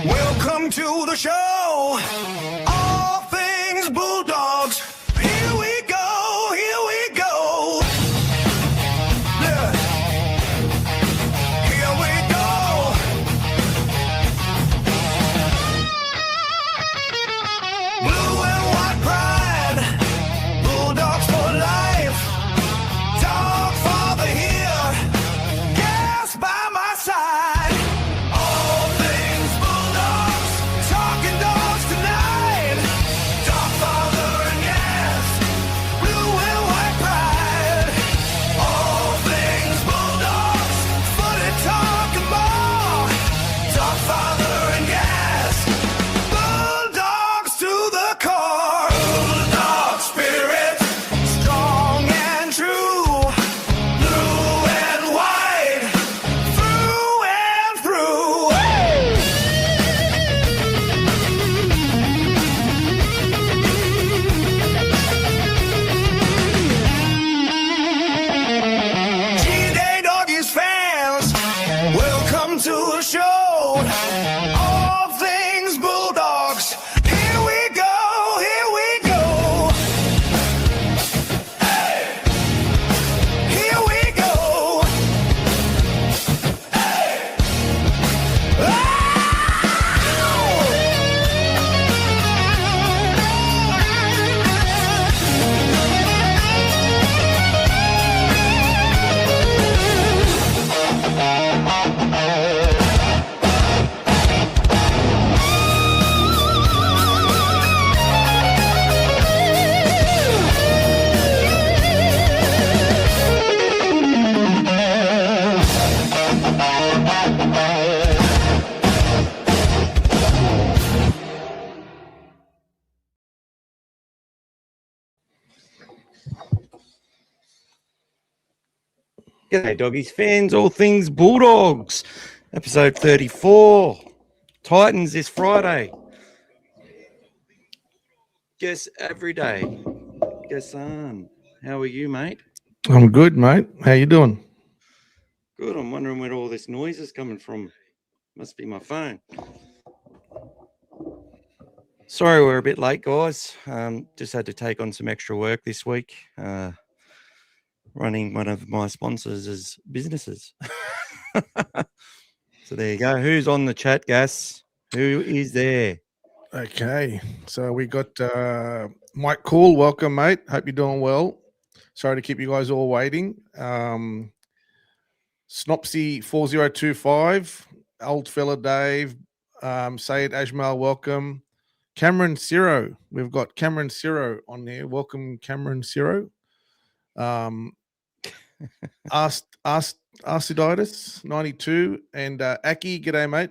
Welcome to the show. All things Bulldogs. Here we go, here we go. Yeah. Here we go. Blue and white pride. Bulldogs for life. Dogfather here. Gas by my side. Talking dogs tonight. Dogfather and GAS. Blue and white pride. All things Bulldogs. Footy talk and more. Dogfather and GAS. Bulldogs to the core. Bulldog spirit. Strong and true. Blue and white. Through and through. G-Day Doggies fans, welcome to the show. All things Bulldogs. Here we go, here we go. Hey, here we go. Hey, G'day, Doggies fans, all things Bulldogs. Episode 34. Titans this Friday. Guess every day. Guess on. How are you, mate? I'm good, mate. How you doing? Good. I'm wondering where all this noise is coming from. Must be my phone. Sorry we're a bit late, guys. Just had to take on some extra work this week. Running one of my sponsors' businesses. So there you go. Who's on the chat, Gas? Who is there? Okay, so we got Mike Cool. Welcome, mate. Hope you're doing well. Sorry to keep you guys all waiting. Snopsy 4025, Old Fella Dave, Sayed Ajmal, welcome. Cameron Ciro. We've got Cameron Ciro on there. Welcome, Cameron Ciro. Arciditis 92 and Aki, g'day, mate.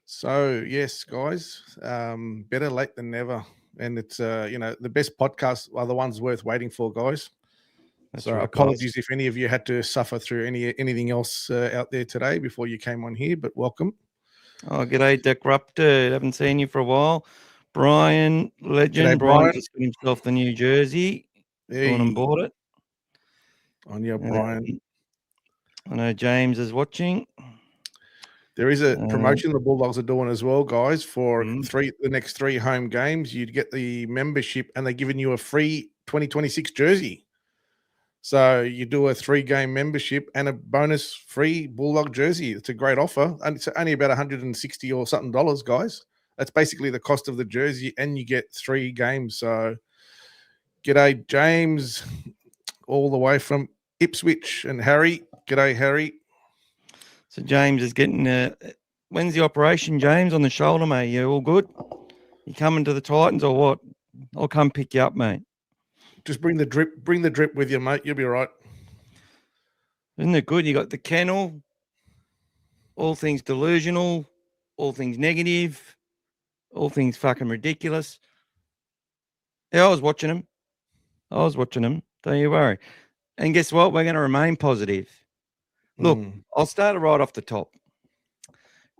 So yes, guys, better late than never, and it's the best podcasts are the ones worth waiting for, guys. That's so right, apologies guys. if any of you had to suffer through anything else out there today before you came on here, but welcome. Oh, g'day, Disrupted. Haven't seen you for a while. Brian, legend. G'day, Brian Brian. just got himself the new jersey. Gone and bought it. On you, Brian. I know James is watching. There is a promotion the Bulldogs are doing as well, guys, for the next 3 home games. You'd get the membership and they're giving you a free 2026 jersey. So you do a 3-game membership and a bonus free Bulldog jersey. It's a great offer. And it's only about $160 or something dollars, guys. That's basically the cost of the jersey, and you get 3 games. So G'day, James, all the way from Ipswich, and Harry. G'day, Harry. So James is getting. When's the operation, James, on the shoulder, mate? You all good? You coming to the Titans or what? I'll come pick you up, mate. Just bring the drip. Bring the drip with you, mate. You'll be all right. Isn't it good? You got the kennel, all things delusional, all things negative, all things fucking ridiculous. Yeah, I was watching them. Don't you worry. And guess what? We're going to remain positive. Look, I'll start it right off the top.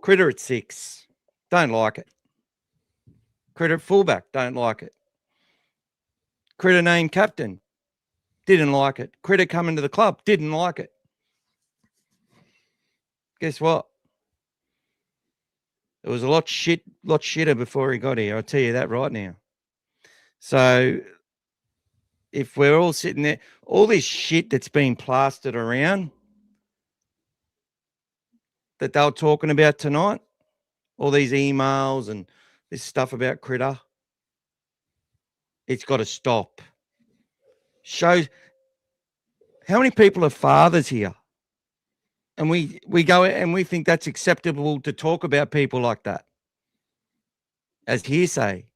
Critter at 6. Don't like it. Critter at fullback. Don't like it. Critter named captain. Didn't like it. Critter coming to the club. Didn't like it. Guess what? It was a lot shitter before he got here. I'll tell you that right now. So if we're all sitting there, all this shit that's been plastered around that they were talking about tonight, all these emails and this stuff about Critter, it's got to stop. Shows how many people are fathers here. And we go and we think that's acceptable to talk about people like that as hearsay.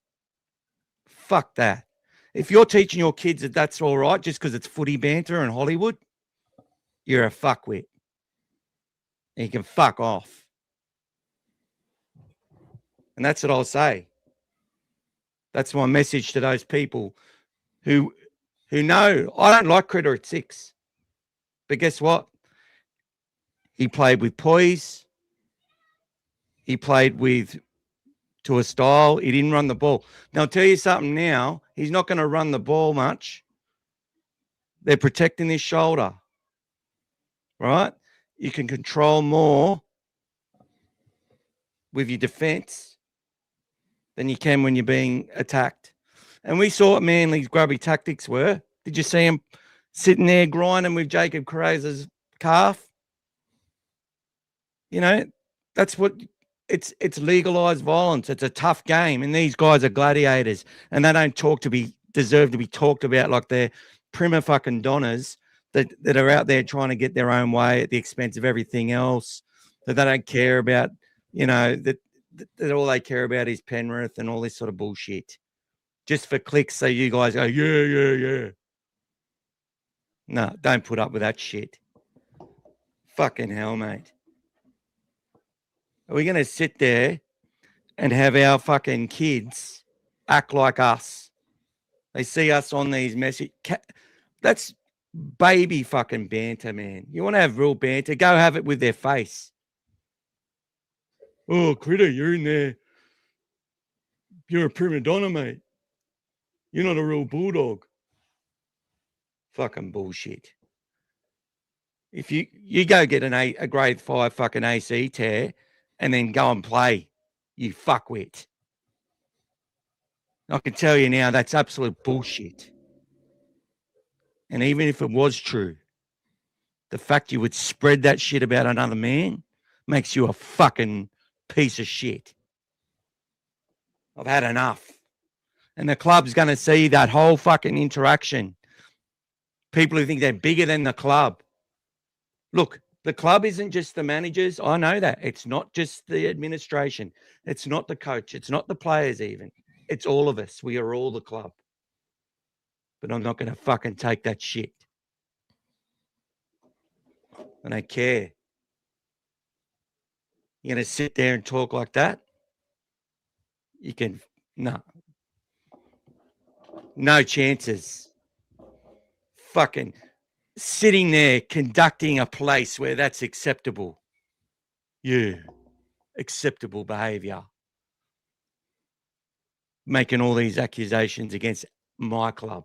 Fuck that. If you're teaching your kids that that's all right just because it's footy banter and Hollywood, you're a fuckwit. And you can fuck off. And that's what I'll say. That's my message to those people who know I don't like Critter at 6. But guess what? He played with poise. He played to a style. He didn't run the ball. Now, I'll tell you something now. He's not going to run the ball much. They're protecting his shoulder, right? You can control more with your defense than you can when you're being attacked. And we saw what Manly's grubby tactics were. Did you see him sitting there grinding with Jacob Preston's calf? You know, that's what it's legalized violence. It's a tough game, and these guys are gladiators, and they don't deserve to be talked about like they're prima fucking donnas that are out there trying to get their own way at the expense of everything else. That they don't care about, you know, that all they care about is Penrith and all this sort of bullshit, just for clicks. So you guys go, yeah. No, don't put up with that shit. Fucking hell, mate. Are we going to sit there and have our fucking kids act like us? They see us on these messages. That's baby fucking banter, man. You want to have real banter? Go have it with their face. Oh, Critter, you're in there. You're a prima donna, mate. You're not a real bulldog. Fucking bullshit. If you go get a grade 5 fucking AC tear and then go and play, you fuckwit. I can tell you now that's absolute bullshit. And even if it was true, the fact you would spread that shit about another man makes you a fucking piece of shit. I've had enough. And the club's going to see that whole fucking interaction. People who think they're bigger than the club. Look, the club isn't just the managers. I know that. It's not just the administration. It's not the coach. It's not the players even. It's all of us. We are all the club. But I'm not going to fucking take that shit. I don't care. You're going to sit there and talk like that? You can, no. No chances. Fucking sitting there conducting a place where that's acceptable. Yeah. Acceptable behavior. Making all these accusations against my club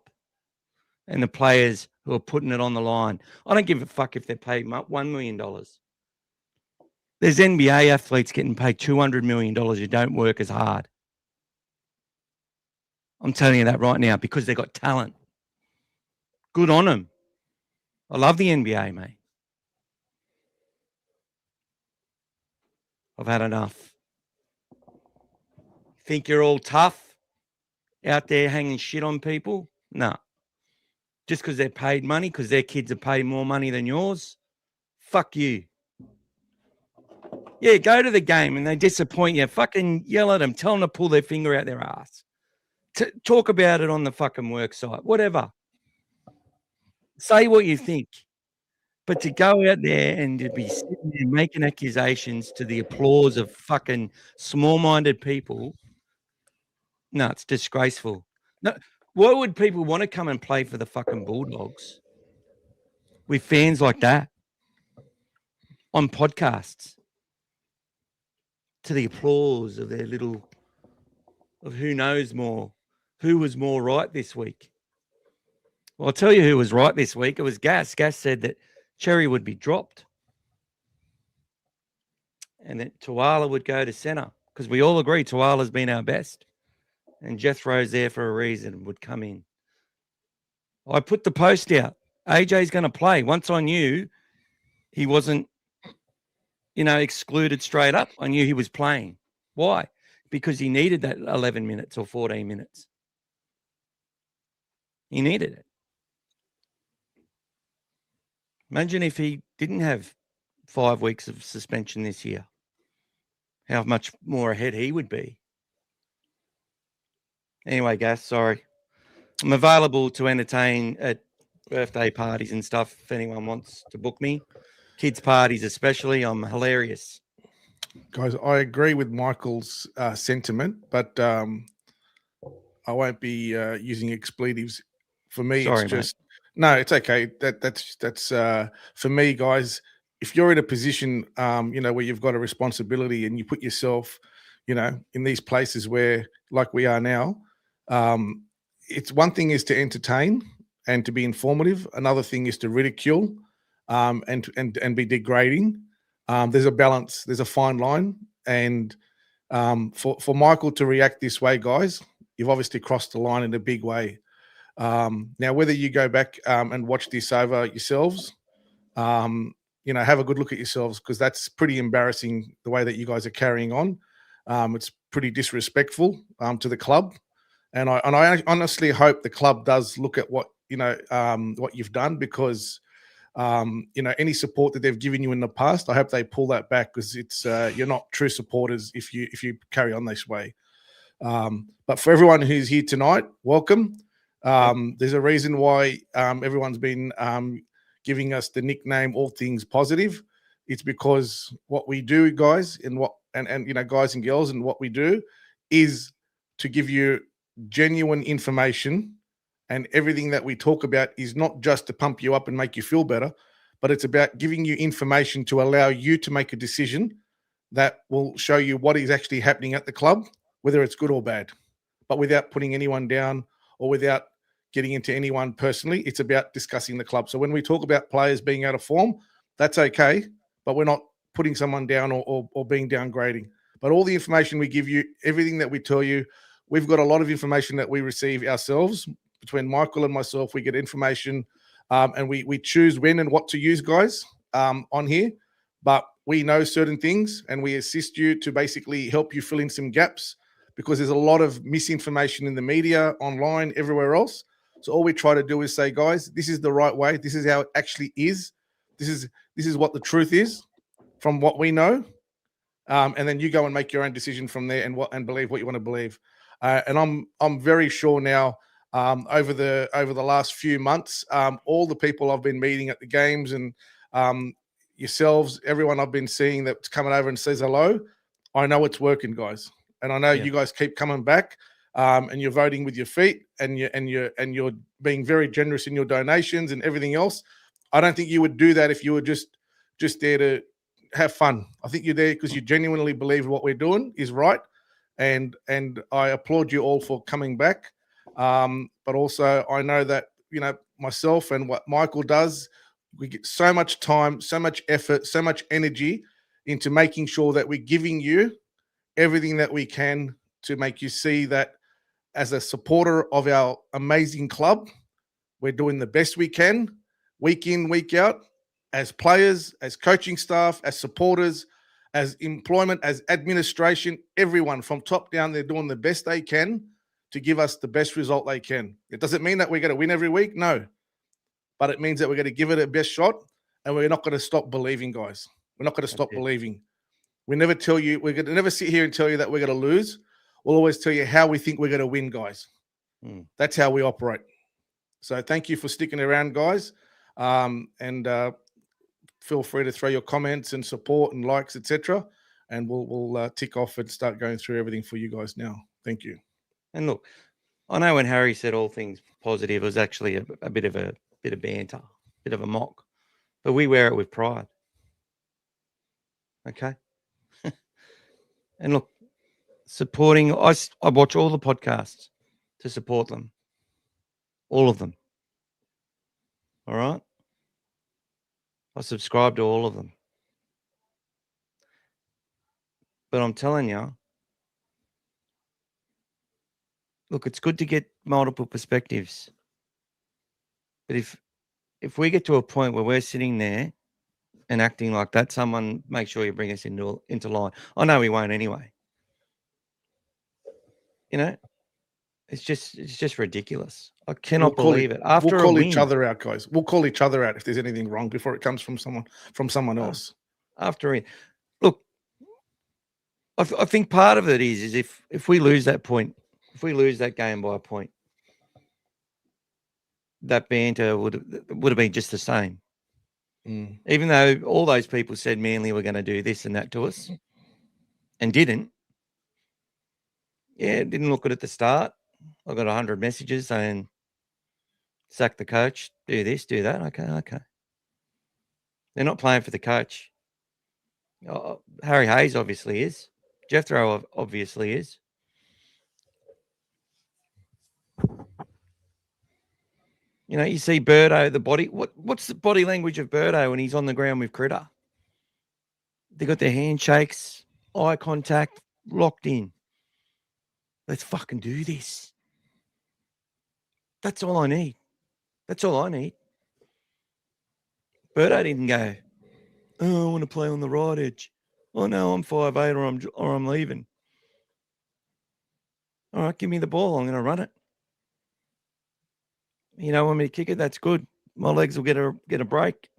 and the players who are putting it on the line. I don't give a fuck if they're paid $1 million. There's NBA athletes getting paid $200 million who don't work as hard. I'm telling you that right now because they've got talent. Good on them. I love the NBA, mate. I've had enough. Think you're all tough out there hanging shit on people? No. just because they're paid money, because their kids are paid more money than yours. Fuck you. Yeah, go to the game and they disappoint you. Fucking yell at them. Tell them to pull their finger out their ass. Talk about it on the fucking work site. Whatever. Say what you think. But to go out there and to be sitting there making accusations to the applause of fucking small-minded people, no, it's disgraceful. No, why would people want to come and play for the fucking Bulldogs with fans like that on podcasts to the applause of their little, of who knows more, who was more right this week? Well, I'll tell you who was right this week. It was GAS. GAS said that Cherry would be dropped and that Tuala would go to centre, because we all agree Tuala's been our best and Jethro's there for a reason, would come in. I put the post out. AJ's going to play. Once I knew he wasn't, excluded straight up, I knew he was playing. Why? Because he needed that 11 minutes or 14 minutes. He needed it. Imagine if he didn't have 5 weeks of suspension this year, how much more ahead he would be. Anyway, Gas, sorry. I'm available to entertain at birthday parties and stuff if anyone wants to book me. Kids' parties especially. I'm hilarious. Guys, I agree with Michael's sentiment, but I won't be using expletives. For me, Sorry, it's just... No, it's okay. That's for me, guys. If you're in a position, where you've got a responsibility and you put yourself, in these places where, like we are now, it's one thing is to entertain and to be informative. Another thing is to ridicule, and be degrading. There's a balance. There's a fine line, and for Michael to react this way, guys, you've obviously crossed the line in a big way. Now, whether you go back and watch this over yourselves, have a good look at yourselves, because that's pretty embarrassing the way that you guys are carrying on. It's pretty disrespectful to the club, and I honestly hope the club does look at what you've done, because any support that they've given you in the past, I hope they pull that back, because it's you're not true supporters if you carry on this way. But for everyone who's here tonight, welcome. There's a reason why everyone's been giving us the nickname All Things Positive. It's because what we do, guys, and guys and girls, and what we do is to give you genuine information, and everything that we talk about is not just to pump you up and make you feel better, but it's about giving you information to allow you to make a decision that will show you what is actually happening at the club, whether it's good or bad, but without putting anyone down or without getting into anyone personally. It's about discussing the club. So when we talk about players being out of form, that's okay, but we're not putting someone down or being downgrading. But all the information we give you, everything that we tell you, we've got a lot of information that we receive ourselves. Between Michael and myself, we get information, and we choose when and what to use, guys, on here. But we know certain things, and we assist you to basically help you fill in some gaps, because there's a lot of misinformation in the media, online, everywhere else. So all we try to do is say, guys, this is the right way. This is how it actually is. This is what the truth is from what we know. And then you go and make your own decision from there, and believe what you want to believe. And I'm very sure now, over the last few months, all the people I've been meeting at the games, and yourselves, everyone I've been seeing that's coming over and says hello, I know it's working, guys. And I know you guys keep coming back, and you're voting with your feet, and you're being very generous in your donations and everything else. I don't think you would do that if you were just there to have fun. I think you're there because you genuinely believe what we're doing is right, and I applaud you all for coming back. But also I know that myself and what Michael does, we get so much time, so much effort, so much energy into making sure that we're giving you everything that we can to make you see that as a supporter of our amazing club, we're doing the best we can, week in, week out, as players, as coaching staff, as supporters, as employment, as administration, everyone from top down, they're doing the best they can to give us the best result they can. It doesn't mean that we're going to win every week. No, but it means that we're going to give it a best shot, and we're not going to stop believing, guys. We're not going to stop it. believing. We never tell you, we're going to never sit here and tell you that we're going to lose. We'll always tell you how we think we're going to win, guys. That's how we operate. So thank you for sticking around, guys. And feel free to throw your comments and support and likes, etc. And we'll tick off and start going through everything for you guys now. Thank you. And look, I know when Harry said all things positive, it was actually a bit of banter, a bit of a mock, but we wear it with pride. Okay. And look, supporting, I watch all the podcasts to support them, all of them. All right. I subscribe to all of them. But I'm telling you, look, it's good to get multiple perspectives. But if we get to a point where we're sitting there and acting like that, someone make sure you bring us into line. I know we won't anyway. You know, it's just ridiculous. I cannot believe it. After we'll call a each win, other out, guys. We'll call each other out if there's anything wrong before it comes from someone else. After it, look, I think part of it is if we lose that point, if we lose that game by a point, that banter would have been just the same. Even though all those people said Manly were going to do this and that to us and didn't. Yeah, it didn't look good at the start. I got 100 messages saying, sack the coach, do this, do that. Okay. They're not playing for the coach. Harry Hayes obviously is. Jethro obviously is. You know, you see Birdo, the body. What's the body language of Birdo when he's on the ground with Critter? They got their handshakes, eye contact, locked in. Let's fucking do this. That's all I need. That's all I need. Birdo didn't go, oh, I want to play on the right edge. Oh, no, I'm 5'8", or I'm leaving. All right, give me the ball. I'm going to run it. You know, want me to kick it? That's good. My legs will get a break.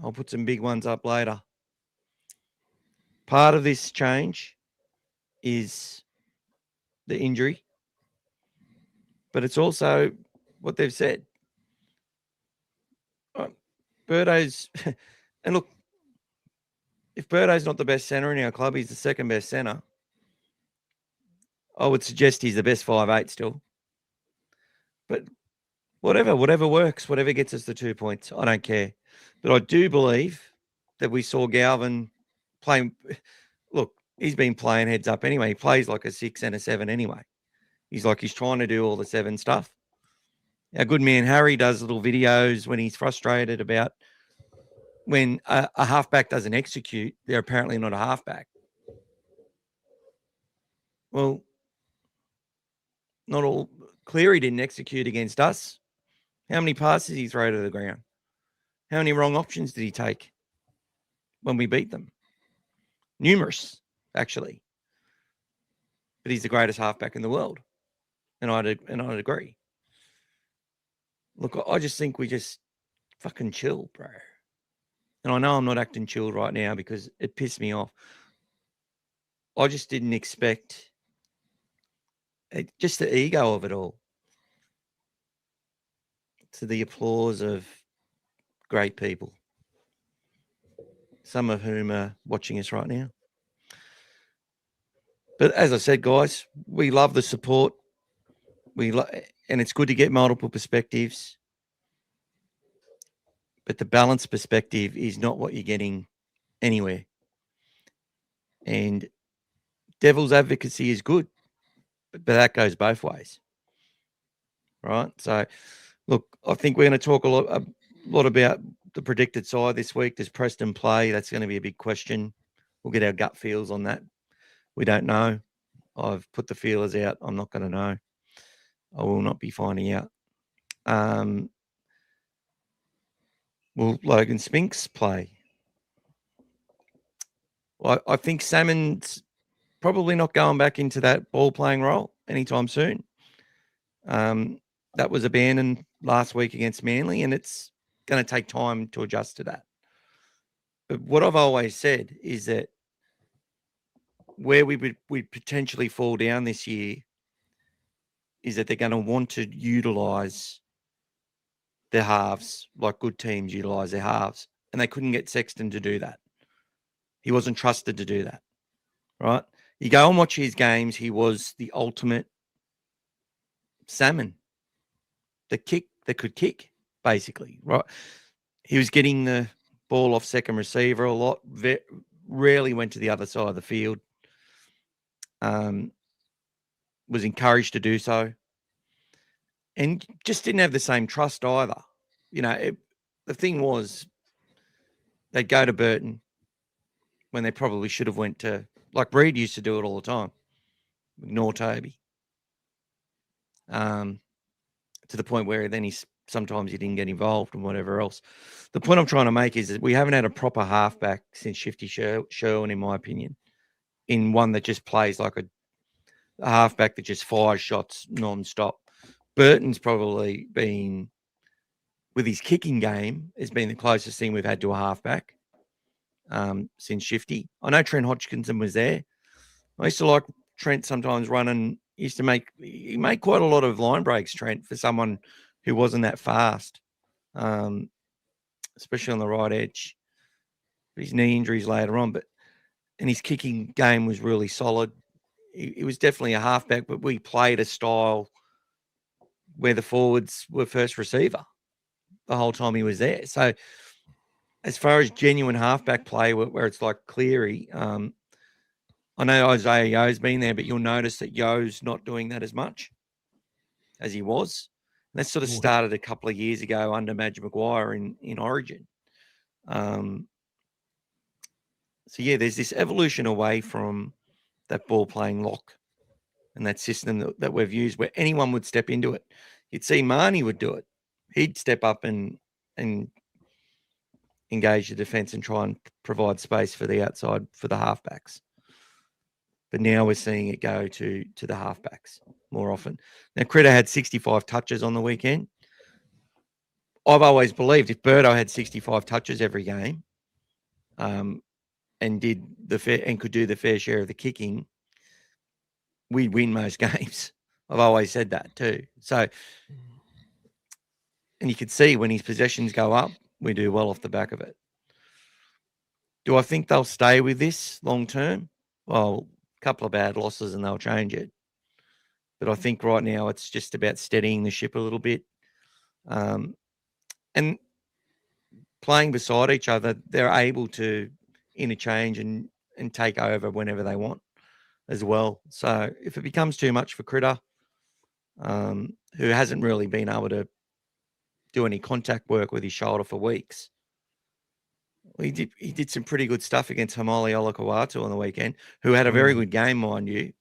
I'll put some big ones up later. Part of this change is the injury, but it's also what they've said. Birdo's, and look, if Birdo's not the best centre in our club, he's the second best centre. I would suggest he's the best 5'8" still. But whatever works, whatever gets us the 2 points, I don't care. But I do believe that we saw Galvin playing. Look, he's been playing heads up anyway. He plays like a 6 and a 7 anyway. He's trying to do all the 7 stuff. Our good man Harry does little videos when he's frustrated about when a halfback doesn't execute. They're apparently not a halfback. Well, not all. Cleary didn't execute against us. How many passes did he throw to the ground? How many wrong options did he take when we beat them? Numerous, actually. But he's the greatest halfback in the world. And I'd agree. Look, I just think we just fucking chill, bro. And I know I'm not acting chilled right now because it pissed me off. I just didn't expect just the ego of it all. To the applause of great people, some of whom are watching us right now. But as I said, guys, we love the support. And it's good to get multiple perspectives. But the balanced perspective is not what you're getting anywhere. And devil's advocacy is good, but that goes both ways. Right? So, look, I think we're going to talk a lot about the predicted side this week. Does Preston play? That's going to be a big question. We'll get our gut feels on that. We don't know. I've put the feelers out. I'm not going to know. I will not be finding out. Will Logan Spinks play? Well, I think Salmon's probably not going back into that ball playing role anytime soon. That was abandoned last week against Manly, and it's going to take time to adjust to that. But what I've always said is that where we'd potentially fall down this year is that they're going to want to utilise their halves like good teams utilise their halves, and they couldn't get Sexton to do that. He wasn't trusted to do that, right? You go and watch his games, he was the ultimate salmon that could kick, basically, right? He was getting the ball off second receiver a lot, rarely went to the other side of the field, was encouraged to do so, and just didn't have the same trust either. You know, the thing was, they'd go to Burton when they probably should have went to, like Reed used to do it all the time, ignore Toby. To the point where then sometimes he didn't get involved and whatever else. The point I'm trying to make is that we haven't had a proper halfback since Shifty Sherwin, in my opinion, in one that just plays like a halfback that just fires shots non-stop. Burton's probably been, with his kicking game, has been the closest thing we've had to a halfback since Shifty. I know Trent Hodgkinson was there. I used to like Trent sometimes running. He made quite a lot of line breaks, Trent, for someone who wasn't that fast, especially on the right edge. His knee injuries later on, and his kicking game was really solid. He was definitely a halfback, but we played a style where the forwards were first receiver the whole time he was there. So as far as genuine halfback play, where it's like Cleary, I know Isaiah Yo's been there, but you'll notice that Yo's not doing that as much as he was. And that sort of started a couple of years ago under Madge Maguire in Origin. So, yeah, there's this evolution away from that ball-playing lock and that system that we've used where anyone would step into it. You'd see Marnie would do it. He'd step up and engage the defence and try and provide space for the outside for the halfbacks. But now we're seeing it go to the halfbacks more often. Now, Critter had 65 touches on the weekend. I've always believed if Birdo had 65 touches every game and did could do the fair share of the kicking, we'd win most games. I've always said that too. So, and you can see when his possessions go up, we do well off the back of it. Do I think they'll stay with this long term? Well, a couple of bad losses and they'll change it. But I think right now it's just about steadying the ship a little bit. And playing beside each other, they're able to interchange and take over whenever they want as well. So if it becomes too much for Critter, who hasn't really been able to do any contact work with his shoulder for weeks, he did some pretty good stuff against Hamali Olakawatu on the weekend, who had a very good game, mind you.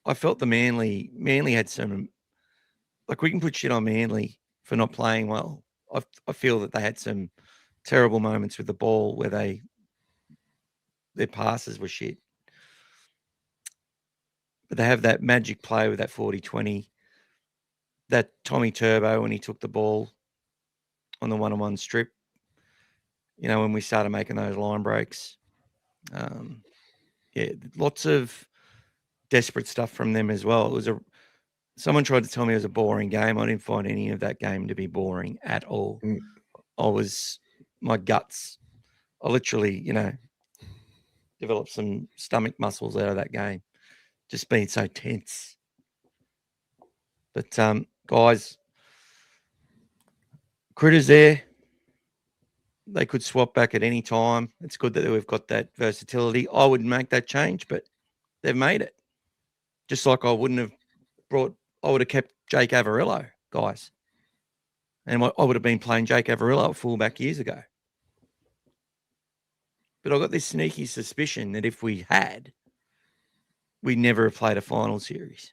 I felt the Manly had some, like, we can put shit on Manly for not playing well. I feel that they had some terrible moments with the ball where their passes were shit. But they have that magic play with that 40-20, that Tommy Turbo when he took the ball on the one-on-one strip, you know, when we started making those line breaks. Yeah, lots of desperate stuff from them as well. It was someone tried to tell me it was a boring game. I didn't find any of that game to be boring at all. My guts, I literally, you know, developed some stomach muscles out of that game. Just being so tense. But guys, Critter's there. They could swap back at any time. It's good that we've got that versatility. I wouldn't make that change, but they've made it. Just like I would have kept Jake Averillo, guys. And I would have been playing Jake Averillo at fullback years ago. But I've got this sneaky suspicion that if we had, we'd never have played a final series.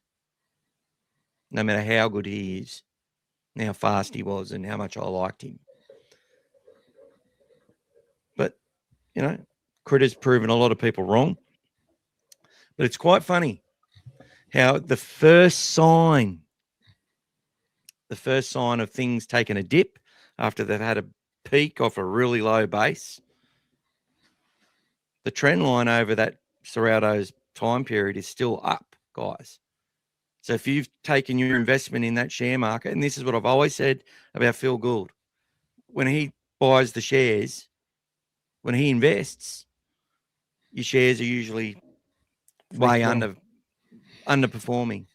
No matter how good he is, and how fast he was, and how much I liked him. But, you know, Critter's proven a lot of people wrong. But it's quite funny how the first sign the first sign of things taking a dip after they've had a peak off a really low base. The trend line over that Serrato's time period is still up, guys. So if you've taken your investment in that share market, and this is what I've always said about Phil Gould, when he buys the shares, when he invests, your shares are usually way underperforming.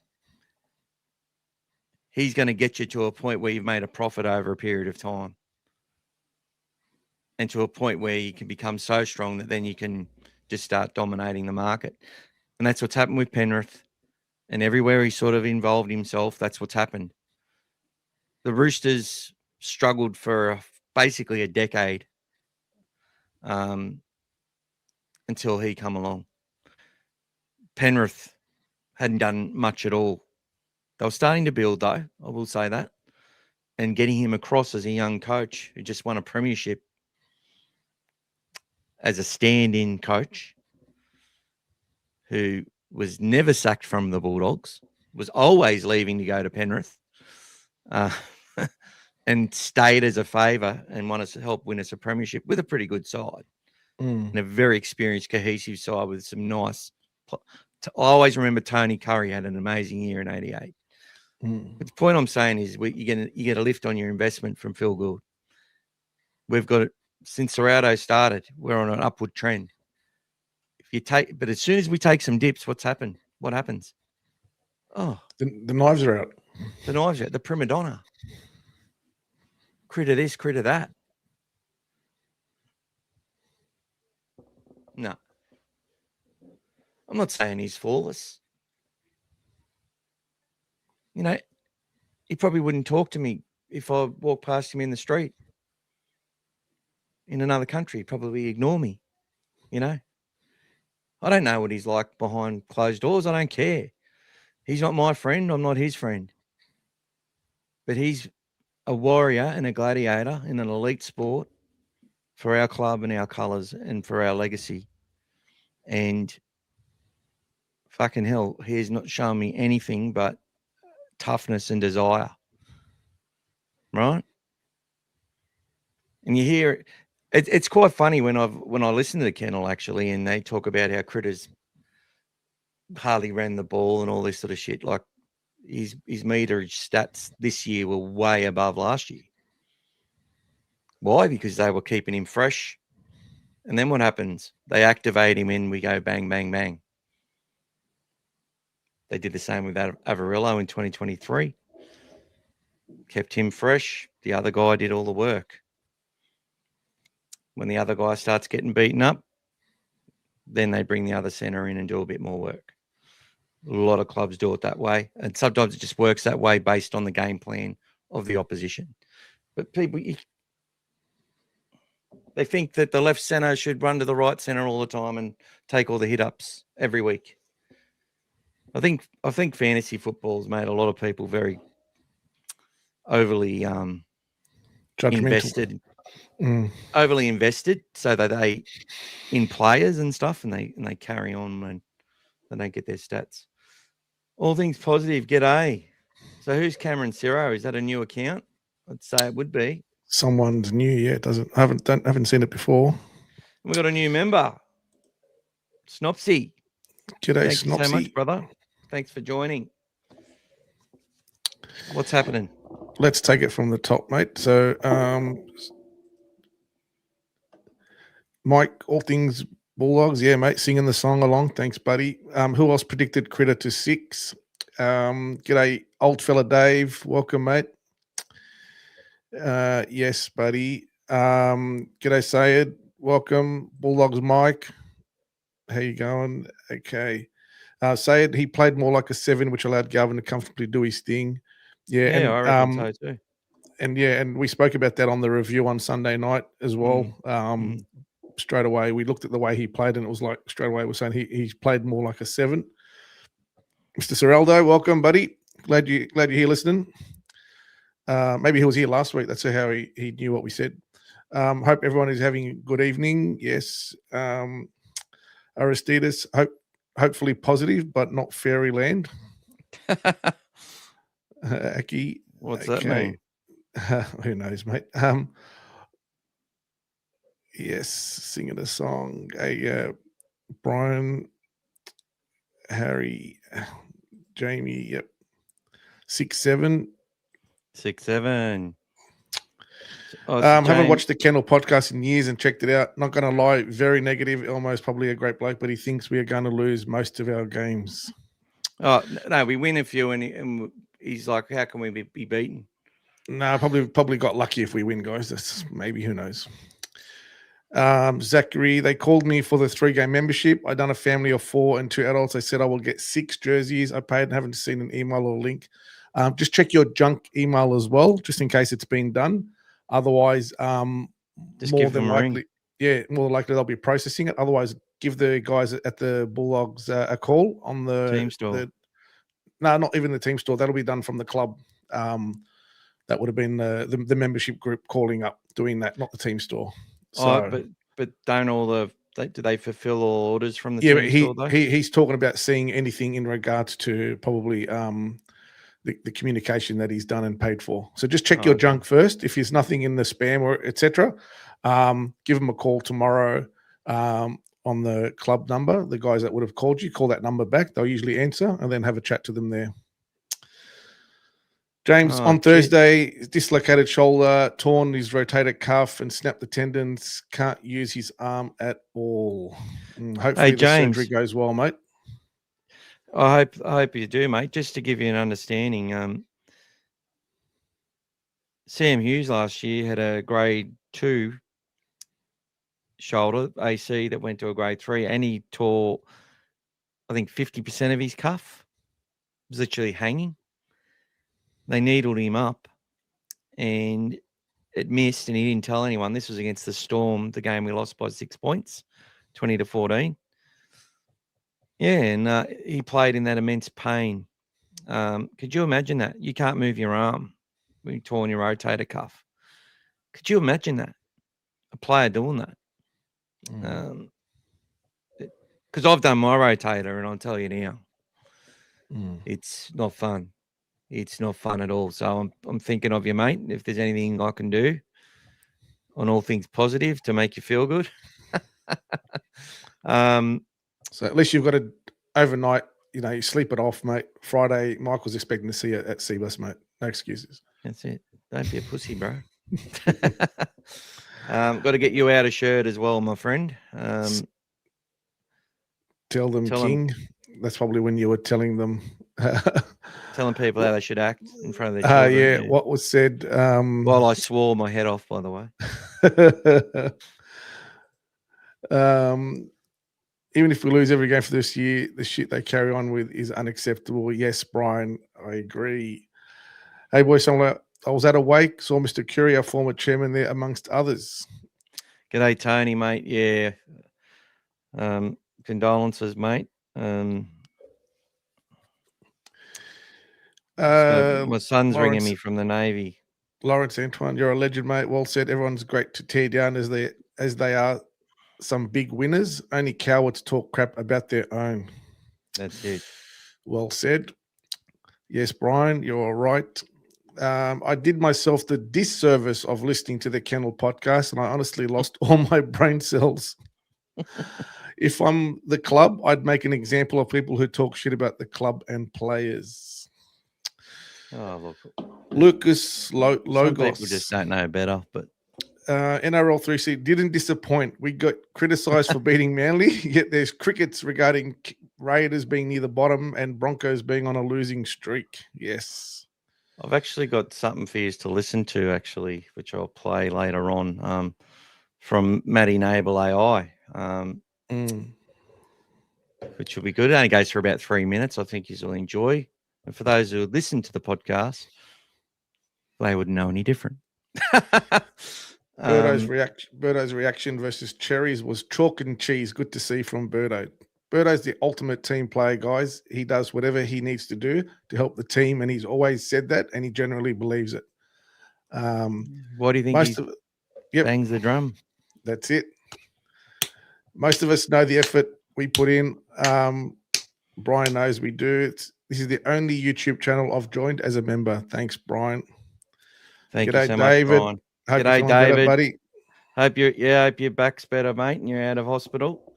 He's going to get you to a point where you've made a profit over a period of time, and to a point where you can become so strong that then you can just start dominating the market. And that's what's happened with Penrith. And everywhere he sort of involved himself, that's what's happened. The Roosters struggled for basically a decade until he come along. Penrith hadn't done much at all. They were starting to build, though, I will say that. And getting him across as a young coach who just won a premiership as a stand-in coach who was never sacked from the Bulldogs, was always leaving to go to Penrith, and stayed as a favour and won us to help win us a premiership with a pretty good side and a very experienced, cohesive side with some nice. I always remember Tony Curry had an amazing year in '88. But the point I'm saying is you get a lift on your investment from Phil Gould. We've got it since Serrato started. We're on an upward trend. But as soon as we take some dips, what's happened? What happens? Oh, the knives are out. The knives are out. The prima donna. Critter this, critter that. No. I'm not saying he's flawless. You know, he probably wouldn't talk to me if I walked past him in the street in another country. He'd probably ignore me, you know. I don't know what he's like behind closed doors. I don't care. He's not my friend. I'm not his friend. But he's a warrior and a gladiator in an elite sport for our club and our colours and for our legacy. And fucking hell, he has not shown me anything but toughness and desire. Right? And you hear it's quite funny when I listen to the Kennel actually, and they talk about how Critters hardly ran the ball and all this sort of shit. Like his meterage stats this year were way above last year. Why? Because they were keeping him fresh. And then what happens? They activate him and we go bang, bang, bang. They did the same with Averillo in 2023. Kept him fresh. The other guy did all the work. When the other guy starts getting beaten up, then they bring the other centre in and do a bit more work. A lot of clubs do it that way. And sometimes it just works that way based on the game plan of the opposition. But people, they think that the left centre should run to the right centre all the time and take all the hit-ups every week. I think fantasy football has made a lot of people very overly invested. Overly invested, so that they in players and stuff, and they carry on and they don't get their stats. All things positive. G'day. So who's Cameron Ciro? Is that a new account? I'd say it would be. Someone's new, yeah. It doesn't. I haven't seen it before. We got a new member, Snopsy. G'day, Thank you so much, brother. Thanks for joining. What's happening? Let's take it from the top, mate. So, Mike, all things Bulldogs, yeah, mate, singing the song along. Thanks, buddy. Who else predicted Critter to 6? G'day, old fella Dave. Welcome, mate. Yes, buddy. G'day, Sayed. Welcome. Bulldogs Mike. How you going? Okay. Sayed, he played more like a 7, which allowed Garvin to comfortably do his thing. Yeah, and, I reckon so too. And we spoke about that on the review on Sunday night as well. Straight away, we looked at the way he played, and it was like straight away we're saying he's played more like a 7. Mr. Serraldo, welcome, buddy. Glad you're here listening. Maybe he was here last week. That's how he knew what we said. Hope everyone is having a good evening. Yes. Aristides, hopefully positive, but not fairyland. Aki, What's that mean? Who knows, mate? Yes, singing a song. Brian, Harry, Jamie. Yep, 6'7". 6'7". Oh, Haven't watched the Kennel podcast in years and checked it out. Not going to lie, very negative. Almost probably a great bloke, but he thinks we are going to lose most of our games. Oh no, we win a few, and he's like, "How can we be beaten?" No, probably got lucky if we win, guys. That's maybe, who knows. Zachary, they called me for the 3-game membership. I done a family of 4 and 2 adults. They said I will get 6 jerseys. I paid and haven't seen an email or link. Just check your junk email as well, just in case it's been done. Otherwise, Just more give than them a ring. likely, yeah, more likely they'll be processing it. Otherwise, give the guys at the Bulldogs a call on the Team store. No, not even the team store. That'll be done from the club. That would have been the membership group calling up, doing that, not the team store. So, but don't all do they fulfill all orders from the yeah, team store though? he's talking about seeing anything in regards to probably the communication that he's done and paid for. So just check your junk first. If there's nothing in the spam or etc., give him a call tomorrow on the club number. The guys that would have called you, call that number back. They'll usually answer, and then have a chat to them there. James, on Thursday, dislocated shoulder, torn his rotator cuff, and snapped the tendons. Can't use his arm at all. Hopefully, the surgery goes well, mate. I hope you do, mate. Just to give you an understanding, Sam Hughes last year had a grade 2 shoulder AC that went to a grade 3, and he tore, I think, 50% of his cuff. It was literally hanging. They needled him up, and it missed, and he didn't tell anyone. This was against the Storm, the game we lost by 6 points, 20-14. Yeah, and he played in that immense pain. Could you imagine that? You can't move your arm when you torn your rotator cuff. Could you imagine that? A player doing that? Because I've done my rotator, and I'll tell you now, it's not fun. It's not fun at all. So I'm thinking of you, mate. If there's anything I can do on all things positive to make you feel good. So at least you've got it overnight. You know, you sleep it off, mate. Friday, Michael's expecting to see you at Seabus, mate. No excuses. That's it. Don't be a pussy, bro. Got to get you out of shirt as well, my friend. Tell them, King. That's probably when you were telling them. Telling people how they should act in front of their children. Yeah, what was said. Well, I swore my head off, by the way. Even if we lose every game for this year, the shit they carry on with is unacceptable. Yes, Brian, I agree. Hey, boys, I was at a wake, saw Mr. Curry, our former chairman there, amongst others. G'day, Tony, mate. Yeah. Condolences, mate. My son's ringing me from the Navy. Lawrence Antoine, you're a legend, mate. Well said. Everyone's great to tear down as they are some big winners. Only cowards talk crap about their own. That's it. Well said. Yes, Brian, you're right. I did myself the disservice of listening to the Kennel podcast, and I honestly lost all my brain cells. If I'm the club, I'd make an example of people who talk shit about the club and players. Oh, look. Lucas Logos. Some people just don't know better, but NRL 3C didn't disappoint. We got criticised for beating Manly, yet there's crickets regarding Raiders being near the bottom and Broncos being on a losing streak. Yes. I've actually got something for you to listen to, actually, which I'll play later on from Matty Nable AI, which will be good. It only goes for about 3 minutes. I think you'll enjoy. And for those who listen to the podcast, they wouldn't know any different. Birdo's reaction versus Cherries was chalk and cheese. Good to see from Birdo. Birdo's the ultimate team player, guys. He does whatever he needs to do to help the team, and he's always said that, and he generally believes it. Why do you think he bangs the drum? That's it. Most of us know the effort we put in. Brian knows we do. This is the only YouTube channel I've joined as a member. Thanks, Brian. Thank you G'day, so David. much, Brian. Hope you're G'day, feeling better, David. buddy. Hope your back's better, mate, and you're out of hospital.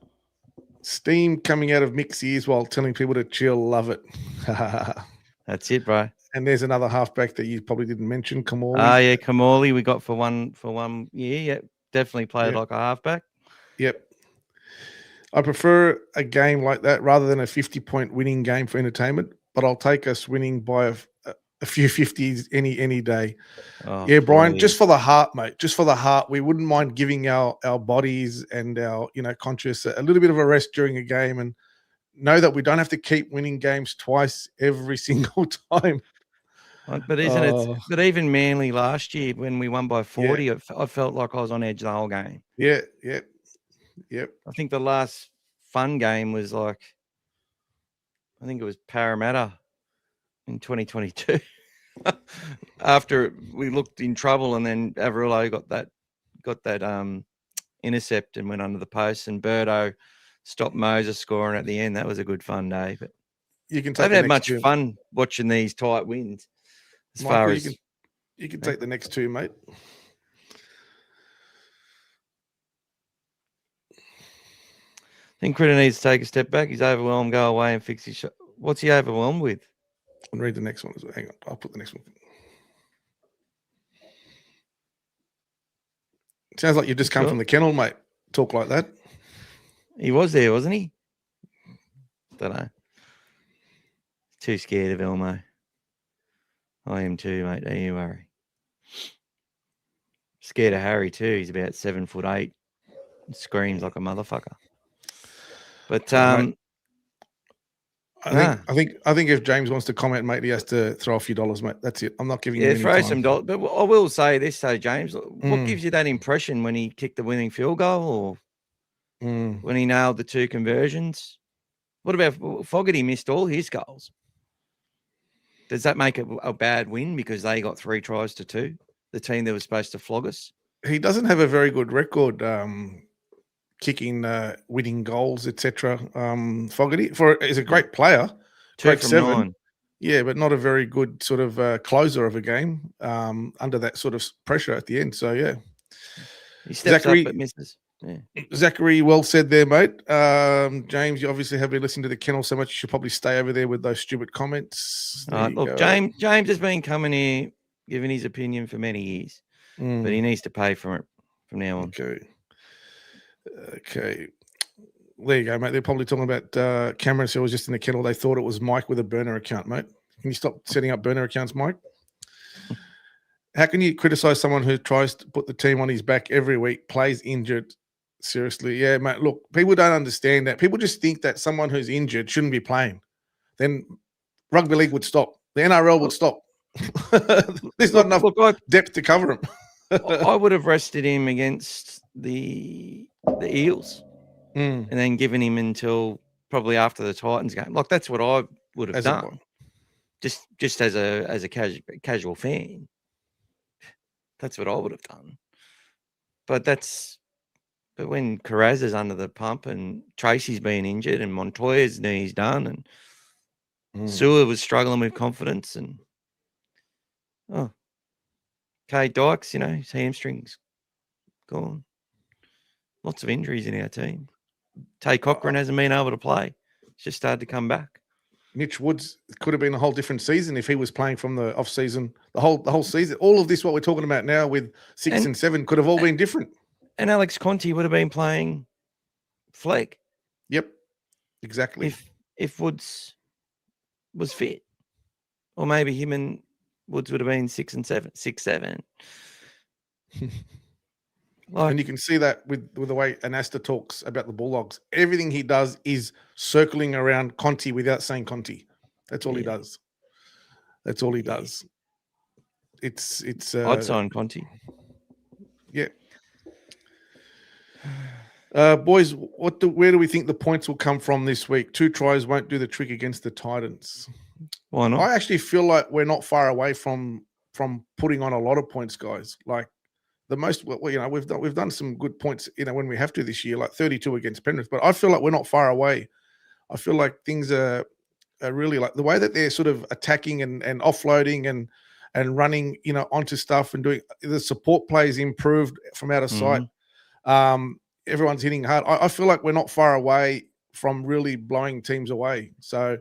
Steam coming out of Mick's ears while telling people to chill. Love it. That's it, bro. And there's another halfback that you probably didn't mention, Kamali. Ah, yeah, Kamali. We got for one year. Yeah, definitely played like a halfback. Yep. I prefer a game like that rather than a 50-point winning game for entertainment, but I'll take us winning by a few 50s any day. Oh, yeah, Brian, please. just for the heart, mate. Just for the heart. We wouldn't mind giving our bodies and our, conscious a little bit of a rest during a game and know that we don't have to keep winning games twice every single time. But isn't it? But even Manly last year when we won by 40, I felt like I was on edge the whole game. Yeah. I think the last fun game was I think it was Parramatta in 2022. After we looked in trouble, and then Averillo got that intercept and went under the post, and Birdo stopped Moses scoring at the end. That was a good fun day. But you can I haven't had much fun watching these tight wins. As Michael, far as you can take the next two, mate. I think Critter needs to take a step back. He's overwhelmed. Go away and fix his shot. What's he overwhelmed with? And read the next one. Hang on, I'll put the next one. Sounds like you've just come from the kennel, mate. Talk like that. He was there, wasn't he? Don't know. Too scared of Elmo. I am too, mate. Don't you worry. Scared of Harry too. He's about 7'8". Screams like a motherfucker. But I think if James wants to comment, mate, he has to throw a few dollars, mate. That's it. I'm not giving you any throw time. some dollars. But I will say this, though, James. What gives you that impression when he kicked the winning field goal, or when he nailed the two conversions? What about Fogarty missed all his goals? Does that make it a bad win because they got 3 tries to 2? The team that was supposed to flog us. He doesn't have a very good record kicking, winning goals, etc. Fogarty is a great player, 2 from 7. 9. Yeah, but not a very good sort of closer of a game under that sort of pressure at the end. So yeah, he steps up but misses. Yeah. Zachary, well said there, mate. James, you obviously have been listening to the kennel so much, you should probably stay over there with those stupid comments. Look, James has been coming here giving his opinion for many years, but he needs to pay for it from now on. Okay. There you go, mate. They're probably talking about Cameron Hill was just in the kennel. They thought it was Mike with a burner account, mate. Can you stop setting up burner accounts, Mike? How can you criticize someone who tries to put the team on his back every week, plays injured? Seriously. Yeah, mate. Look, people don't understand that. People just think that someone who's injured shouldn't be playing. Then rugby league would stop. The NRL would stop. There's not enough depth to cover him. I would have rested him against the Eels and then given him until probably after the Titans game. Like, that's what I would have done. Just as a casual fan. That's what I would have done. But when Carraz is under the pump and Tracy's been injured and Montoya's knee's done and Sewer was struggling with confidence and Kate Dykes, his hamstrings gone. Lots of injuries in our team. Tay Cochran hasn't been able to play. It's just started to come back. Mitch Woods could have been a whole different season if he was playing from the off season, the whole season. All of this, what we're talking about now with 6 and 7, could have all been different. And Alex Conti would have been playing flag. Yep, exactly. If Woods was fit, or maybe him and Woods would have been 6 and 7, 6-7. And you can see that with the way Anasta talks about the Bulldogs. Everything he does is circling around Conti without saying Conti. That's all he does. That's all he does. It's I'd sign Conti. Yeah. Boys, where do we think the points will come from this week? 2 tries won't do the trick against the Titans. Why not? I actually feel like we're not far away from putting on a lot of points, guys. Like the most, we've done some good points, when we have to this year, like 32 against Penrith. But I feel like we're not far away. I feel like things are really like the way that they're sort of attacking and offloading and running, onto stuff and doing the support plays improved from out of sight. Everyone's hitting hard. I feel like we're not far away from really blowing teams away. So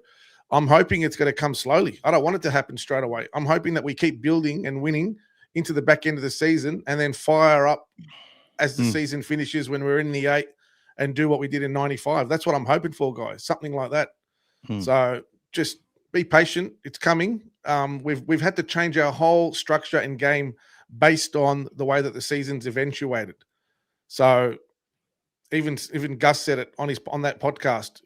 I'm hoping it's going to come slowly. I don't want it to happen straight away. I'm hoping that we keep building and winning into the back end of the season and then fire up as the season finishes when we're in the 8 and do what we did in 95. That's what I'm hoping for, guys. Something like that. So just be patient. It's coming. We've had to change our whole structure and game based on the way that the season's eventuated. So even Gus said it on that podcast,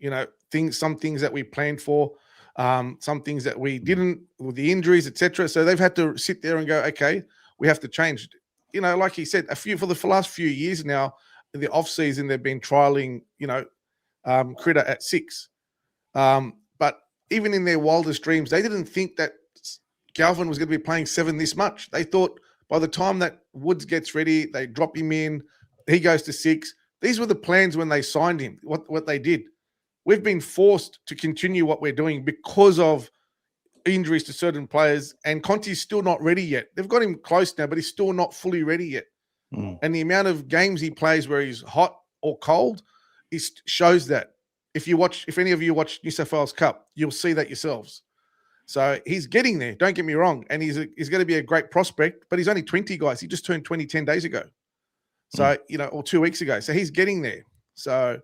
some things that we planned for, some things that we didn't with the injuries, etc. So they've had to sit there and go, okay, we have to change. Like he said, for the last few years now, in the off season, they've been trialing, Critter at 6. But even in their wildest dreams, they didn't think that Galvin was going to be playing 7 this much. They thought by the time that Woods gets ready, they drop him in, he goes to 6. These were the plans when they signed him, what they did. We've been forced to continue what we're doing because of injuries to certain players, and Conti's still not ready yet. They've got him close now, but he's still not fully ready yet. And the amount of games he plays where he's hot or cold, shows that. If any of you watch New South Wales Cup, you'll see that yourselves. So he's getting there. Don't get me wrong. And he's going to be a great prospect, but he's only 20, guys. He just turned 20 10 days ago. So, or 2 weeks ago. So he's getting there. So,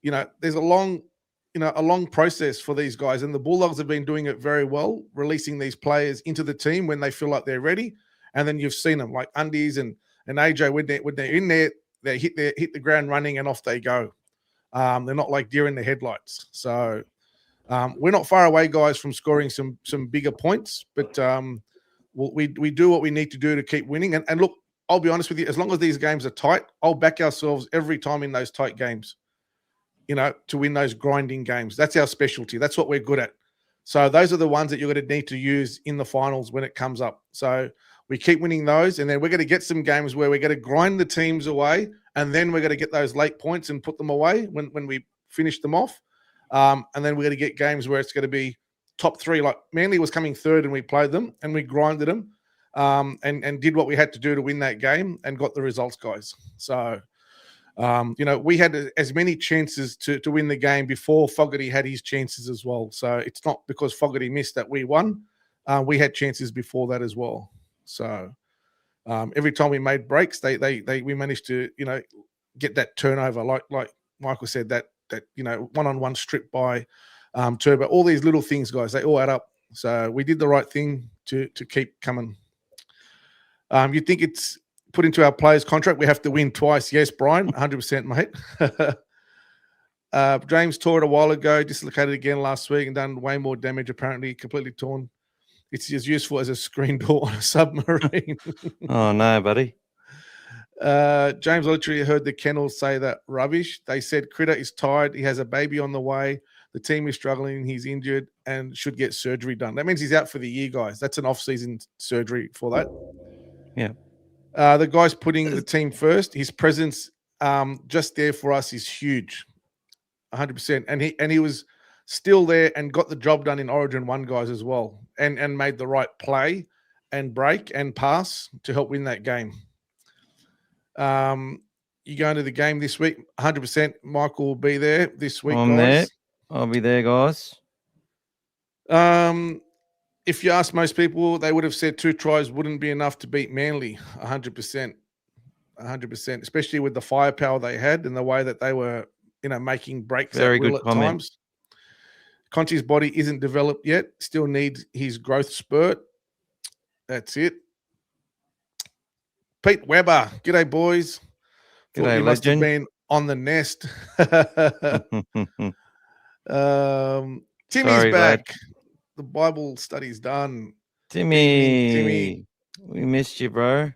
there's a long process for these guys. And the Bulldogs have been doing it very well, releasing these players into the team when they feel like they're ready. And then you've seen them like Undies and AJ when they're in there, they hit the ground running and off they go. They're not like deer in the headlights. So we're not far away, guys, from scoring some bigger points. But we do what we need to do to keep winning. And look, I'll be honest with you, as long as these games are tight, I'll back ourselves every time in those tight games, to win those grinding games. That's our specialty. That's what we're good at. So those are the ones that you're going to need to use in the finals when it comes up. So we keep winning those, and then we're going to get some games where we're going to grind the teams away, and then we're going to get those late points and put them away when we finish them off. And then we're going to get games where it's going to be top 3. Like Manly was coming 3rd, and we played them, and we grinded them, and did what we had to do to win that game and got the results, guys. So, we had as many chances to win the game before Fogarty had his chances as well. So it's not because Fogarty missed that we won. We had chances before that as well. So every time we made breaks, we managed to get that turnover, like Michael said, that one-on-one strip by Turbo. All these little things, guys, they all add up. So we did the right thing to keep coming. You think it's put into our players' contract we have to win twice? Yes, Brian, 100%, mate. James tore it a while ago, dislocated again last week, and done way more damage. Apparently, completely torn. It's as useful as a screen door on a submarine. Oh, no, buddy. James literally heard the kennels say that rubbish. They said Critter is tired. He has a baby on the way. The team is struggling. He's injured and should get surgery done. That means he's out for the year, guys. That's an off-season surgery for that. Yeah. The guy's putting the team first. His presence just there for us is huge, 100%. And he was still there and got the job done in Origin 1, guys, as well, and made the right play and break and pass to help win that game. You going to the game this week? 100%. Michael will be there this week, I'm guys. there. I'll be there, guys. If you ask most people, they would have said 2 tries wouldn't be enough to beat Manly. 100%. 100%, especially with the firepower they had and the way that they were, making breaks Very at will good at comment. times. Conti's body isn't developed yet. Still needs his growth spurt. That's it. Pete Weber. G'day, boys. Thought G'day, you must have legend. been on the nest. Timmy's Sorry, back. lad. The Bible study's done. Timmy, we missed you, bro.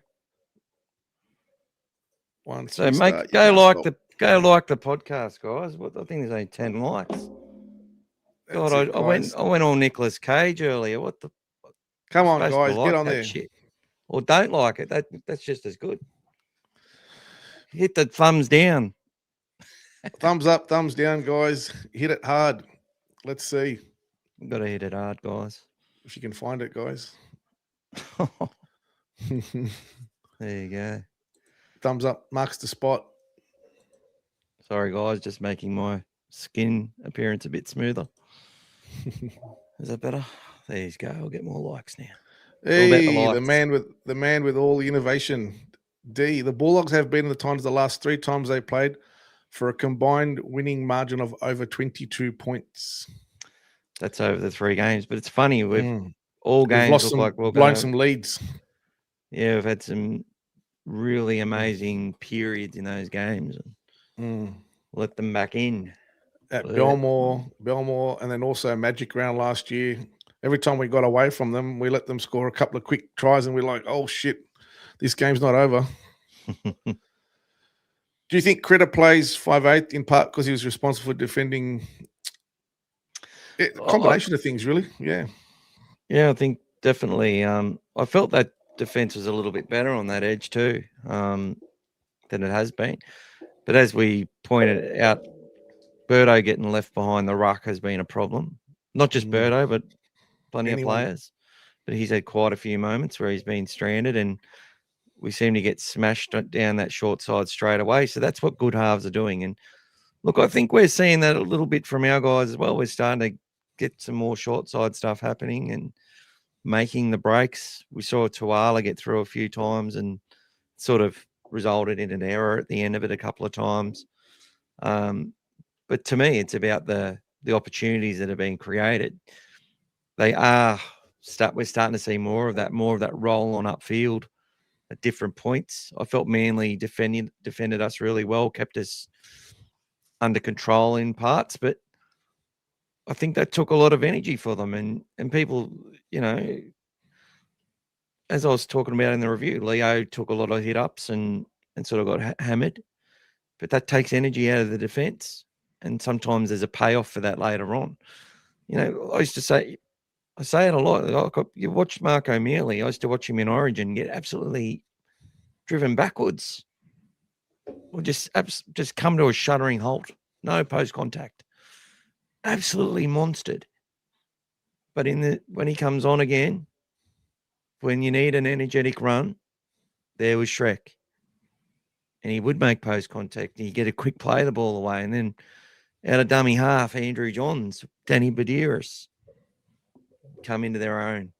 Once So, we mate, start, you go can't like stop. the podcast, guys. I think there's only 10 likes. That's God, it, I guys. went all Nicolas Cage earlier. What the? Come on, Supposed to guys, like get on that there. shit. Or don't like it. That's just as good. Hit the thumbs down. Thumbs up, thumbs down, guys. Hit it hard. Let's see We've got to hit it hard, guys. if you can find it, guys. There you go. Thumbs up marks the spot. Sorry, guys, just making my skin appearance a bit smoother. Is that better? There you go. I'll get more likes now. Hey, the man with all the innovation. D. The Bulldogs have been in the times the last 3 times they played for a combined winning margin of over 22 points. That's over the 3 games, but it's funny. All games lost look some, like we're blown some leads. Yeah, we've had some really amazing periods in those games. Let them back in. At Belmore, and then also Magic Round last year. Every time we got away from them, we let them score a couple of quick tries, and we're like, oh, shit, this game's not over. Do you think Critter plays 5'8" in part because he was responsible for defending? Combination of things, really. Yeah. Yeah, I think definitely. I felt that defense was a little bit better on that edge too than it has been. But as we pointed out, Birdo getting left behind the ruck has been a problem. Not just Birdo, but plenty of players. But he's had quite a few moments where he's been stranded, and we seem to get smashed down that short side straight away. So that's what good halves are doing. And look, I think we're seeing that a little bit from our guys as well. We're starting to get some more short side stuff happening and making the breaks. We saw Tuala get through a few times and sort of resulted in an error at the end of it a couple of times. But to me, it's about the opportunities that have been created. We're starting to see more of that roll on upfield at different points. I felt Manly defended us really well, kept us under control in parts, but I think that took a lot of energy for them. And people, as I was talking about in the review, Leo took a lot of hit ups and sort of got hammered, but that takes energy out of the defense. And sometimes there's a payoff for that later on. I used to say, I say it a lot. You watch Mark O'Mealy. I used to watch him in Origin get absolutely driven backwards, or just come to a shuddering halt. No post contact. Absolutely monstered. But when he comes on again, when you need an energetic run, there was Shrek, and he would make post contact. And you get a quick play the ball away, and then out of dummy half, Andrew Johns, Danny Badiris come into their own.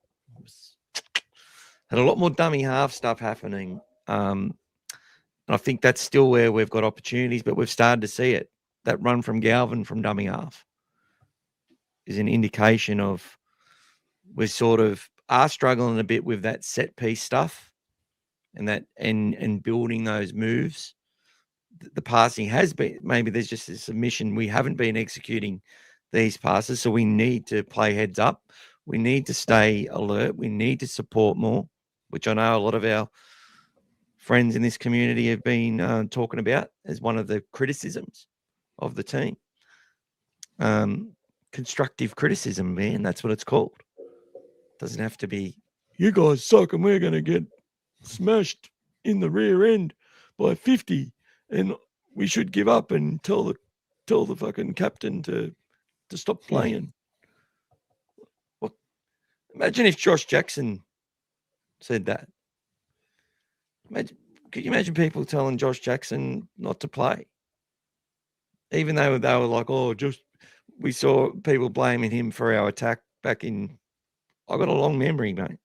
Had a lot more dummy half stuff happening. And I think that's still where we've got opportunities, but we've started to see it. That run from Galvin from dummy half is an indication of we sort of are struggling a bit with that set piece stuff and building those moves. The passing has been, maybe there's just a submission. We haven't been executing these passes, so we need to play heads up. We need to stay alert. We need to support more, which I know a lot of our friends in this community have been talking about as one of the criticisms of the team. Constructive criticism, man. That's what it's called. Doesn't have to be, you guys suck and we're going to get smashed in the rear end by 50 and we should give up and tell the fucking captain to stop playing. Well, imagine if Josh Jackson said that. Could you imagine people telling Josh Jackson not to play? Even though they were like, we saw people blaming him for our attack back in, I got a long memory, mate.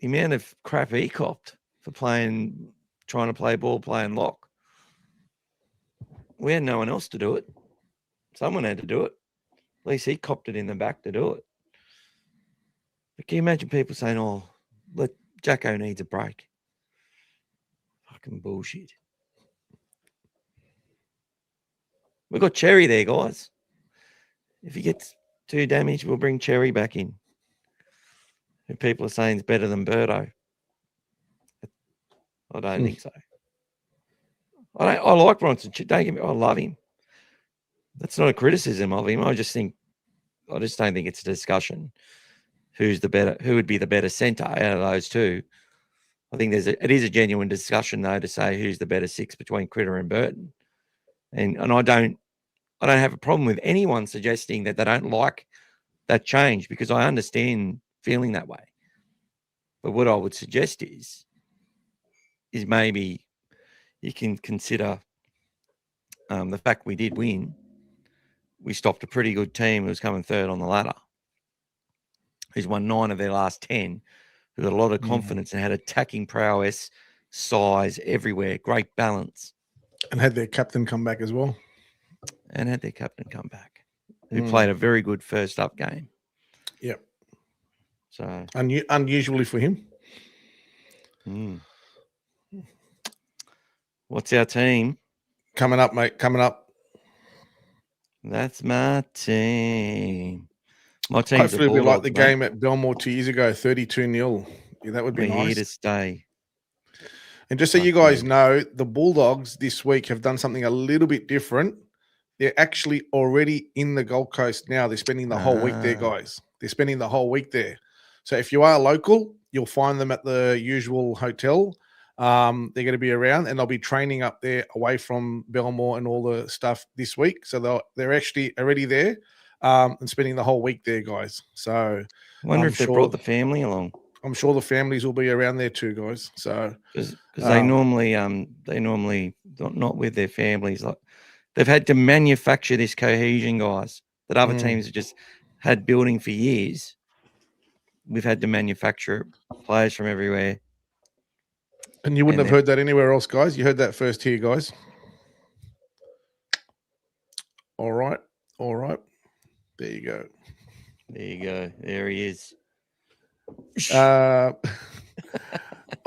The amount of crap he copped for trying to play ball, playing lock. We had no one else to do it. Someone had to do it. At least he copped it in the back to do it. But can you imagine people saying, Jacko needs a break? Fucking bullshit. We've got Cherry there, guys. If he gets too damaged, we'll bring Cherry back in. Who people are saying is better than Birdo. I don't think so. I like Bronson. Don't get me. I love him. That's not a criticism of him. I just don't think it's a discussion. Who would be the better centre out of those two? I think it is a genuine discussion though to say who's the better six between Critter and Burton. And I don't have a problem with anyone suggesting that they don't like that change because I understand feeling that way. But what I would suggest is maybe you can consider the fact we did win. We stopped a pretty good team who was coming third on the ladder, who's won 9 of their last 10, who got a lot of confidence and had attacking prowess, size everywhere, great balance. And had their captain come back as well. And had their captain come back, who played a very good first up game. Yep. So unusually for him. What's our team? Coming up, mate. Coming up. That's my team. My team's Hopefully it'll be like the Bulldogs, game at Belmore 2 years ago, 32-0. Yeah, that would be We're nice. here to stay. And just so you guys know, the Bulldogs this week have done something a little bit different. They're actually already in the Gold Coast now. They're spending the whole week there, guys. They're spending the whole week there. So if you are local, you'll find them at the usual hotel. They're going to be around, and they'll be training up there away from Belmore and all the stuff this week. So they're actually already there and spending the whole week there, guys. So I wonder if they brought the family along. I'm sure the families will be around there too, guys. So because they normally not with their families. Like they've had to manufacture this cohesion, guys, that other teams have just had building for years. We've had to manufacture players from everywhere. And you wouldn't have heard that anywhere else, guys. You heard that first here, guys. All right. All right. There you go. There you go. There he is. I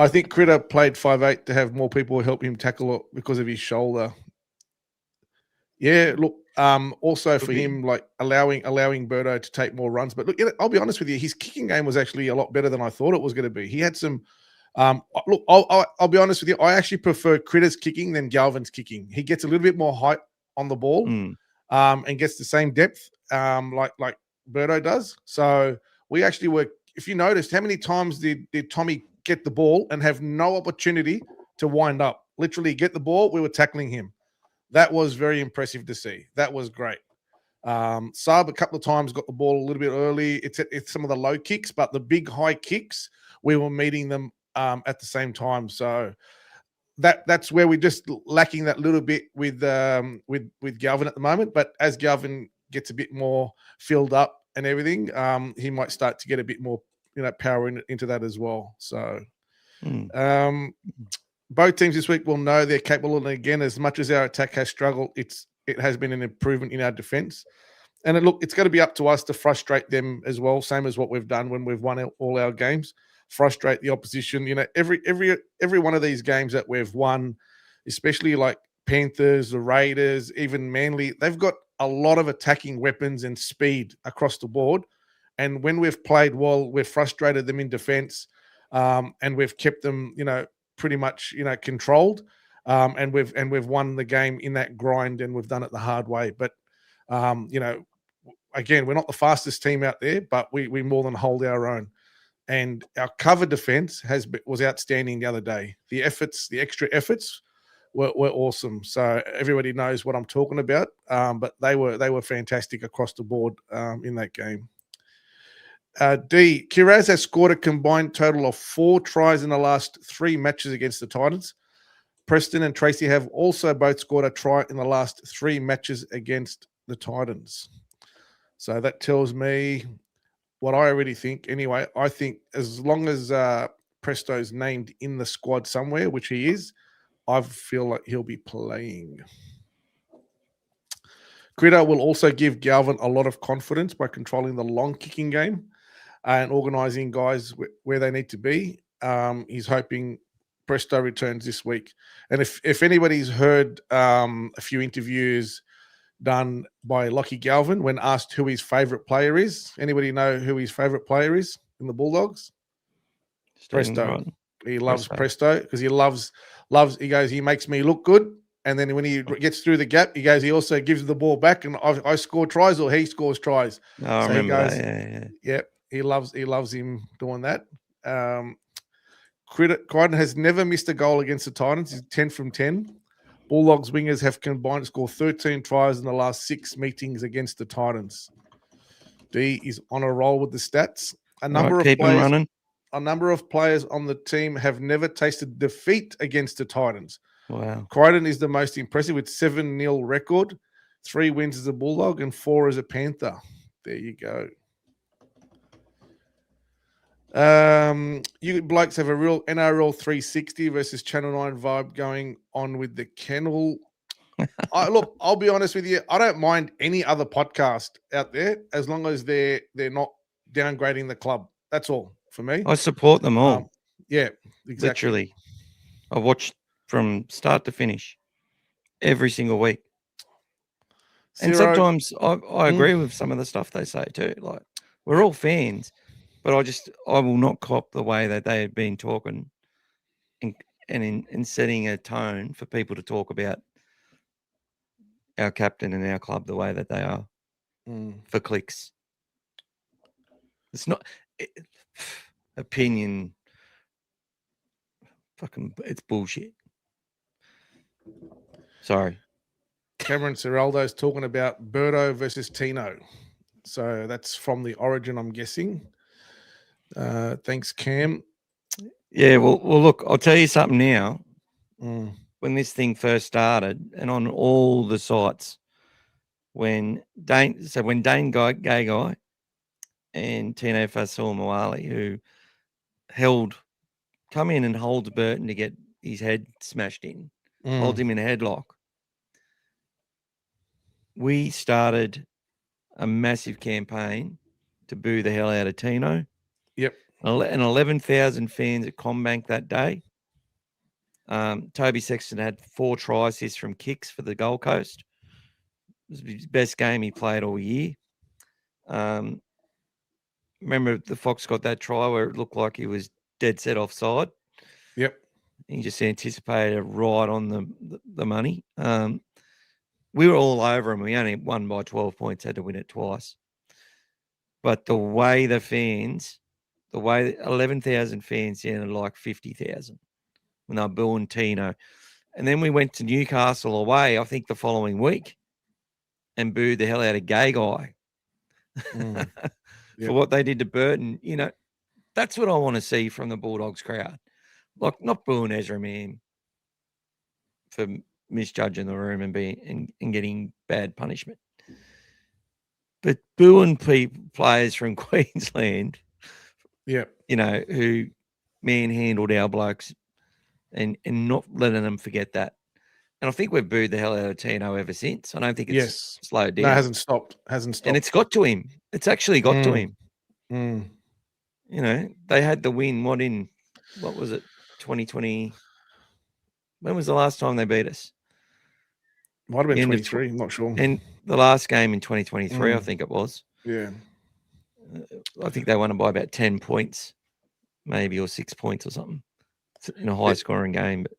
think Critter played 5'8" to have more people help him tackle it because of his shoulder. Yeah, look, also for him, like allowing Birdo to take more runs. But look, I'll be honest with you, his kicking game was actually a lot better than I thought it was going to be. He had some look, I'll be honest with you, I actually prefer Critter's kicking than Galvin's kicking. He gets a little bit more height on the ball and gets the same depth like Birdo does. So we actually were, if you noticed, how many times did Tommy get the ball and have no opportunity to wind up? Literally get the ball, we were tackling him. That was very impressive to see. That was great. Saab a couple of times got the ball a little bit early. It's some of the low kicks, but the big high kicks, we were meeting them at the same time. So that's where we're just lacking that little bit with Galvin at the moment. But as Galvin gets a bit more filled up and everything, he might start to get a bit more power into that as well. So both teams this week will know they're capable. And again, as much as our attack has struggled, it has been an improvement in our defense. And it's going to be up to us to frustrate them as well, same as what we've done when we've won all our games. Frustrate the opposition. Every one of these games that we've won, especially like Panthers, the Raiders, even Manly, they've got a lot of attacking weapons and speed across the board. And when we've played well, we've frustrated them in defense, and we've kept them, pretty much, controlled. And we've won the game in that grind, and we've done it the hard way. But again, we're not the fastest team out there, but we more than hold our own. And our cover defense was outstanding the other day. The extra efforts were awesome. So everybody knows what I'm talking about. But they were fantastic across the board in that game. Kiraz has scored a combined total of 4 tries in the last 3 matches against the Titans. Preston and Tracy have also both scored a try in the last 3 matches against the Titans. So that tells me what I already think. Anyway, I think as long as Presto's named in the squad somewhere, which he is, I feel like he'll be playing. Critter will also give Galvin a lot of confidence by controlling the long kicking game and organising guys where they need to be. He's hoping Presto returns this week. And if anybody's heard a few interviews done by Lockie Galvin when asked who his favourite player is, anybody know who his favourite player is in the Bulldogs? Presto. He loves Presto because he loves. He goes, he makes me look good. And then when he gets through the gap, he goes, he also gives the ball back, and I score tries or he scores tries. Oh, I remember that. Yeah. He loves him doing that. Crichton has never missed a goal against the Titans. He's 10 from 10. Bulldogs wingers have combined to score 13 tries in the last 6 meetings against the Titans. D is on a roll with the stats. A number of players. Running. a number of players on the team have never tasted defeat against the Titans. Wow. Crichton is the most impressive with 7-0 record, 3 wins as a Bulldog and 4 as a Panther. There you go. You blokes have a real NRL 360 versus Channel 9 vibe going on with the kennel. Look, I'll be honest with you. I don't mind any other podcast out there as long as they're not downgrading the club. That's all for me. I support them all. Yeah, exactly. Literally. I watched from start to finish every single week. And sometimes I agree with some of the stuff they say too. Like, we're all fans, but I will not cop the way that they have been talking and in setting a tone for people to talk about our captain and our club the way that they are for clicks. It's not opinion. It's bullshit. Sorry. Cameron Ciraldo's talking about Birdo versus Tino. So that's from the Origin, I'm guessing. Thanks, Cam. Yeah, well, look, I'll tell you something now. When this thing first started, and on all the sites, when Dane Gagai and Tino Fasuamawali, who come in and holds Burton to get his head smashed in, holds him in a headlock. We started a massive campaign to boo the hell out of Tino. Yep. And 11,000 fans at Combank that day. Toby Sexton had 4 try assists from kicks for the Gold Coast. It was his best game he played all year. Remember the Fox got that try where it looked like he was dead set offside. Yep. He just anticipated right on the money. We were all over him. We only won by 12 points, had to win it twice. But the way 11,000 fans sounded like 50,000 when they were booing Tino. And then we went to Newcastle away, I think the following week, and booed the hell out of Gay Guy for what they did to Burton. You know, that's what I want to see from the Bulldogs crowd. Like, not booing Ezra Mann for misjudging the room and getting bad punishment, but booing players from Queensland, you know, who manhandled our blokes and not letting them forget that. And I think we've booed the hell out of Tino ever since. I don't think it's slowed down. No, it hasn't stopped. And it's got to him. It's actually got to him. You know, they had the win. What was it? 2020. When was the last time they beat us? Might have been 23. I'm not sure. And the last game in 2023, I think it was. Yeah. I think they won it by about 10 points, maybe, or 6 points or something in a high-scoring game. But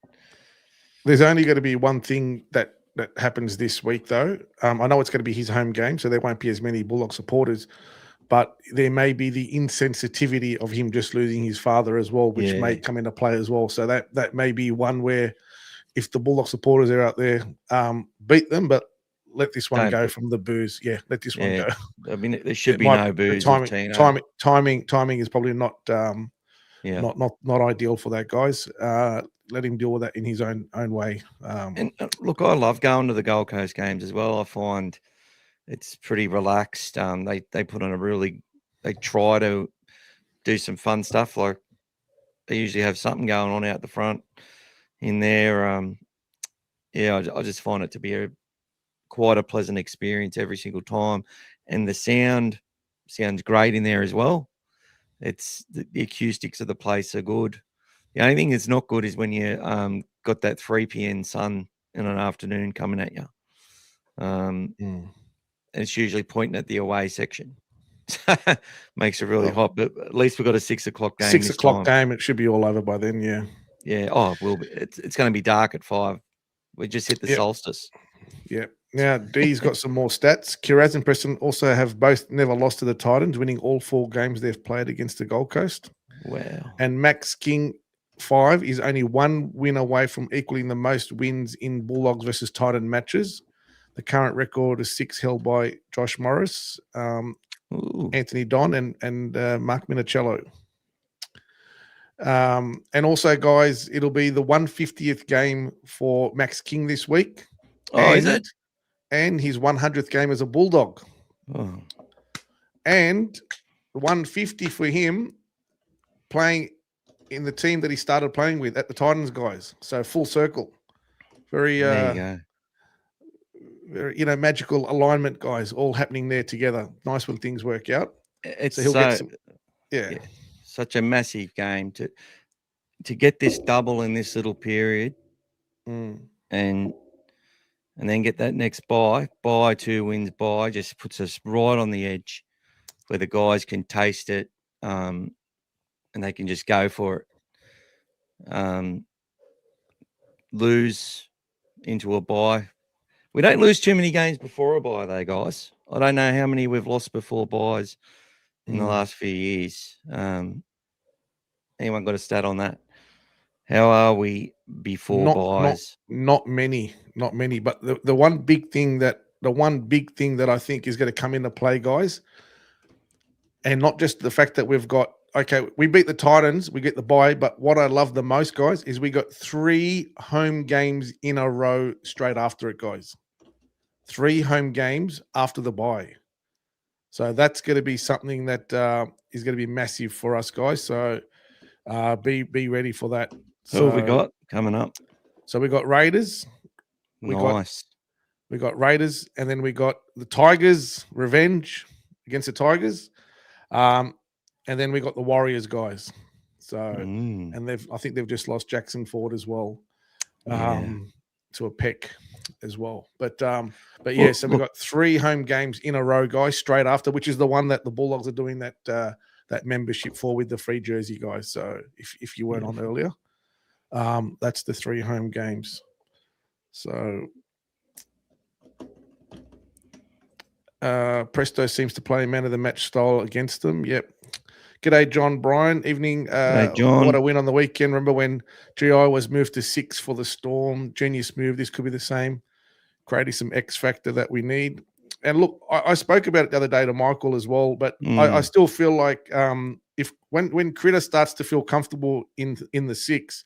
there's only going to be one thing that happens this week, though. I know it's going to be his home game, so there won't be as many Bulldog supporters. But there may be the insensitivity of him just losing his father as well, which may come into play as well. So that may be one where, if the Bulldog supporters are out there, beat them, but let this one go from the booze. Yeah, let this one go. I mean, there should be no booze. Timing is probably not not ideal for that, guys. Let him deal with that in his own way. And look, I love going to the Gold Coast games as well. I find it's pretty relaxed. They put on they try to do some fun stuff. Like, they usually have something going on out the front in there. I just find it to be quite a pleasant experience every single time. And the sound sounds great in there as well. It's the acoustics of the place are good. The only thing that's not good is when you got that 3 p.m. sun in an afternoon coming at you. And it's usually pointing at the away section. Makes it really hot, but at least we've got a 6 o'clock game. 6 o'clock game, it should be all over by then, yeah. Yeah, it will be. It's going to be dark at 5. We just hit the solstice. Yeah. Now, D's got some more stats. Kiraz and Preston also have both never lost to the Titans, winning all 4 games they've played against the Gold Coast. Wow. And Max King 5 is only 1 win away from equaling the most wins in Bulldogs versus Titan matches. The current record is 6, held by Josh Morris, Anthony Don, and Mark Minicello. And also, guys, it'll be the 150th game for Max King this week. Oh, is it? And his 100th game as a Bulldog. Oh. And 150 for him playing in the team that he started playing with at the Titans, guys. So full circle. Very, There you go. very, magical alignment, guys, all happening there together. Nice when things work out. It's So he'll get some, yeah, such a massive game to get this double in this little period, and then get that next buy 2 wins buy, just puts us right on the edge where the guys can taste it, and they can just go for it. Lose into a buy. We don't lose too many games before a buy, though, guys. I don't know how many we've lost before buys in the last few years. Anyone got a stat on that? How are we before buys? Not many. But the one big thing that I think is going to come into play, guys, and not just the fact that we've got, okay, we beat the Titans, we get the bye, but what I love the most, guys, is we got 3 home games in a row straight after it, guys. 3 home games after the bye. So that's going to be something that is going to be massive for us, guys. So be ready for that. Who have we got coming up? So we got Raiders. Nice. We got Raiders, and then we got the Tigers, revenge against the Tigers. And then we got the Warriors, guys. So and I think they've just lost Jackson Ford as well. To a peck as well. But yeah, so we've got 3 home games in a row, guys, straight after, which is the one that the Bulldogs are doing that membership for with the free jersey, guys. So if you weren't on earlier, that's the 3 home games. So Presto seems to play man of the match style against them. Yep. G'day, John Bryan. Evening. Hey, John. What a win on the weekend. Remember when GI was moved to 6 for the Storm? Genius move. This could be the same. Creating some X factor that we need. And look, I spoke about it the other day to Michael as well, but I still feel like if when Critter starts to feel comfortable in the 6,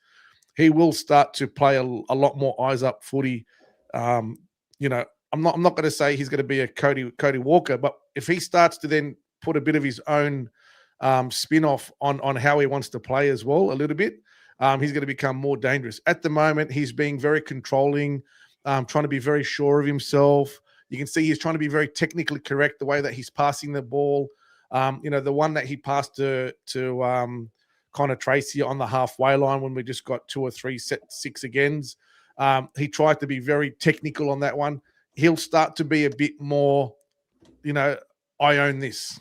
he will start to play a lot more eyes up footy. I'm not going to say he's going to be a Cody Walker, but if he starts to then put a bit of his own spin off on how he wants to play as well, a little bit, he's going to become more dangerous. At the moment, he's being very controlling, trying to be very sure of himself. You can see he's trying to be very technically correct the way that he's passing the ball. The one that he passed to Connor Tracy on the halfway line when we just got 2 or 3 set 6 agains. He tried to be very technical on that one. He'll start to be a bit more, I own this.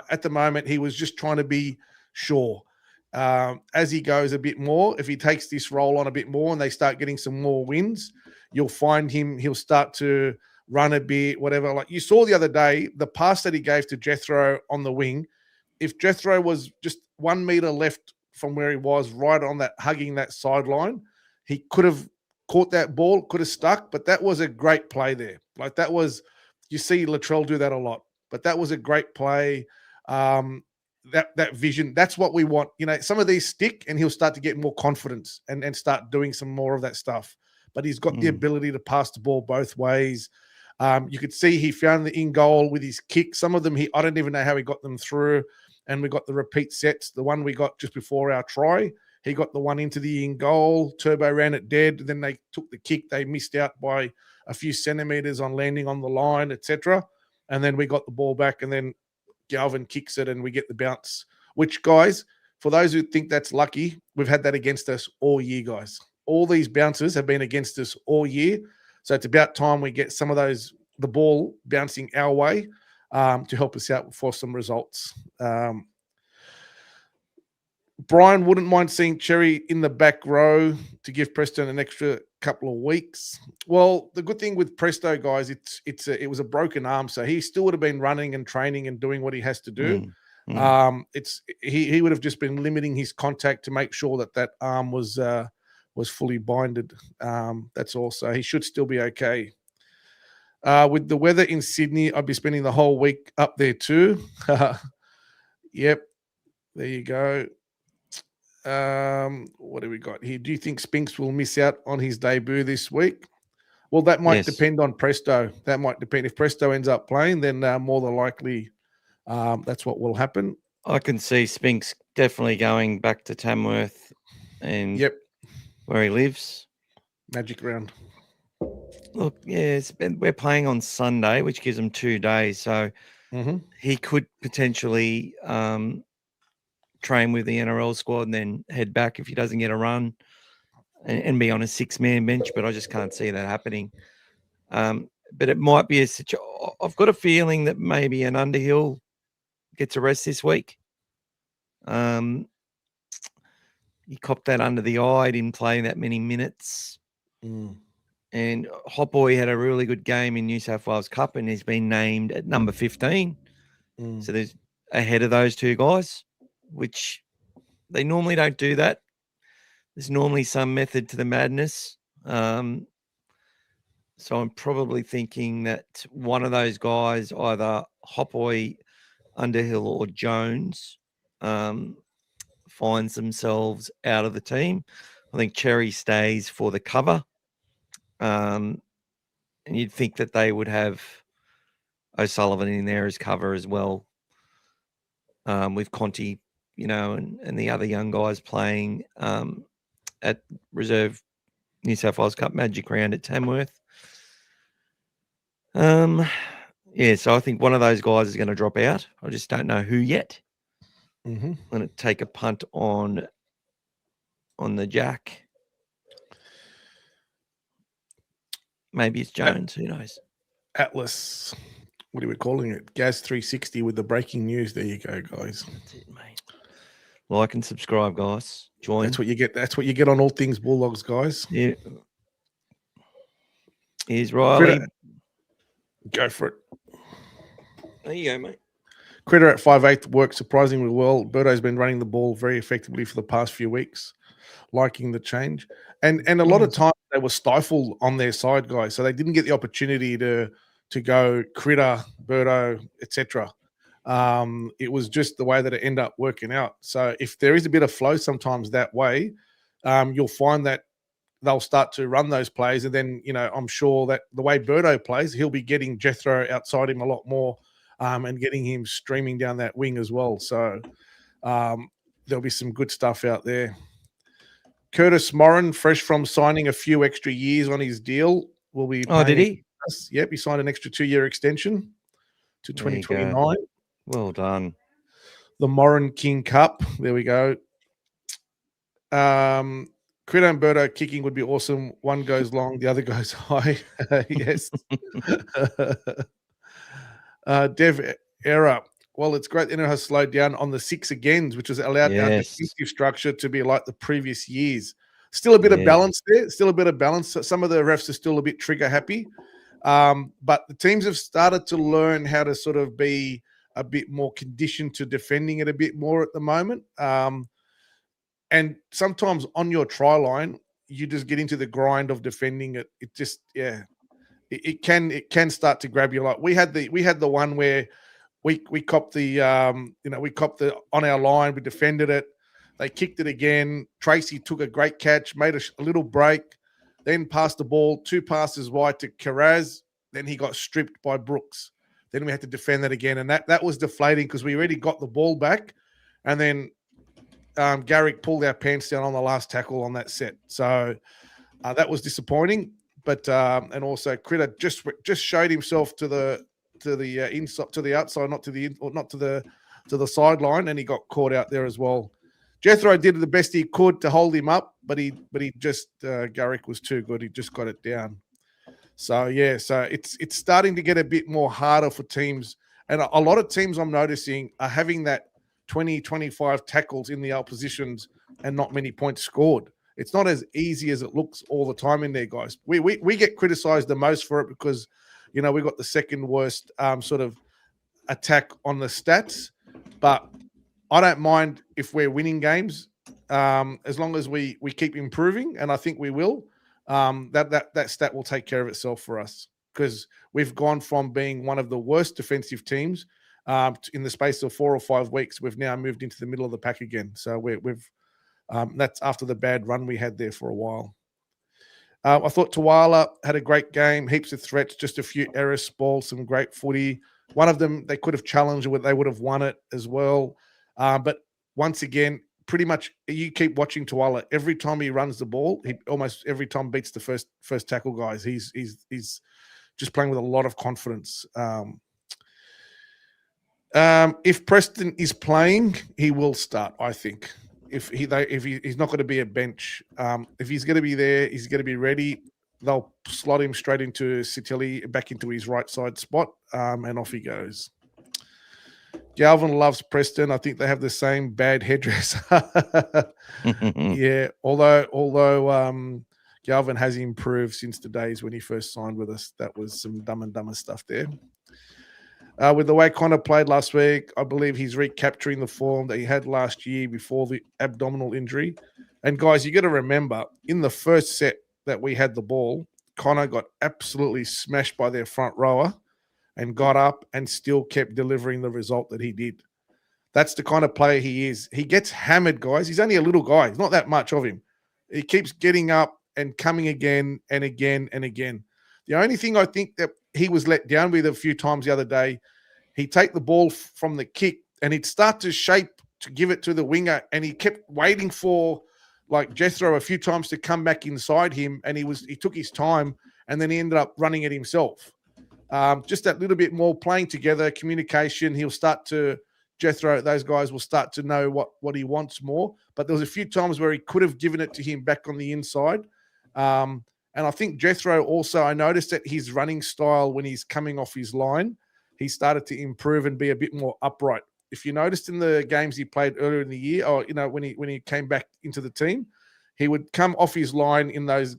At the moment, he was just trying to be sure. As he goes a bit more, if he takes this role on a bit more and they start getting some more wins, you'll find he'll start to run a bit, whatever. Like you saw the other day, the pass that he gave to Jethro on the wing, if Jethro was just 1 meter left from where he was, right on that, hugging that sideline, he could have caught that ball, could have stuck, but that was a great play there. Like that was, you see Latrell do that a lot. But that was a great play. That vision, that's what we want. Some of these stick and he'll start to get more confidence and start doing some more of that stuff. But he's got the ability to pass the ball both ways. You could see he found the in goal with his kick. Some of them, I don't even know how he got them through. And we got the repeat sets. The one we got just before our try, he got the one into the in goal. Turbo ran it dead. Then they took the kick. They missed out by a few centimeters on landing on the line, etc. And then we got the ball back, and then Galvin kicks it, and we get the bounce. Which, guys, for those who think that's lucky, we've had that against us all year, guys. All these bounces have been against us all year. So it's about time we get some of the ball bouncing our way to help us out for some results. Brian wouldn't mind seeing Cherry in the back row to give Preston an extra couple of weeks. Well, the good thing with Presto, guys, it was a broken arm, so he still would have been running and training and doing what he has to do. He would have just been limiting his contact to make sure that arm was fully binded. That's all. So he should still be okay. With the weather in Sydney, I'd be spending the whole week up there too. Yep, there you go. What do we got here? Do you think Spinks will miss out on his debut this week? Well, that might Yes. depend on Presto. That might depend. If Presto ends up playing, then more than likely that's what will happen. I can see Spinks definitely going back to Tamworth and Yep, where he lives. magic round. Look, yeah, we're playing on Sunday, which gives him 2 days. So he could potentially train with the NRL squad and then head back if he doesn't get a run and be on a 6-man bench. But I just can't see that happening. But it might be I've got a feeling that maybe an Underhill gets a rest this week. He copped that under the eye, didn't play that many minutes. And Hot Boy had a really good game in New South Wales Cup and he's been named at number 15. So there's ahead of those two guys, which they normally don't do that. There's normally some method to the madness. So I'm probably thinking that one of those guys, either Hot Boy, Underhill or Jones, finds themselves out of the team. I think Cherry stays for the cover. And you'd think that they would have O'Sullivan in there as cover as well, with Conti, and the other young guys playing at reserve New South Wales Cup Magic Round at Tamworth. So I think one of those guys is going to drop out. I just don't know who yet. I'm going to take a punt on the Jack. Maybe it's Jones. Who knows? Atlas. What are we calling it? GAS 360 with the breaking news. There you go, guys. That's it, mate. Like and subscribe, guys. Join. That's what you get. That's what you get on all things Bulldogs, guys. Yeah. Here's Riley. Critter. Go for it. There you go, mate. Critter at 5'8" worked surprisingly well. Birdo's been running the ball very effectively for the past few weeks. Liking the change. And a lot of times they were stifled on their side, guys. So they didn't get the opportunity to go Critter, Birdo, etc. It was just the way that it ended up working out. So if there is a bit of flow sometimes that way, you'll find that they'll start to run those plays. And then, I'm sure that the way Birdo plays, he'll be getting Jethro outside him a lot more and getting him streaming down that wing as well. So there'll be some good stuff out there. Curtis Moran, fresh from signing a few extra years on his deal, will be. Oh, did he? Yep, he signed an extra 2-year extension to 2029. Well done. The Moran King Cup. There we go. Critter and Birdo kicking would be awesome. One goes long, the other goes high. Yes. Dev Era. Well, it's great that it has slowed down on the 6 agains, which has allowed our defensive structure to be like the previous years. Still a bit of balance there. Still a bit of balance. Some of the refs are still a bit trigger happy. But the teams have started to learn how to sort of be a bit more conditioned to defending it a bit more at the moment. And sometimes on your try line, you just get into the grind of defending it. It just, it can start to grab you. Like we had the one where we copped the on our line, we defended it. They kicked it again. Tracy took a great catch, made a little break, then passed the ball 2 passes wide to Karaz. Then he got stripped by Brooks. Then we had to defend that again. And that was deflating because we already got the ball back. And then Garrick pulled our pants down on the last tackle on that set. So that was disappointing. But and also Critter just showed himself to the inside, to the outside, not to the sideline, and he got caught out there as well. Jethro did the best he could to hold him up, but he just Garrick was too good. He just got it down. So it's starting to get a bit more harder for teams, and a lot of teams I'm noticing are having that 20-25 tackles in the oppositions and not many points scored. It's not as easy as it looks all the time in there, guys. We get criticized the most for it because we got the second worst sort of attack on the stats, but I don't mind if we're winning games as long as we keep improving, and I think we will. That stat will take care of itself for us because we've gone from being one of the worst defensive teams in the space of 4 or 5 weeks. We've now moved into the middle of the pack again. So we've That's after the bad run we had there for a while. I thought Tawala had a great game, heaps of threats, just a few errors, balls, some great footy. One of them they could have challenged, they would have won it as well. But once again, pretty much you keep watching Tawala. Every time he runs the ball, he almost every time beats the first tackle guys. He's just playing with a lot of confidence. If Preston is playing, he will start, I think. If he's not going to be a bench, if he's going to be there, he's going to be ready. They'll slot him straight into Sitili, back into his right side spot, and off he goes. Galvin loves Preston. I think they have the same bad headdress. Yeah, although Galvin has improved since the days when he first signed with us. That was some Dumb and Dumber stuff there. With the way Connor played last week, I believe he's recapturing the form that he had last year before the abdominal injury. And guys, you got to remember, in the first set that we had the ball, Connor got absolutely smashed by their front rower and got up and still kept delivering the result that he did. That's the kind of player he is. He gets hammered, guys. He's only a little guy. It's not that much of him. He keeps getting up and coming again and again and again. The only thing I think that he was let down with a few times the other day, he'd take the ball from the kick and he'd start to shape to give it to the winger, and he kept waiting for like Jethro a few times to come back inside him, and he took his time, and then he ended up running it himself. Just that little bit more playing together, communication. He'll start to Jethro, those guys will start to know what he wants more. But there was a few times where he could have given it to him back on the inside. And I think Jethro also, I noticed that his running style when he's coming off his line, he started to improve and be a bit more upright. If you noticed in the games he played earlier in the year, or when he came back into the team, he would come off his line in those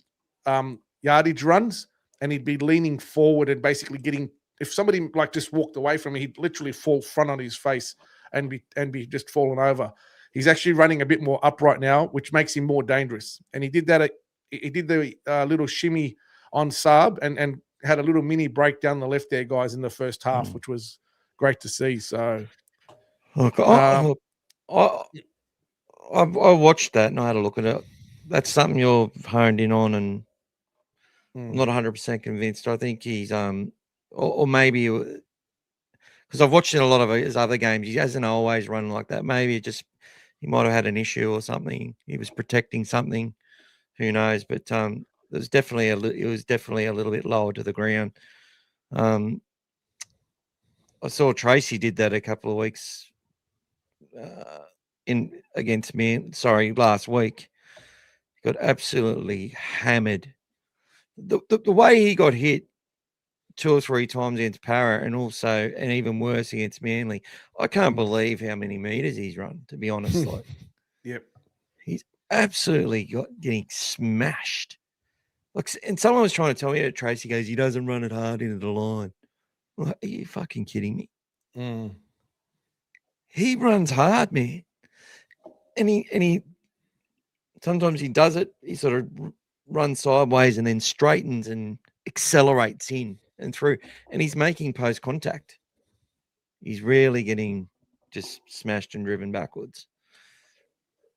yardage runs, and he'd be leaning forward and basically getting. If somebody like just walked away from him, he'd literally fall front on his face and be just falling over. He's actually running a bit more upright now, which makes him more dangerous. And he did that. He did the little shimmy on Saab and had a little mini break down the left there, guys, in the first half, which was great to see. So, look, I watched that and I had a look at it. That's something you're honed in on, and I'm not 100% convinced. I think he's or maybe because I've watched in a lot of his other games, he hasn't always run like that. Maybe he might have had an issue or something. He was protecting something. Who knows? But it was definitely a little bit lower to the ground. I saw Tracy did that a couple of weeks against me. Sorry, last week. He got absolutely hammered. The way he got hit 2 or 3 times against Para, and even worse against Manly, I can't believe how many meters he's run. To be honest, like, yep, he's absolutely getting smashed. Like, and someone was trying to tell me that Tracy goes, he doesn't run it hard into the line. Like, are you fucking kidding me? He runs hard, man. And he sometimes he does it. He sort of runs sideways and then straightens and accelerates in and through. And he's making post contact. He's really getting just smashed and driven backwards.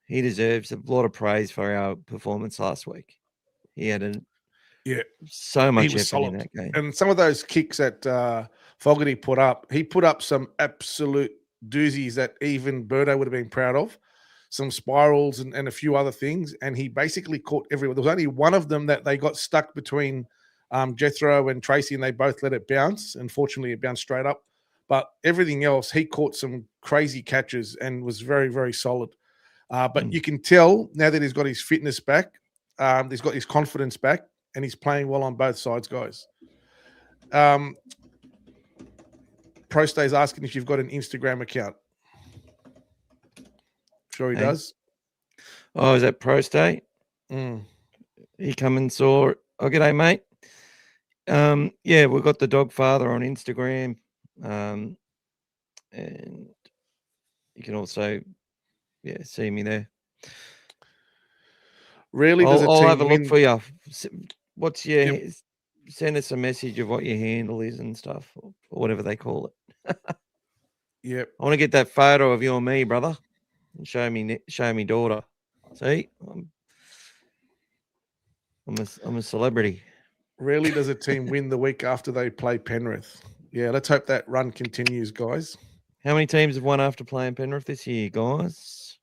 He deserves a lot of praise for our performance last week. He had so much effort solid in that game. And some of those kicks that Fogarty put up, he put up some absolute doozies that even Birdo would have been proud of. Some spirals and a few other things. And he basically caught everyone. There was only one of them that they got stuck between Jethro and Tracy, and they both let it bounce. Unfortunately, it bounced straight up. But everything else, he caught some crazy catches and was very, very solid. But you can tell now that he's got his fitness back, he's got his confidence back, and he's playing well on both sides, guys. Prostay's asking if you've got an Instagram account. Sure he does. Oh, is that Prostay? He come and saw it. Oh, g'day, mate. Yeah, we've got the Dogfather on Instagram. And you can also see me there. Really? I'll have a look for you. What's your send us a message of what your handle is and stuff, or whatever they call it. Yep. I want to get that photo of you and me, brother, and show me daughter. See, I'm a celebrity. Rarely does a team win the week after they play Penrith. Yeah, let's hope that run continues, guys. How many teams have won after playing Penrith this year, guys?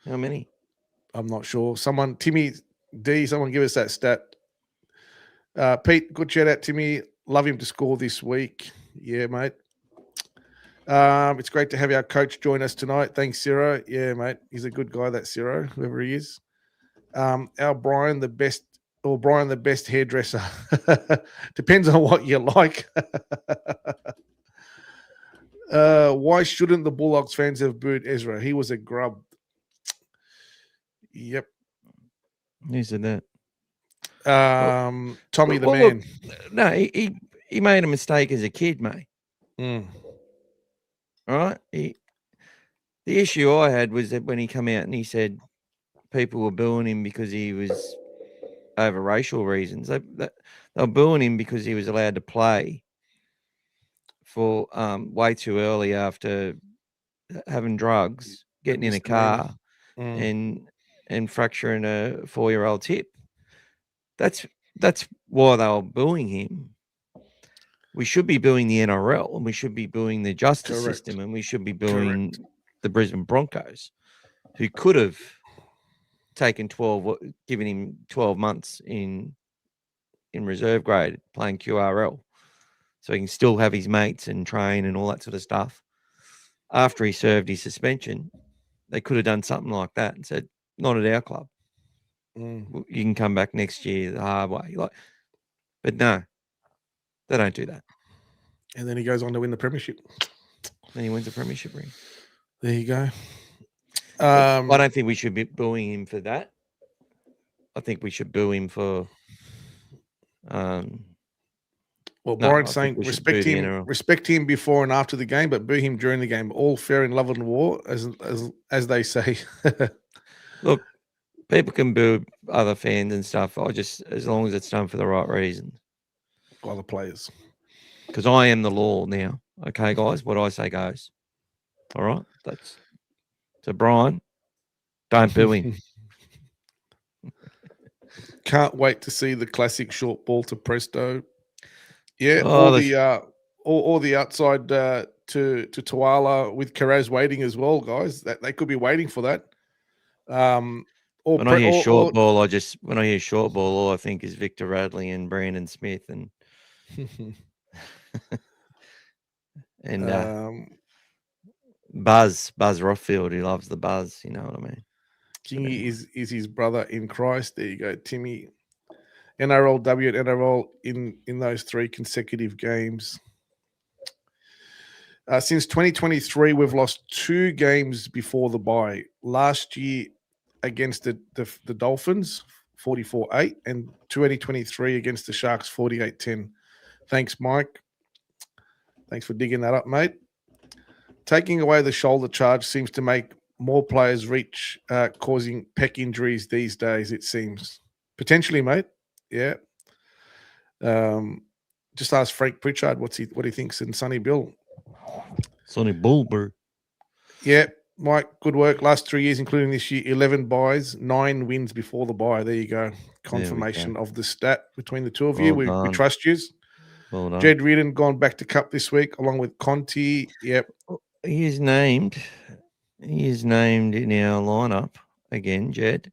How many? I'm not sure. Timmy D, someone give us that stat. Pete, good shout out, Timmy. Love him to score this week. Yeah, mate. It's great to have our coach join us tonight. Thanks, Ciro. Yeah, mate. He's a good guy, that Ciro, whoever he is. Our Brian, the best hairdresser. Depends on what you like. Why shouldn't the Bulldogs fans have booed Ezra? He was a grub. Yep. Who said that? Tommy the man. Look, no, he made a mistake as a kid, mate. Mm. All right. The issue I had was that when he came out and he said people were booing him because he was over racial reasons. They were booing him because he was allowed to play for way too early after having drugs, getting in a car, and fracturing a 4-year-old's hip. That's why they were booing him. We should be booing the NRL, and we should be booing the justice system, and we should be booing the Brisbane Broncos, who could have given him 12 months in reserve grade playing QRL, so he can still have his mates and train and all that sort of stuff. After he served his suspension, they could have done something like that and said, "Not at our club. You can come back next year the hard way." But no, they don't do that. And then he goes on to win the premiership. Then he wins the premiership ring. There you go. I don't think we should be booing him for that. I think we should boo him for. Brian's saying respect him before and after the game, but boo him during the game. All fair in love and war, as they say. Look, people can boo other fans and stuff. As long as it's done for the right reasons. Other players. Because I am the law now. Okay, guys, what I say goes. All right, so Brian, don't boo him. Can't wait to see the classic short ball to Presto. Yeah, all the outside to Tuala with Karaz waiting as well, guys. That they could be waiting for that. When I hear short ball, all I think is Victor Radley and Brandon Smith and Buzz Rothfield, who loves the buzz. You know what I mean? Kingy is his brother in Christ. There you go, Timmy. NRLW and NRL in those 3 consecutive games. Since 2023, we've lost 2 games before the bye. Last year against the Dolphins, 44-8, and 2023 against the Sharks, 48-10. Thanks, Mike. Thanks for digging that up, mate. Taking away the shoulder charge seems to make more players reach, causing pec injuries these days, it seems. Potentially, mate. Yeah. Just ask Frank Pritchard what he thinks, and Sonny Bill. Sonny Bulber. Yeah, Mike, good work. Last 3 years, including this year, 11 buys, 9 wins before the bye. There you go. Confirmation of the stat between the two of you. We trust you. Well done. Jed Reardon gone back to Cup this week, along with Conti. Yep. He is named in our lineup again, Jed.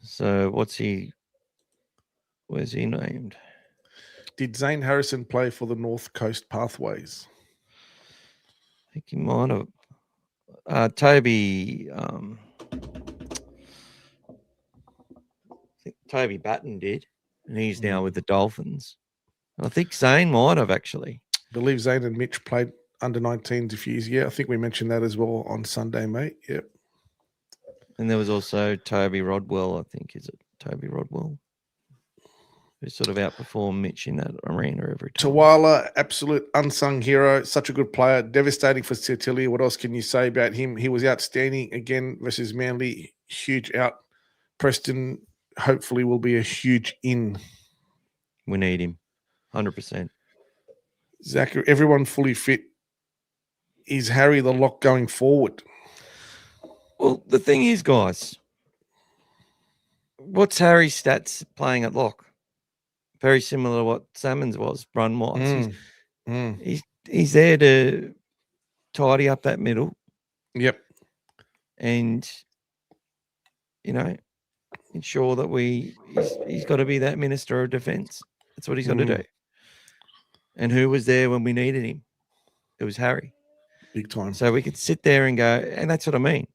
So where's he named? Did Zane Harrison play for the North Coast Pathways? I think he might have. Toby, I think Toby Batten did, and he's now with the Dolphins. And I think Zane might have actually. I believe Zane and Mitch played under 19s a few years. Yeah, I think we mentioned that as well on Sunday, mate. Yep. And there was also Toby Rodwell, I think. Is it Toby Rodwell? Who sort of outperformed Mitch in that arena every time. Tuala, absolute unsung hero. Such a good player. Devastating for Sertilia. What else can you say about him? He was outstanding again versus Manly. Huge out. Preston hopefully will be a huge in. We need him. 100%. Zachary, everyone fully fit. Is Harry the lock going forward? Well, the thing is, guys, what's Harry's stats playing at lock? Very similar to what Salmon's was run-wise. He's there to tidy up that middle. Yep. And, ensure that he's got to be that minister of defence. That's what he's got to do. And who was there when we needed him? It was Harry. Big time. So we could sit there and go, and that's what I mean.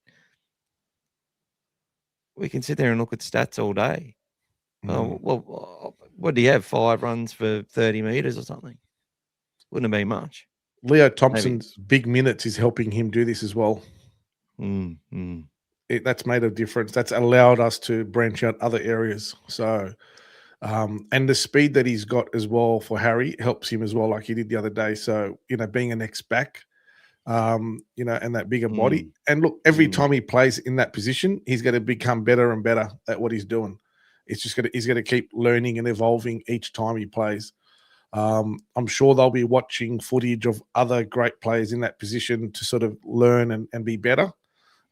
We can sit there and look at stats all day. Well, what do you have? 5 runs for 30 metres or something? Wouldn't have been much. Leo Thompson's big minutes is helping him do this as well. That's made a difference. That's allowed us to branch out other areas. So, and the speed that he's got as well for Harry helps him as well, like he did the other day. So, being an ex-back, and that bigger body. And look, every time he plays in that position, he's going to become better and better at what he's doing. He's going to keep learning and evolving each time he plays. I'm sure they'll be watching footage of other great players in that position to sort of learn and be better.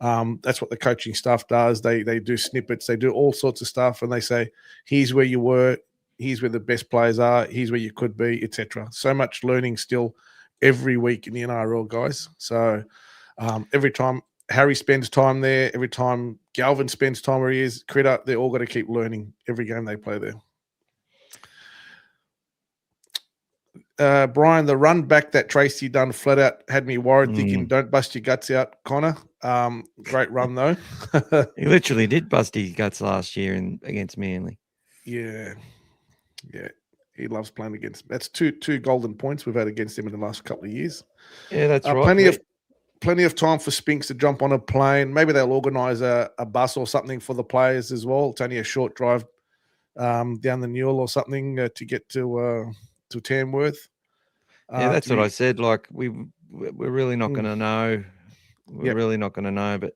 That's what the coaching staff does. They do snippets, they do all sorts of stuff, and they say, here's where you were, here's where the best players are, here's where you could be, etc. So much learning still every week in the NRL, guys. So every time Harry spends time there, every time Galvin spends time where he is, Critter, they're all going to keep learning every game they play there. Brian, the run back that Tracy done flat out had me worried, thinking, don't bust your guts out, Connor. Great run, though. He literally did bust his guts last year against Manly. Yeah. He loves playing against. That's two golden points we've had against him in the last couple of years. Yeah, that's right. Plenty of time for Spinks to jump on a plane. Maybe they'll organise a bus or something for the players as well. It's only a short drive down the Newell or something to get to Tamworth. Yeah, that's what I said. Like we're really not going to know. We're really not going to know. But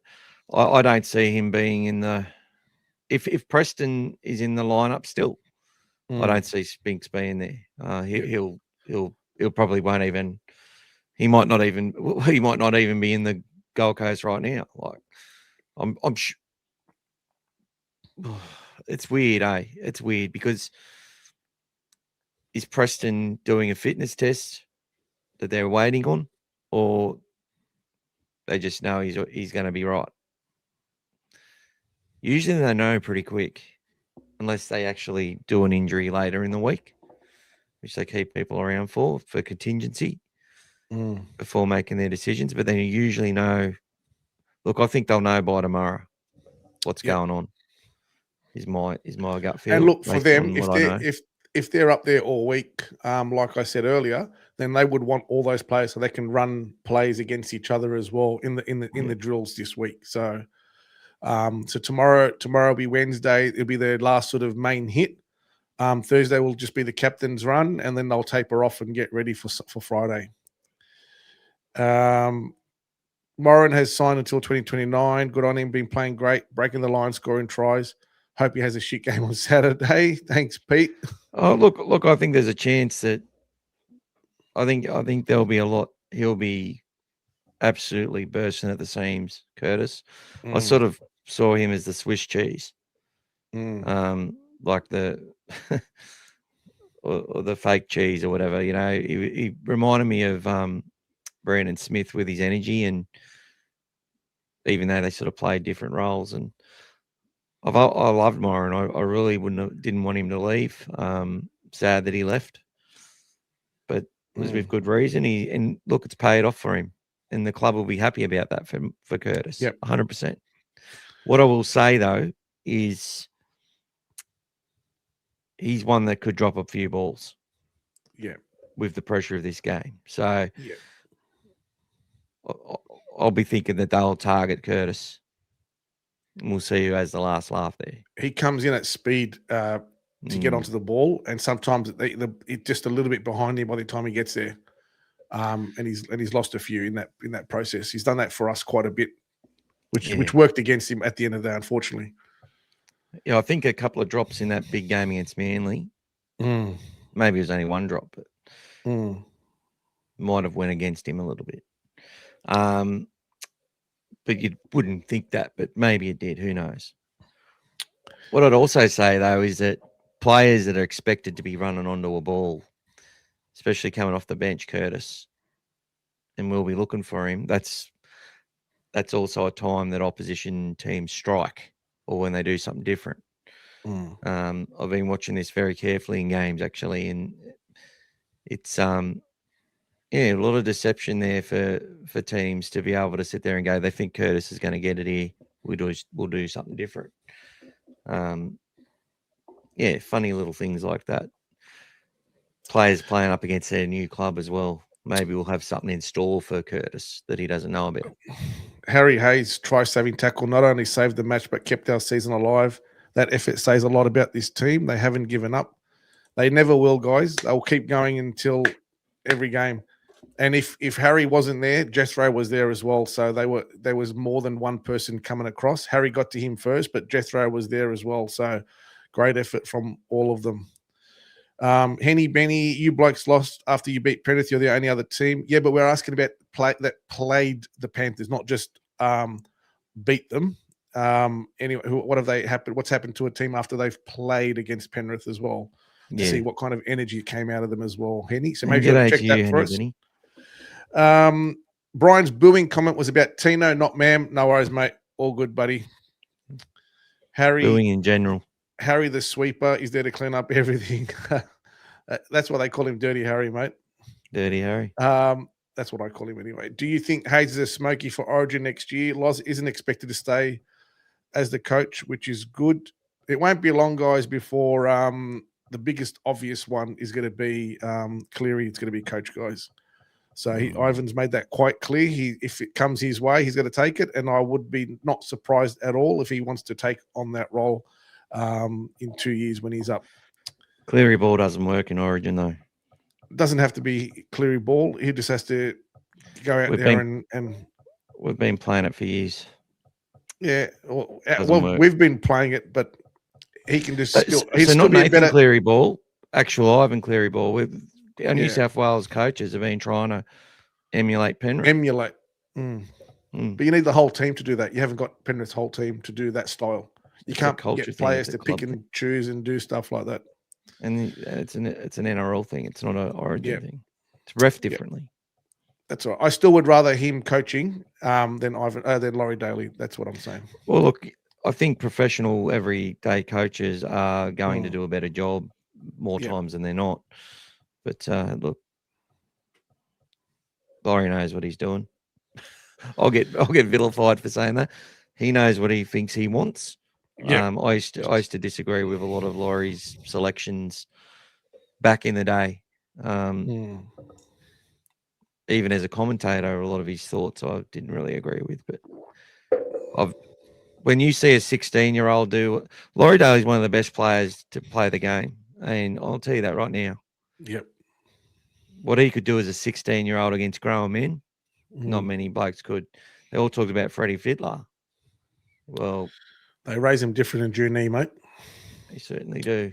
I don't see him being in the. If Preston is in the lineup still, I don't see Spinks being there. He'll probably won't even. He might not even be in the Gold Coast right now. Like I'm it's weird, eh? It's weird because is Preston doing a fitness test that they're waiting on, or they just know he's going to be right? Usually they know pretty quick, unless they actually do an injury later in the week, which they keep people around for contingency before making their decisions. But they usually know. Look, I think they'll know by tomorrow what's going on. Is my gut feel. And look, for them, if they're up there all week, like I said earlier, then they would want all those players so they can run plays against each other as well in the drills this week. So, so tomorrow will be Wednesday. It'll be their last sort of main hit. Thursday will just be the captain's run, and then they'll taper off and get ready for Friday. Moran has signed until 2029. Good on him, been playing great, breaking the line, scoring tries. Hope he has a shit game on Saturday. Thanks, Pete. Oh, look, I think there's a chance that I think there'll be a lot. He'll be absolutely bursting at the seams, Curtis. I sort of saw him as the Swiss cheese. Like the or the fake cheese or whatever. He reminded me of Brandon Smith with his energy, and even though they sort of played different roles, and I loved Moran. I really didn't want him to leave. Sad that he left, but it was with good reason. And look, it's paid off for him, and the club will be happy about that for Curtis. 100%. What I will say though is he's one that could drop a few balls. Yeah, with the pressure of this game. So I'll be thinking that they'll target Curtis. And we'll see who has the last laugh there. He comes in at speed to get onto the ball, and sometimes it's just a little bit behind him by the time he gets there. And he's lost a few in that process. He's done that for us quite a bit, which worked against him at the end of the day, unfortunately. Yeah, I think a couple of drops in that big game against Manly. Maybe it was only one drop, but might have went against him a little bit. but you wouldn't think that, but maybe it did. Who knows? What I'd also say, though, is that players that are expected to be running onto a ball, especially coming off the bench, Curtis, and we'll be looking for him, that's also a time that opposition teams strike or when they do something different. I've been watching this very carefully in games, actually, and it's a lot of deception there for teams to be able to sit there and go, they think Curtis is going to get it here. We'll do something different. Funny little things like that. Players playing up against their new club as well. Maybe we'll have something in store for Curtis that he doesn't know about. Harry Hayes' try-saving tackle not only saved the match but kept our season alive. That effort says a lot about this team. They haven't given up. They never will, guys. They'll keep going until every game. And if Harry wasn't there, Jethro was there as well. So there was more than one person coming across. Harry got to him first, but Jethro was there as well. So great effort from all of them. Henny Benny, you blokes lost after you beat Penrith. You're the only other team. Yeah, but we're asking about that played the Panthers, not just beat them. Anyway, what's happened to a team after they've played against Penrith as well? To see what kind of energy came out of them as well, Henny. So maybe you'll check that for us. Brian's booing comment was about Tino, not ma'am. No worries, mate. All good, buddy. Harry. Booing in general. Harry the sweeper is there to clean up everything. That's why they call him Dirty Harry, mate. Dirty Harry. That's what I call him anyway. Do you think Hayes is a smoky for Origin next year? Loz isn't expected to stay as the coach, which is good. It won't be long, guys, before the biggest obvious one is going to be Cleary. It's going to be coach, guys. So Ivan's made that quite clear. If it comes his way, he's going to take it. And I would be not surprised at all if he wants to take on that role in 2 years when he's up. Cleary ball doesn't work in Origin, though. It doesn't have to be Cleary ball. He just has to go out and we've been playing it for years. Yeah, we've been playing it, but he can just he's still not Nathan Cleary ball. Actual Ivan Cleary ball. Our New South Wales coaches have been trying to emulate Penrith. But you need the whole team to do that. You haven't got Penrith's whole team to do that style. You can't get players to pick and choose and do stuff like that. And it's an NRL thing. It's not an Origin thing. It's ref differently. That's right. I still would rather him coaching than Laurie Daly. That's what I'm saying. Well, look, I think professional everyday coaches are going to do a better job more times than they're not. But look, Laurie knows what he's doing. I'll get vilified for saying that. He knows what he thinks he wants. Yeah. I used to disagree with a lot of Laurie's selections back in the day. Even as a commentator, a lot of his thoughts I didn't really agree with. But when you see a 16-year-old do, Laurie Daly is one of the best players to play the game, and I'll tell you that right now. Yep. What he could do as a 16-year-old against grown men, not many blokes could. They all talked about Freddie Fittler. Well, they raise him different in junior, mate. They certainly do.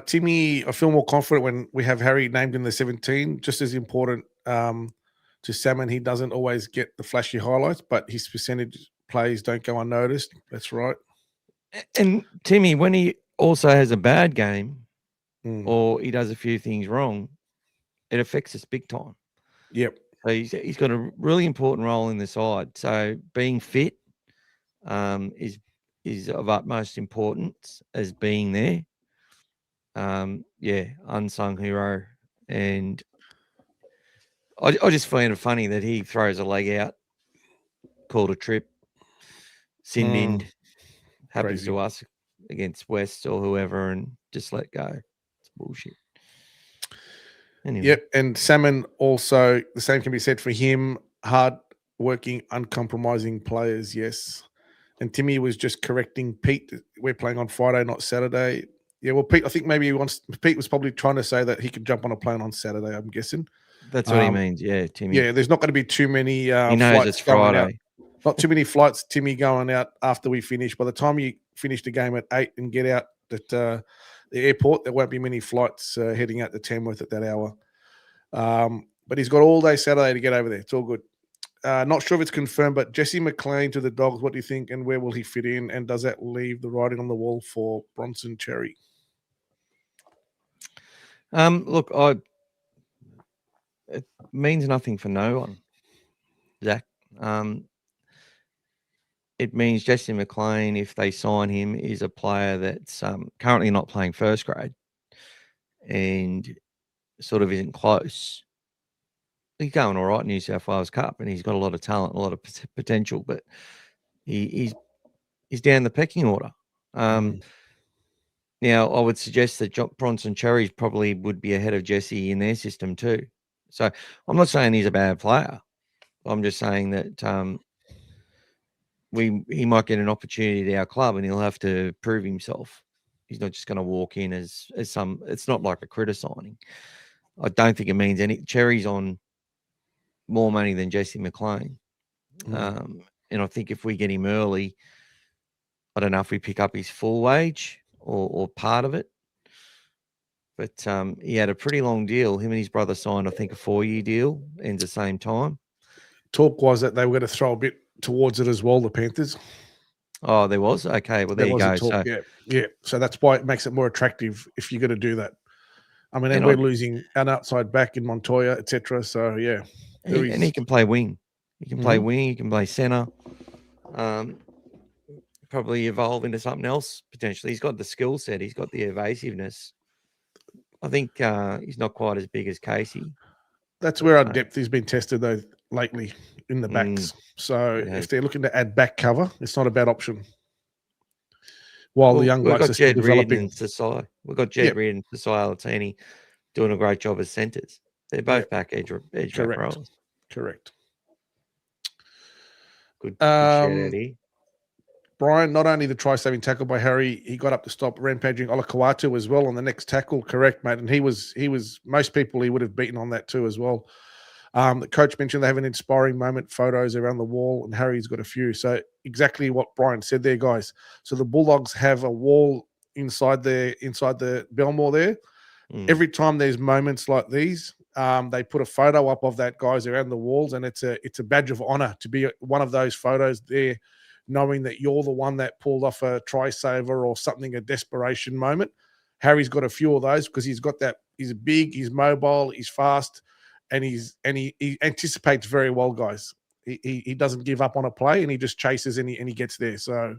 Timmy, I feel more confident when we have Harry named in the 17. Just as important to Salmon, he doesn't always get the flashy highlights, but his percentage plays don't go unnoticed. That's right. And Timmy, when he also has a bad game or he does a few things wrong, it affects us big time. Yep. So he's got a really important role in the side. So being fit is of utmost importance as being there. Unsung hero. And I just find it funny that he throws a leg out, called a trip, sinned in, happens to us against West or whoever, and just let go. It's bullshit. Anyway. Yep, and Salmon also, the same can be said for him. Hard-working, uncompromising players, yes. And Timmy was just correcting Pete. We're playing on Friday, not Saturday. Yeah, well, Pete, I think maybe Pete was probably trying to say that he could jump on a plane on Saturday, I'm guessing. That's what he means, yeah, Timmy. Yeah, there's not going to be too many he knows flights it's Friday. Out. Not too many flights, Timmy, going out after we finish. By the time you finish the game at 8 and get out at the airport, there won't be many flights heading out to Tamworth at that hour. But he's got all day Saturday to get over there. It's all good. Not sure if it's confirmed, but Jesse McLean to the Dogs. What do you think, and where will he fit in? And does that leave the writing on the wall for Bronson Cherry? Look, it means nothing for no one, Zach. It means Jesse McLean, if they sign him, is a player that's currently not playing first grade and sort of isn't close. He's going all right in New South Wales Cup, and he's got a lot of talent, a lot of potential, but he's down the pecking order. Now, I would suggest that Bronson Cherry probably would be ahead of Jesse in their system too. So I'm not saying he's a bad player. I'm just saying that he might get an opportunity at our club, and he'll have to prove himself. He's not just going to walk in as some. It's not like a critter signing. I don't think it means any. Cherry's on more money than Jesse McLean, and I think if we get him early, I don't know if we pick up his full wage or part of it. But he had a pretty long deal. Him and his brother signed, I think, a 4-year deal, ends the same time. Talk was that they were going to throw a bit towards it as well, the Panthers. Oh, there was? Okay, well, there you go. Talk, yeah. So that's why it makes it more attractive if you're going to do that. I mean, and we're losing an outside back in Montoya, etc. So, yeah. And he can play wing. He can play wing. He can play centre. Probably evolve into something else, potentially. He's got the skill set. He's got the evasiveness. I think he's not quite as big as Casey. That's where our depth has been tested, though, lately in the backs. So if they're looking to add back cover, it's not a bad option. While the young blokes are still developing. We've got Jed Reed and Sasai Latini doing a great job as centres. They're both back edge back rollers. Correct. Good shout out here. Brian, not only the try-saving tackle by Harry, he got up to stop rampaging Olakawatu as well on the next tackle. Correct, mate. And he was most people he would have beaten on that too as well. The coach mentioned they have an inspiring moment photos around the wall, and Harry's got a few. So exactly what Brian said there, guys. So the Bulldogs have a wall inside the Belmore there. Every time there's moments like these, they put a photo up of that, guys, around the walls, and it's a badge of honor to be one of those photos there, knowing that you're the one that pulled off a try saver or something, a desperation moment. Harry's got a few of those because he's got that. He's big, he's mobile, he's fast, and he anticipates very well, guys. He doesn't give up on a play, and he just chases and he gets there. So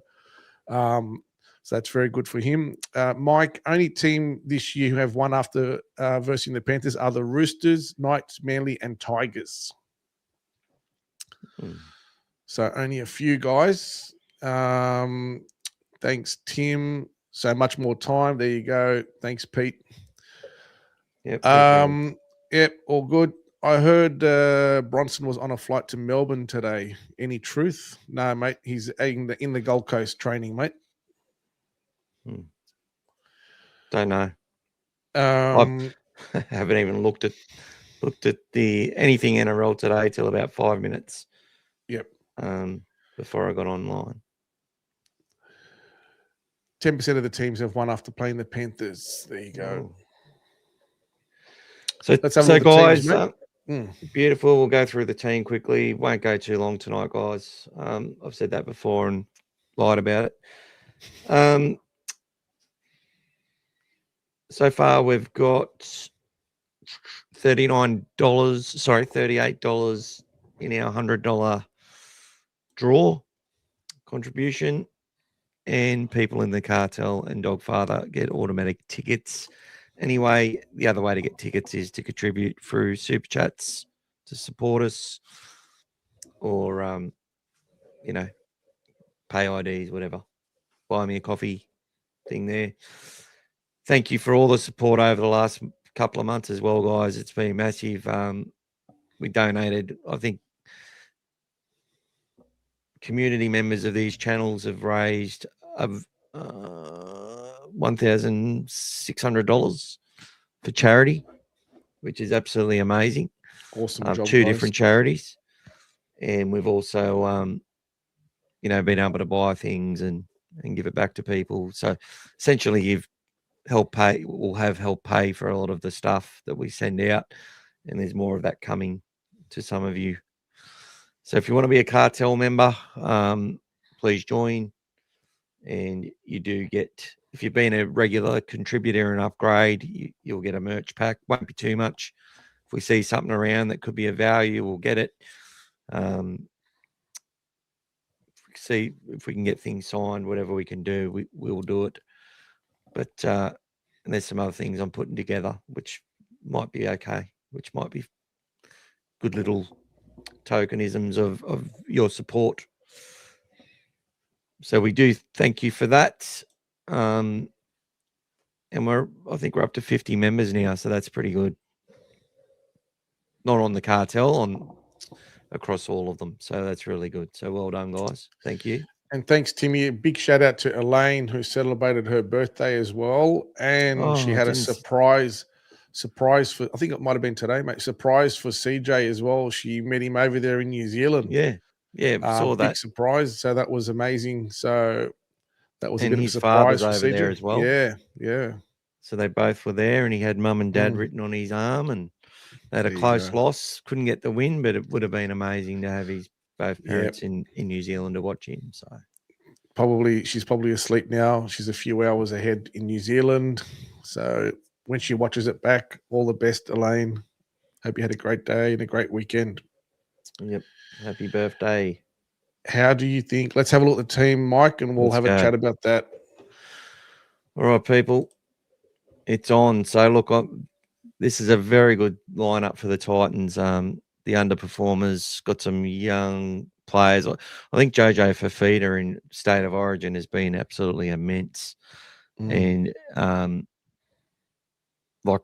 that's very good for him. Mike, only team this year who have won after versing the Panthers are the Roosters, Knights, Manly, and Tigers. So only a few guys. Thanks, Tim. So much more time. There you go. Thanks, Pete. Yep. Yep. All good. I heard Bronson was on a flight to Melbourne today. Any truth? No, mate. He's in the Gold Coast training, mate. Don't know. I haven't even looked at the anything NRL today till about 5 minutes. Yep. Before I got online. 10% of the teams have won after playing the Panthers. There you go. So guys, beautiful. We'll go through the team quickly. Won't go too long tonight, guys. I've said that before and lied about it. So far, we've got $38 in our $100 draw contribution, and people in the cartel and Dogfather get automatic tickets. Anyway, the other way to get tickets is to contribute through super chats to support us, or pay IDs, whatever. Buy me a coffee thing there. Thank you for all the support over the last couple of months as well, guys. It's been massive. We donated, I think, community members of these channels have raised $1,600 for charity, which is absolutely amazing. Awesome job, two guys. Different charities, and we've also been able to buy things and give it back to people. So essentially, you've will have helped pay for a lot of the stuff that we send out, and there's more of that coming to some of you. So if you want to be a cartel member, please join. And you do get, if you've been a regular contributor and upgrade, you'll get a merch pack. Won't be too much. If we see something around that could be of value, we'll get it. See if we can get things signed, whatever we can do, we'll do it. But and there's some other things I'm putting together, which might be okay, which might be good little tokenisms of your support. So we do thank you for that. And I think we're up to 50 members now, so that's pretty good. Not on the cartel, across all of them. So that's really good. So well done, guys. Thank you. And thanks, Timmy. A big shout out to Elaine, who celebrated her birthday as well. And she had a surprise for, I think it might have been today, mate. Surprise for CJ as well. She met him over there in New Zealand. Yeah. Saw that. Big surprise. So that was amazing. So that was a bit of a his surprise father's for over CJ. there as well. Yeah. So they both were there, and he had mum and dad written on his arm, and they had a close loss. Couldn't get the win, but it would have been amazing to have his both parents in New Zealand to watch him. So she's probably asleep now. She's a few hours ahead in New Zealand. So when she watches it back, all the best, Elaine. Hope you had a great day and a great weekend. Yep. Happy birthday. How do you think? Let's have a look at the team, Mike, and we'll have a chat about that. All right, people. It's on. So look, this is a very good lineup for the Titans. The underperformers got some young players. I think Jojo Fafita in State of Origin has been absolutely immense, and like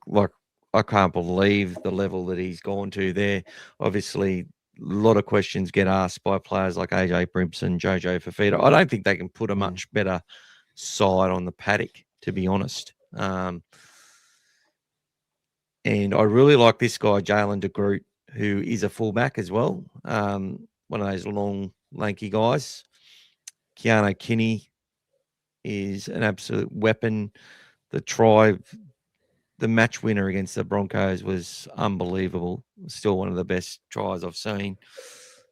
I can't believe the level that he's gone to there. Obviously, a lot of questions get asked by players like AJ Brimson, Jojo Fafita. I don't think they can put a much better side on the paddock, to be honest. And I really like this guy, Jalen de Groot, who is a fullback as well. One of those long, lanky guys. Keanu Kinney is an absolute weapon. The match winner against the Broncos was unbelievable. Still one of the best tries I've seen.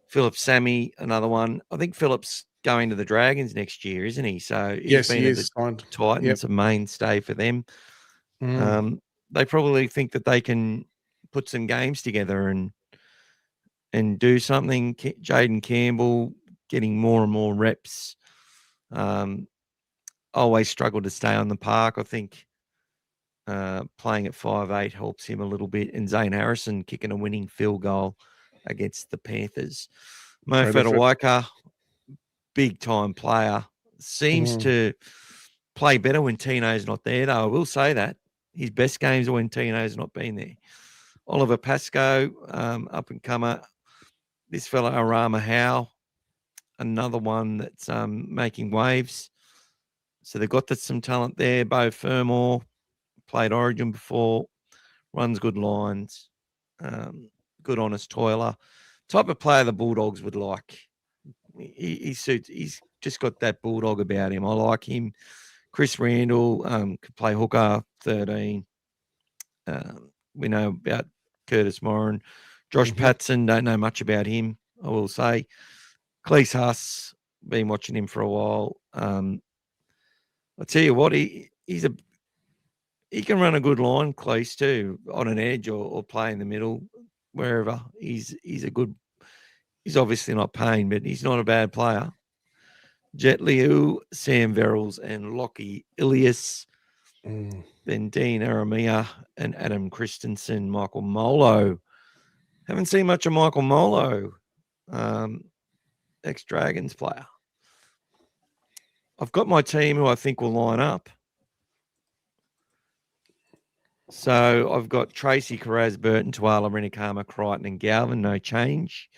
Philip Sammy, another one. I think Philip's going to the Dragons next year, isn't he? So he's been at the Titans, a mainstay for them. They probably think that they can put some games together and do something. Jaden Campbell getting more and more reps. Always struggled to stay on the park. I think playing at 5'8" helps him a little bit. And Zane Harrison kicking a winning field goal against the Panthers. Mo Fetawaika, big time player, seems to play better when Tino's not there, though. I will say that. His best games are when Tino's not been there. Oliver Pascoe, up and comer. This fella, Arama Howe, another one that's making waves. So they've got some talent there. Bo Fermor, played Origin before, runs good lines, good honest toiler. Type of player the Bulldogs would like. He suits. He's just got that Bulldog about him. I like him. Chris Randall could play hooker, 13. We know about Curtis Moran. Josh Patson, don't know much about him, I will say. Cleese Huss, been watching him for a while. I'll tell you what, he can run a good line, Cleese, too, on an edge or play in the middle, wherever. He's obviously not Payne, but he's not a bad player. Jet Liu, Sam Verrills, and Lockie Ilias. Then Dean Aramia and Adam Christensen, Michael Molo. Haven't seen much of Michael Molo, ex-Dragons player. I've got my team who I think will line up. So I've got Tracy, Carraz, Burton, Tuala, Renikama, Crichton, and Galvin. No change.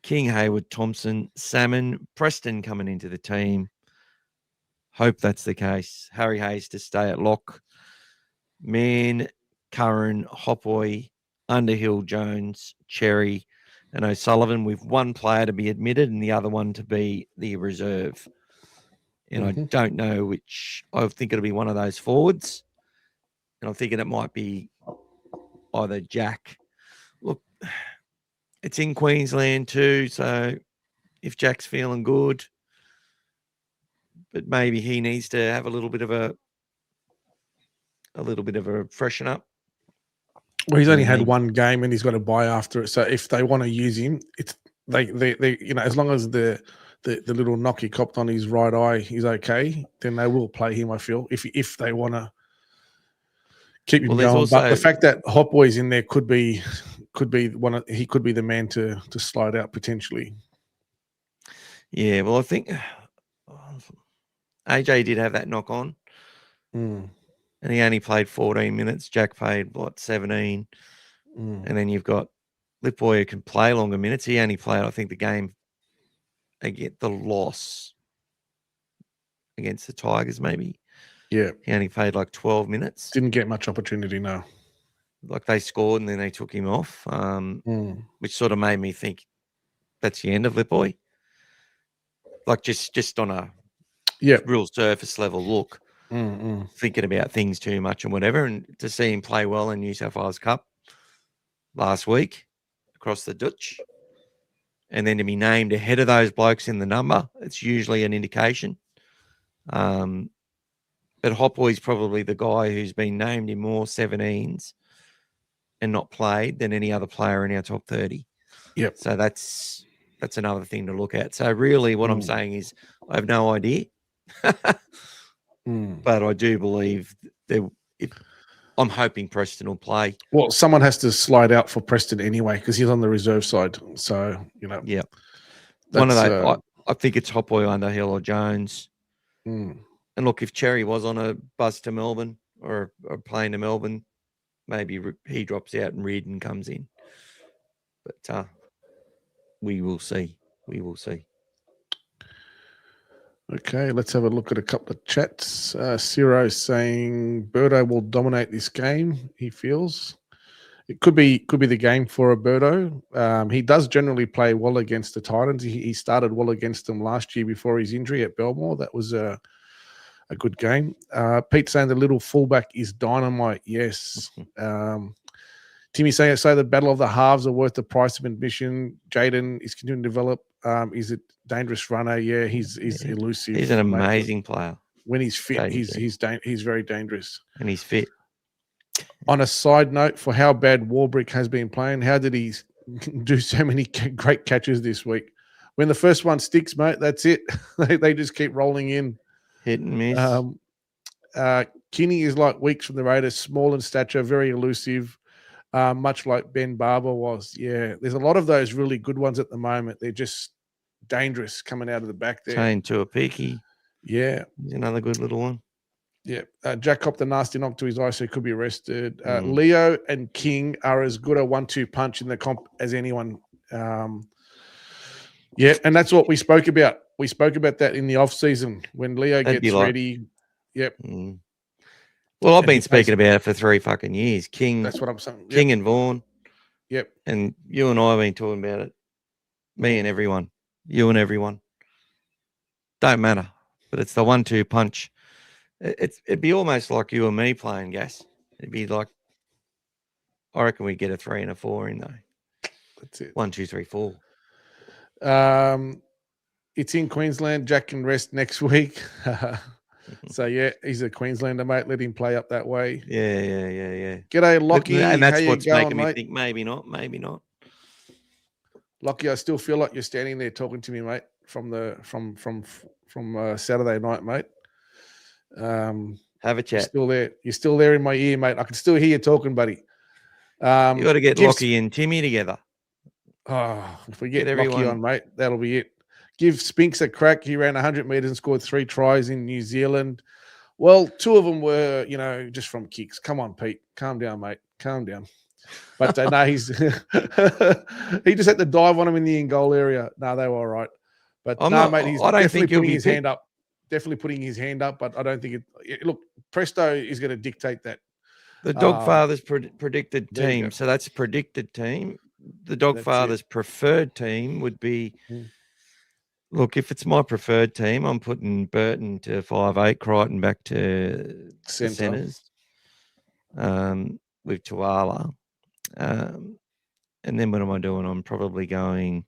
King, Hayward, Thompson, Salmon, Preston coming into the team. Hope that's the case. Harry Hayes to stay at lock. Mann, Curran, Hopwoy, Underhill, Jones, Cherry, and O'Sullivan, with one player to be admitted and the other one to be the reserve. And I don't know which. I think it'll be one of those forwards. And I'm thinking it might be either Jack. Look, It's in Queensland too, so if Jack's feeling good, but maybe he needs to have a little bit of a freshen up. Well, he's only had one game and he's got to buy after it. So if they want to use him, it's they as long as the little knock he copped on his right eye is okay, then they will play him. I feel if they want to keep him going. But the fact that Hot Boy's in there could be he could be the man to slide out potentially. Yeah, well, I think AJ did have that knock on. And he only played 14 minutes. Jack played, 17? And then you've got Lipboy who can play longer minutes. He only played, I think, the game against the loss against the Tigers, maybe. Yeah. He only played 12 minutes. Didn't get much opportunity, no. They scored and then they took him off, which sort of made me think that's the end of Lipboy. Just on a real surface level look. Thinking about things too much and whatever, and to see him play well in New South Wales Cup last week across the Dutch, and then to be named ahead of those blokes in the number, it's usually an indication. But Hot Boy's probably the guy who's been named in more 17s and not played than any other player in our top 30. Yep. So that's another thing to look at. So really what I'm saying is I have no idea. But I do believe I'm hoping Preston will play. Well, someone has to slide out for Preston anyway because he's on the reserve side. So, Yeah. One of those, I think it's Hot Boy, Underhill or Jones. And look, if Cherry was on a bus to Melbourne or a plane to Melbourne, maybe he drops out and Reardon comes in. But we will see. We will see. Okay, let's have a look at a couple of chats. Ciro saying Birdo will dominate this game, he feels. It could be the game for a Birdo. He does generally play well against the Titans. He started well against them last year before his injury at Belmore. That was a good game. Pete saying the little fullback is dynamite. Yes. Timmy saying, so the battle of the halves are worth the price of admission. Jaden is continuing to develop. Is it dangerous runner? Yeah, he's elusive. He's an amazing player. When he's fit, he's very dangerous. And he's fit. On a side note, for how bad Warbrick has been playing, how did he do so many great catches this week? When the first one sticks, mate, that's it. they just keep rolling in. Hit and miss. Kinney is like Weeks from the Raiders, small in stature, very elusive. Much like Ben Barber was. Yeah, there's a lot of those really good ones at the moment. They're just dangerous coming out of the back there. Chain to a peaky. Yeah. He's another good little one. Yeah. Jack copped a nasty knock to his eye, so he could be arrested. Leo and King are as good a 1-2 punch in the comp as anyone. Yeah, and that's what we spoke about. We spoke about that in the off-season when Leo gets ready. Yep. Well, I've been speaking about it for 3 fucking years. King. That's what I'm saying. Yep. King and Vaughan. Yep. And you and I have been talking about it. Me and everyone. You and everyone. Don't matter. But it's the 1-2 punch. It'd be almost like you and me playing GAS. It'd be like, I reckon we get a 3 and a 4 in though. That's it. 1, 2, 3, 4. It's in Queensland. Jack can rest next week. So, yeah, he's a Queenslander, mate. Let him play up that way. Yeah. G'day, Lockie. And that's what's going, making me mate? think maybe not. Lockie, I still feel like you're standing there talking to me, mate, from Saturday night, mate. Have a chat. You're still there in my ear, mate. I can still hear you talking, buddy. You got to get Lockie and Timmy together. Oh, if we get Lockie on, mate, that'll be it. Give Spinks a crack. He ran 100 metres and scored 3 tries in New Zealand. Well, 2 of them were, just from kicks. Come on, Pete. Calm down, mate. Calm down. But no, he just had to dive on him in the in-goal area. No, they were all right. But mate, he's definitely putting his hand up. Definitely putting his hand up, but I don't think it. Look, Presto is going to dictate that. The Dogfather's predicted team. So that's a predicted team. The Dogfather's preferred team would be... Look, if it's my preferred team, I'm putting Burton to 5'8", Crichton back to centres with Tuala. And then what am I doing? I'm probably going.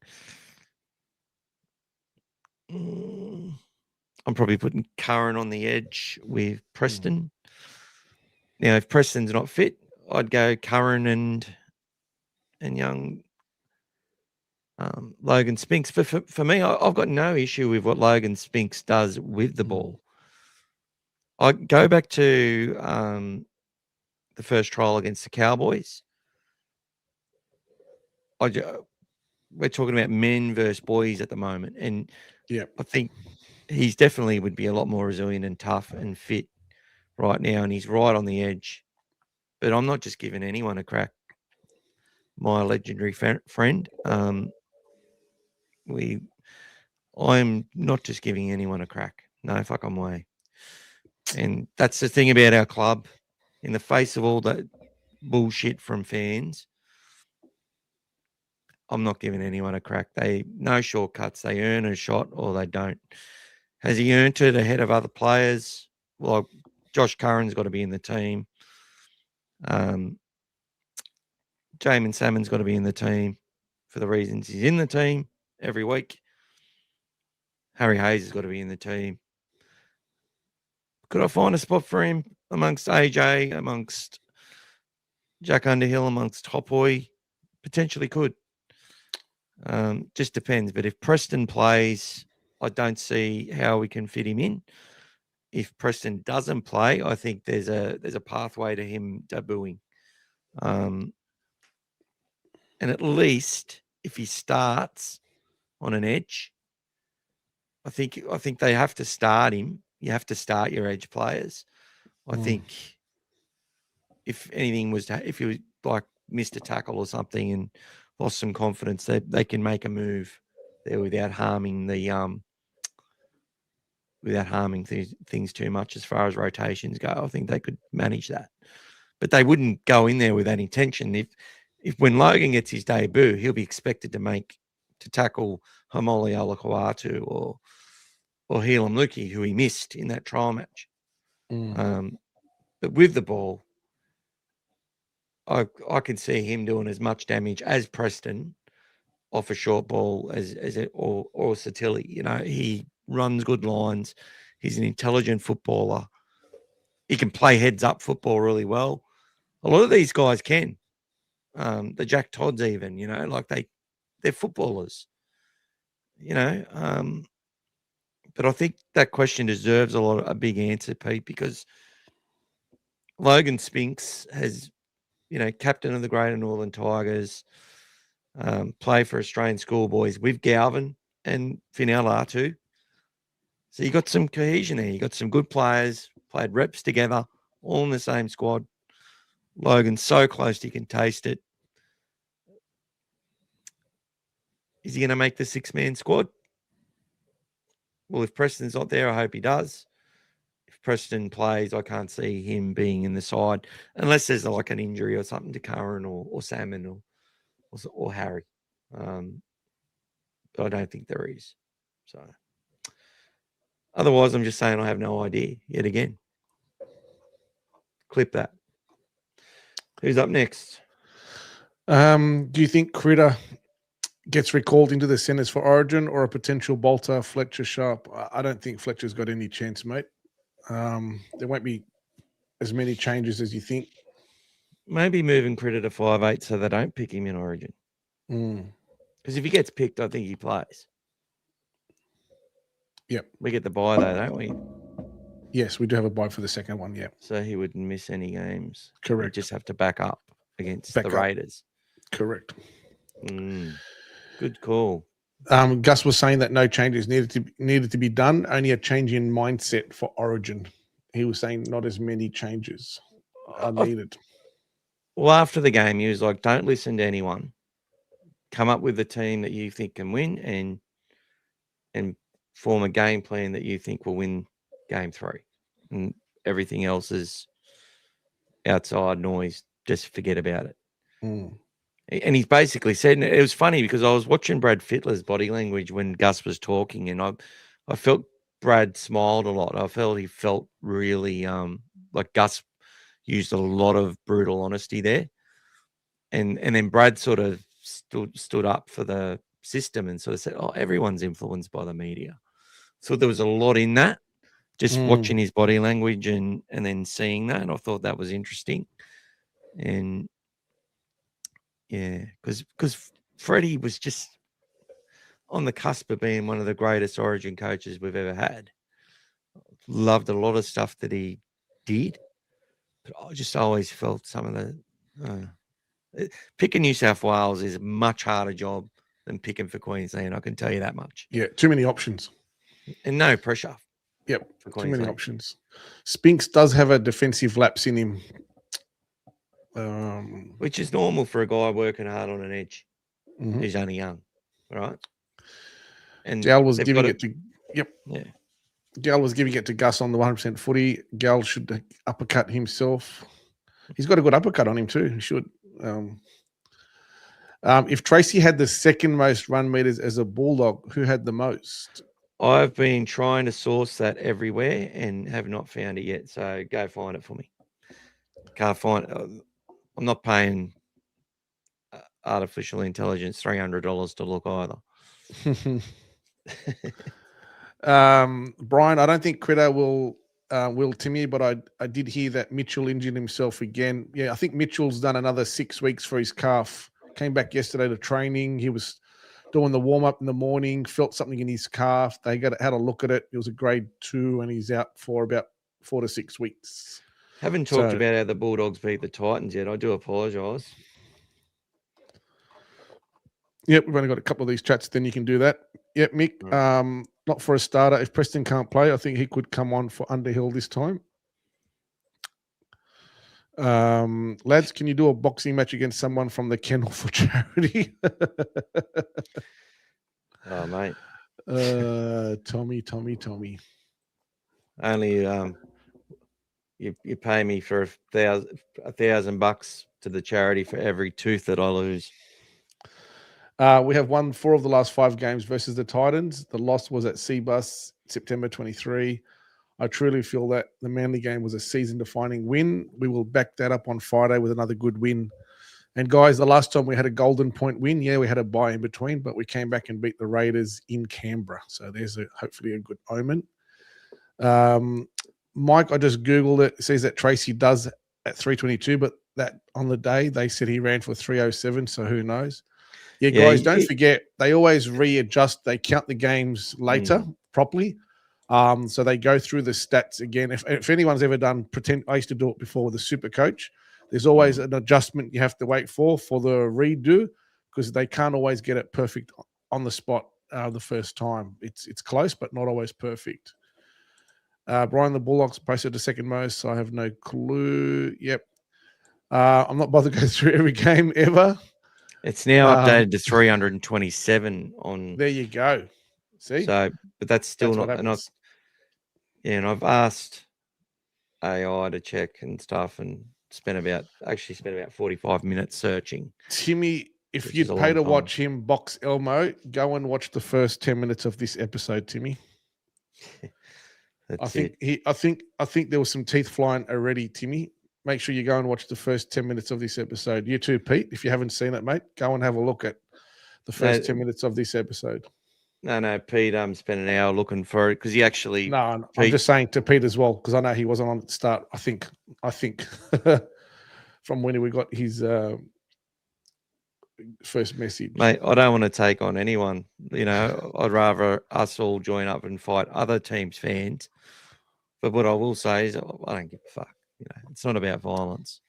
I'm probably putting Curran on the edge with Preston. Now, if Preston's not fit, I'd go Curran and young Logan Spinks. For me, I've got no issue with what Logan Spinks does with the ball. I go back to the first trial against the Cowboys. We're talking about men versus boys at the moment, and I think he's definitely would be a lot more resilient and tough and fit right now, and he's right on the edge. But I'm not just giving anyone a crack. My legendary friend, I'm not just giving anyone a crack. No fucking way. And that's the thing about our club. In the face of all that bullshit from fans, I'm not giving anyone a crack. No shortcuts. They earn a shot or they don't. Has he earned it ahead of other players? Well, Josh Curran's got to be in the team. Jamin Salmon's got to be in the team for the reasons he's in the team every week. Harry Hayes has got to be in the team. Could I find a spot for him amongst AJ, amongst Jack Underhill, amongst Hophoy? Potentially could. Just depends. But if Preston plays, I don't see how we can fit him in. If Preston doesn't play, I think there's a pathway to him debuting. And at least if he starts on an edge, I think they have to start him. You have to start your edge players. I think if anything if he was like missed a tackle or something and lost some confidence, they can make a move there without harming things too much as far as rotations go. I think they could manage that, but they wouldn't go in there with that intention. If when Logan gets his debut, he'll be expected to tackle Hamoli Alakwatu or Helam Luki, who he missed in that trial match. But with the ball, I can see him doing as much damage as Preston off a short ball or Satilli. You know, he runs good lines. He's an intelligent footballer. He can play heads up football really well. A lot of these guys can. The Jack Todds even, you know, like they're footballers. You know, but I think that question deserves a big answer, Pete, because Logan Spinks has, you know, captain of the Greater Northern Tigers, play for Australian schoolboys with Galvin and Finella too. So you got some cohesion there. You got some good players, played reps together, all in the same squad. Logan's so close he can taste it. Is he going to make the six-man squad? Well, if Preston's not there, I hope he does. If Preston plays, I can't see him being in the side unless there's like an injury or something to Curran or Salmon or Harry. But I don't think there is. So otherwise, I'm just saying I have no idea yet again. Clip that. Who's up next? Do you think Critter gets recalled into the centres for Origin or a potential bolter, Fletcher Sharp? I don't think Fletcher's got any chance, mate. There won't be as many changes as you think. Maybe moving Critter to 5'8" so they don't pick him in Origin. Because if he gets picked, I think he plays. Yep. We get the bye though, don't we? Yes, we do have a bye for the second one, yeah. So he wouldn't miss any games. Correct. He'd just have to back up against the Raiders. Correct. Good call. Gus was saying that no changes needed to be done, only a change in mindset for Origin. He was saying not as many changes are needed. Well, after the game, he was like, don't listen to anyone. Come up with a team that you think can win and form a game plan that you think will win game 3. And everything else is outside noise. Just forget about it. And he's basically said, and it was funny because I was watching Brad Fittler's body language when Gus was talking, and I felt Brad smiled a lot. I felt he felt really like Gus used a lot of brutal honesty there. And then Brad sort of stood up for the system and sort of said, "Oh, everyone's influenced by the media." So there was a lot in that. Just watching his body language and then seeing that, I thought that was interesting. And yeah, because Freddie was just on the cusp of being one of the greatest Origin coaches we've ever had. Loved a lot of stuff that he did, but I just always felt some of the picking New South Wales is a much harder job than picking for Queensland. I can tell you that much. Yeah, too many options and no pressure. Yep, for too many Queensland. options. Spinks does have a defensive lapse in him, Which is normal for a guy working hard on an edge mhm. who's only young, right? And Gal was they've giving got it to yeah. Gal was giving it to Gus on the 100% footy. Gal should uppercut himself. He's got a good uppercut on him too. He should. If Tracy had the second most run meters as a Bulldog, who had the most? I've been trying to source that everywhere and have not found it yet. So go find it for me. Can't find it. I'm not paying artificial intelligence $300 to look either. Brian, I don't think Critter will Timmy, but I did hear that Mitchell injured himself again. Yeah, I think Mitchell's done another 6 weeks for his calf. Came back yesterday to training. He was doing the warm-up in the morning, felt something in his calf. They had a look at it. It was a grade 2, and he's out for about 4 to 6 weeks. Haven't talked about how the Bulldogs beat the Titans yet. I do apologise. Yep, we've only got a couple of these chats, then you can do that. Yep, Mick, not for a starter. If Preston can't play, I think he could come on for Underhill this time. Lads, can you do a boxing match against someone from the kennel for charity? Oh, mate. Tommy. Only you pay me for $1,000 to the charity for every tooth that I lose. We have won 4 of the last 5 games versus the Titans. The loss was at Seabus, September 23. I truly feel that the Manly game was a season-defining win. We will back that up on Friday with another good win. And guys, the last time we had a golden point win, yeah, we had a bye in between, but we came back and beat the Raiders in Canberra. So there's hopefully a good omen. Mike, I just Googled it. It says that Tracy does at 322, but that on the day they said he ran for 307, so who knows? Yeah, guys, don't forget, they always readjust. They count the games later properly. So they go through the stats again. If anyone's ever done I used to do it before with a super coach. There's always an adjustment you have to wait for the redo, because they can't always get it perfect on the spot the first time. It's close, but not always perfect. Brian, the Bulldogs posted the second most, so I have no clue. Yep. I'm not bothered to go through every game ever. It's now updated to 327 on. There you go. See? So, but that's still not enough. Yeah, and I've asked AI to check and stuff, and spent about 45 minutes searching. Timmy, if you'd pay to watch him box Elmo, go and watch the first 10 minutes of this episode, Timmy. I think there was some teeth flying already, Timmy. Make sure you go and watch the first 10 minutes of this episode. You too, Pete. If you haven't seen it, mate, go and have a look at the first 10 minutes of this episode. No, Pete spent an hour looking for it because he actually. No, I'm just saying to Pete as well, because I know he wasn't on at the start. I think from when we got his first message. Mate, I don't want to take on anyone. You know, I'd rather us all join up and fight other teams' fans. But what I will say is, I don't give a fuck. You know, it's not about violence.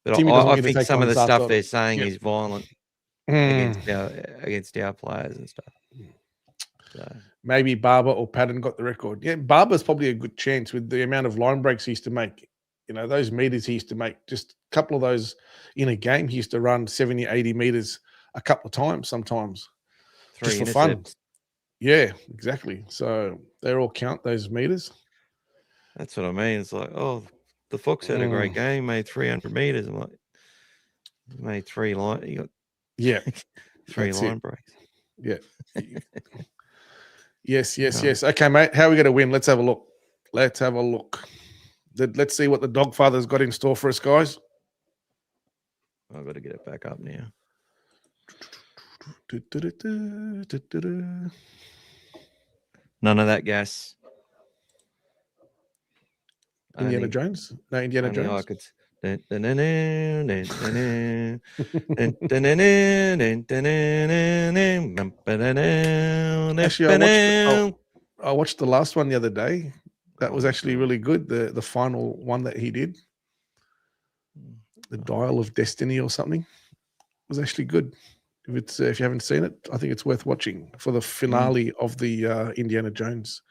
But I think some of the stuff they're saying is violent against our players and stuff. So. Maybe Barber or Patton got the record. Yeah, Barber's probably a good chance with the amount of line breaks he used to make. You know, those meters he used to make, just a couple of those in a game. He used to run 70, 80 meters a couple of times sometimes. Just for fun. Yeah, exactly. So they all count those meters. That's what I mean. It's like, oh, the Fox had a great game, made 300 meters. I'm like, made 3 line. You got 3 line breaks. Yeah. Yes. Okay, mate. How are we going to win? Let's have a look. Let's see what the Dogfather's got in store for us, guys. I've got to get it back up now. None of that gas. Indiana Jones? No, Indiana Only I Jones. could. Actually, I watched the last one the other day. That was actually really good. The final one that he did, the Dial of Destiny or something, was actually good. If you haven't seen it, I think it's worth watching for the finale of the Indiana Jones.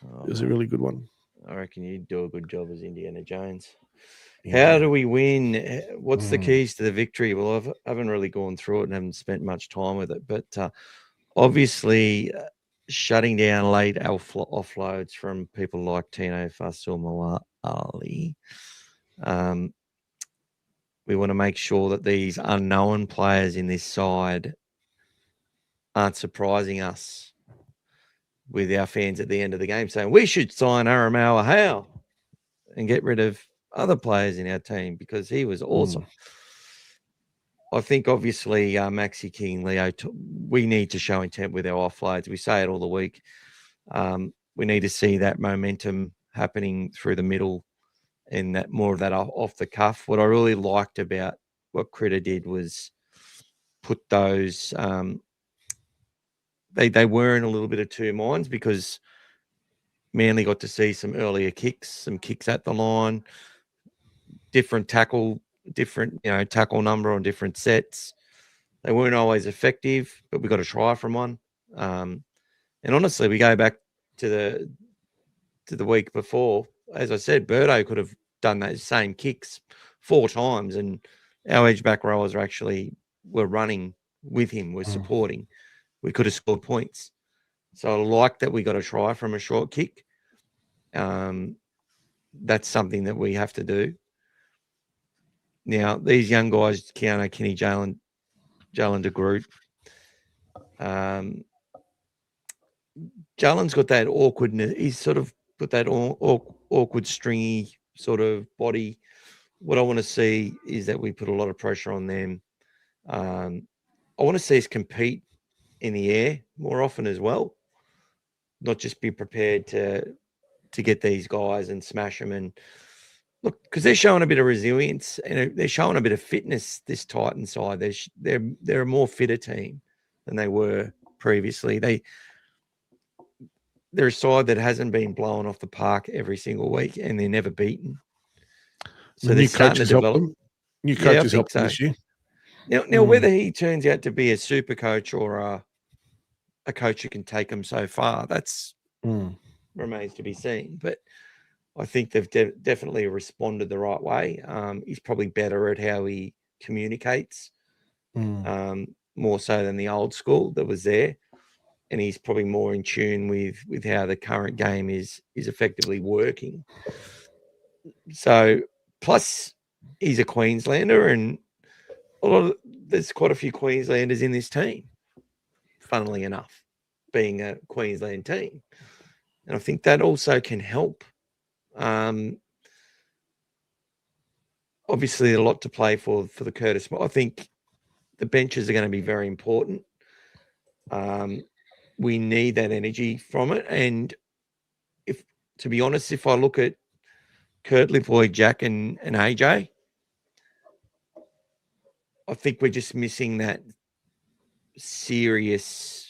It was a really good one. I reckon you'd do a good job as Indiana Jones. How do we win? What's the keys to the victory? Well, I haven't really gone through it and haven't spent much time with it, but obviously shutting down late offloads from people like Tino Fasul-Ali. We want to make sure that these unknown players in this side aren't surprising us with our fans at the end of the game saying we should sign Aramoa Howe and get rid of other players in our team because he was awesome. I think obviously Maxi King, Leo, we need to show intent with our offloads. We say it all the week. We need to see that momentum happening through the middle and that more of that off the cuff. What I really liked about what Critter did was put those. They were in a little bit of two minds because Manly got to see some earlier kicks, some kicks at the line, different tackle number on different sets. They weren't always effective, but we got a try from one. And honestly, we go back to the week before. As I said, Birdo could have done those same kicks 4 times, and our edge back rowers were running with him, were supporting. We could have scored points. So I like that we got a try from a short kick. That's something that we have to do. Now, these young guys, Keanu, Kenny, Jalen de Groot. Jalen's got that awkwardness. He's sort of got that awkward, stringy sort of body. What I want to see is that we put a lot of pressure on them. I want to see us compete in the air more often as well, not just be prepared to get these guys and smash them. And look, because they're showing a bit of resilience and they're showing a bit of fitness, this Titan side. They're a more fitter team than they were previously. They're a side that hasn't been blown off the park every single week, and they're never beaten. So they're starting to develop. New coaches help them this year. Now, whether he turns out to be a super coach or a coach who can take them so far, that's remains to be seen. But I think they've definitely responded the right way. He's probably better at how he communicates, more so than the old school that was there. And he's probably more in tune with how the current game is effectively working. So, plus he's a Queenslander, and there's quite a few Queenslanders in this team, funnily enough, being a Queensland team. And I think that also can help. Obviously, a lot to play for the Curtis. I think the benches are going to be very important. We need that energy from it. And to be honest, if I look at Kurt, Lipoy, Jack, and AJ, I think we're just missing that serious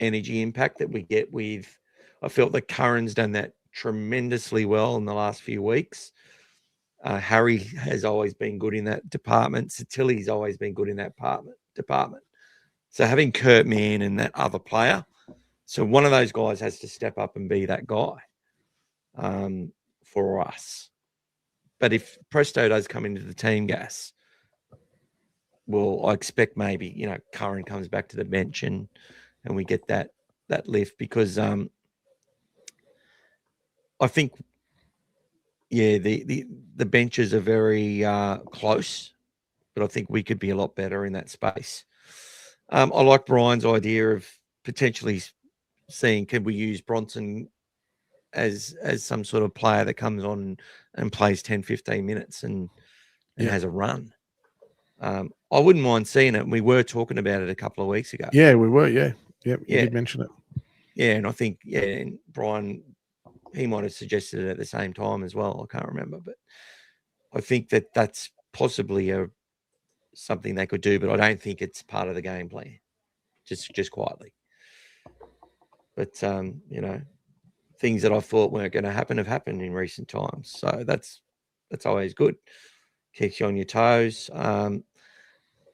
energy impact that we get with. I felt that Curran's done that tremendously well in the last few weeks. Harry has always been good in that department. Satili's always been good in that department. So having Kurt Mann and that other player, so one of those guys has to step up and be that guy for us. But if Presto does come into the team, GAS, well, I expect maybe, Curran comes back to the bench and we get that lift because I think, the benches are very close, but I think we could be a lot better in that space. I like Brian's idea of potentially seeing, can we use Bronson as some sort of player that comes on and plays 10, 15 minutes and has a run. I wouldn't mind seeing it. We were talking about it a couple of weeks ago. Yeah, we were. Yeah. Yep. You did mention it. Yeah, and I think and Brian, he might have suggested it at the same time as well. I can't remember, but I think that's possibly something they could do, but I don't think it's part of the game plan. Just quietly. But things that I thought weren't going to happen have happened in recent times. So that's always good. Keeps you on your toes.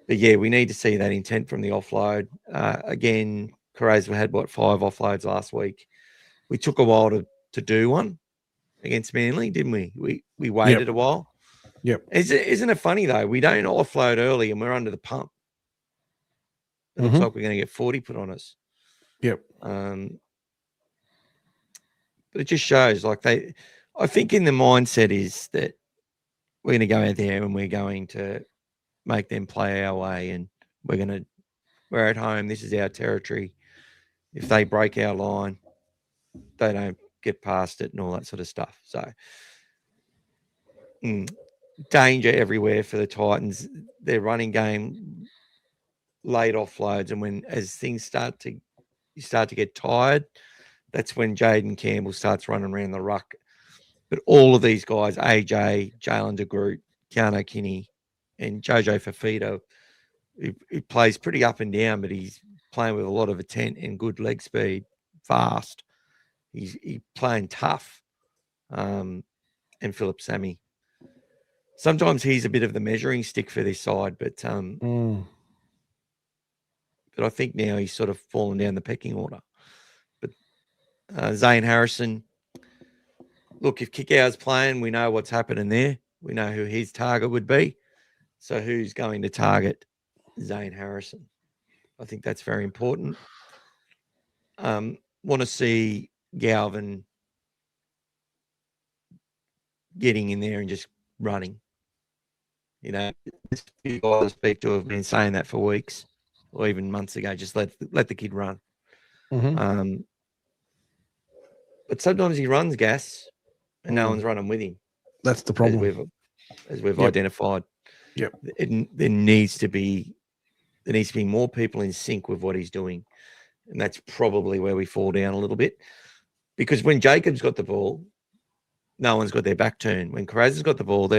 But yeah, we need to see that intent from the offload. Again, Carrasco had 5 offloads last week. We took a while to do one against Manly, didn't we? We waited a while. Yep. Isn't it funny though? We don't offload early and we're under the pump. It looks like we're going to get 40 put on us. Yep. But it just shows I think in the mindset is that we're going to go out there and we're going to make them play our way, and we're at home. This is our territory. If they break our line, they don't get past it and all that sort of stuff. So danger everywhere for the Titans. Their running game, late offloads, and as things you start to get tired, that's when Jaden Campbell starts running around the ruck. But all of these guys, AJ, Jalen de Groot, Keanu Kinney, and Jojo Fafita, he plays pretty up and down, but he's playing with a lot of intent and good leg speed, fast. He's playing tough. And Philip Sammy. Sometimes he's a bit of the measuring stick for this side, but I think now he's sort of fallen down the pecking order. But Zane Harrison, look, if Kickout's playing, we know what's happening there. We know who his target would be. So who's going to target Zane Harrison? I think that's very important. Want to see Galvin getting in there and just running. This few guys I speak to have been saying that for weeks or even months ago. Just let the kid run. But sometimes he runs gas and no one's running with him. That's the problem. As we've identified. Yep. There needs to be more people in sync with what he's doing. And that's probably where we fall down a little bit. Because when Jacob's got the ball, no one's got their back turned. When Carrasco's got the ball,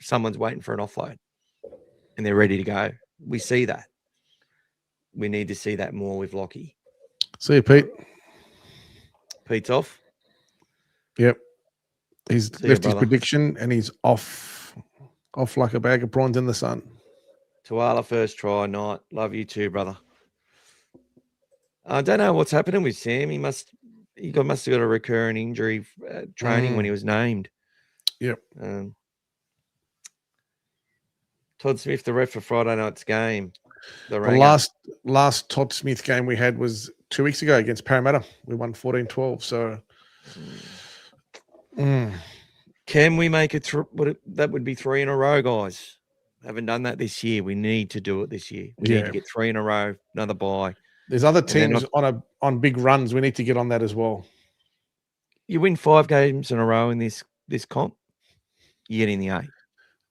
someone's waiting for an offload and they're ready to go. We see that. We need to see that more with Lockie. See you, Pete. Pete's off. Yep. He's left his prediction and he's off like a bag of prawns in the sun. Tuala first try, Knight. Love you too, brother. I don't know what's happening with Sam. He must have got a recurring injury training when he was named. Yep. Todd Smith, the ref for Friday night's game. The last Todd Smith game we had was 2 weeks ago against Parramatta. We won 14-12. So can we make it through? That would be 3 in a row, guys. Haven't done that this year. We need to do it this year. We need to get 3 in a row, another bye. There's other teams on big runs. We need to get on that as well. You win 5 games in a row in this comp, you get in the 8.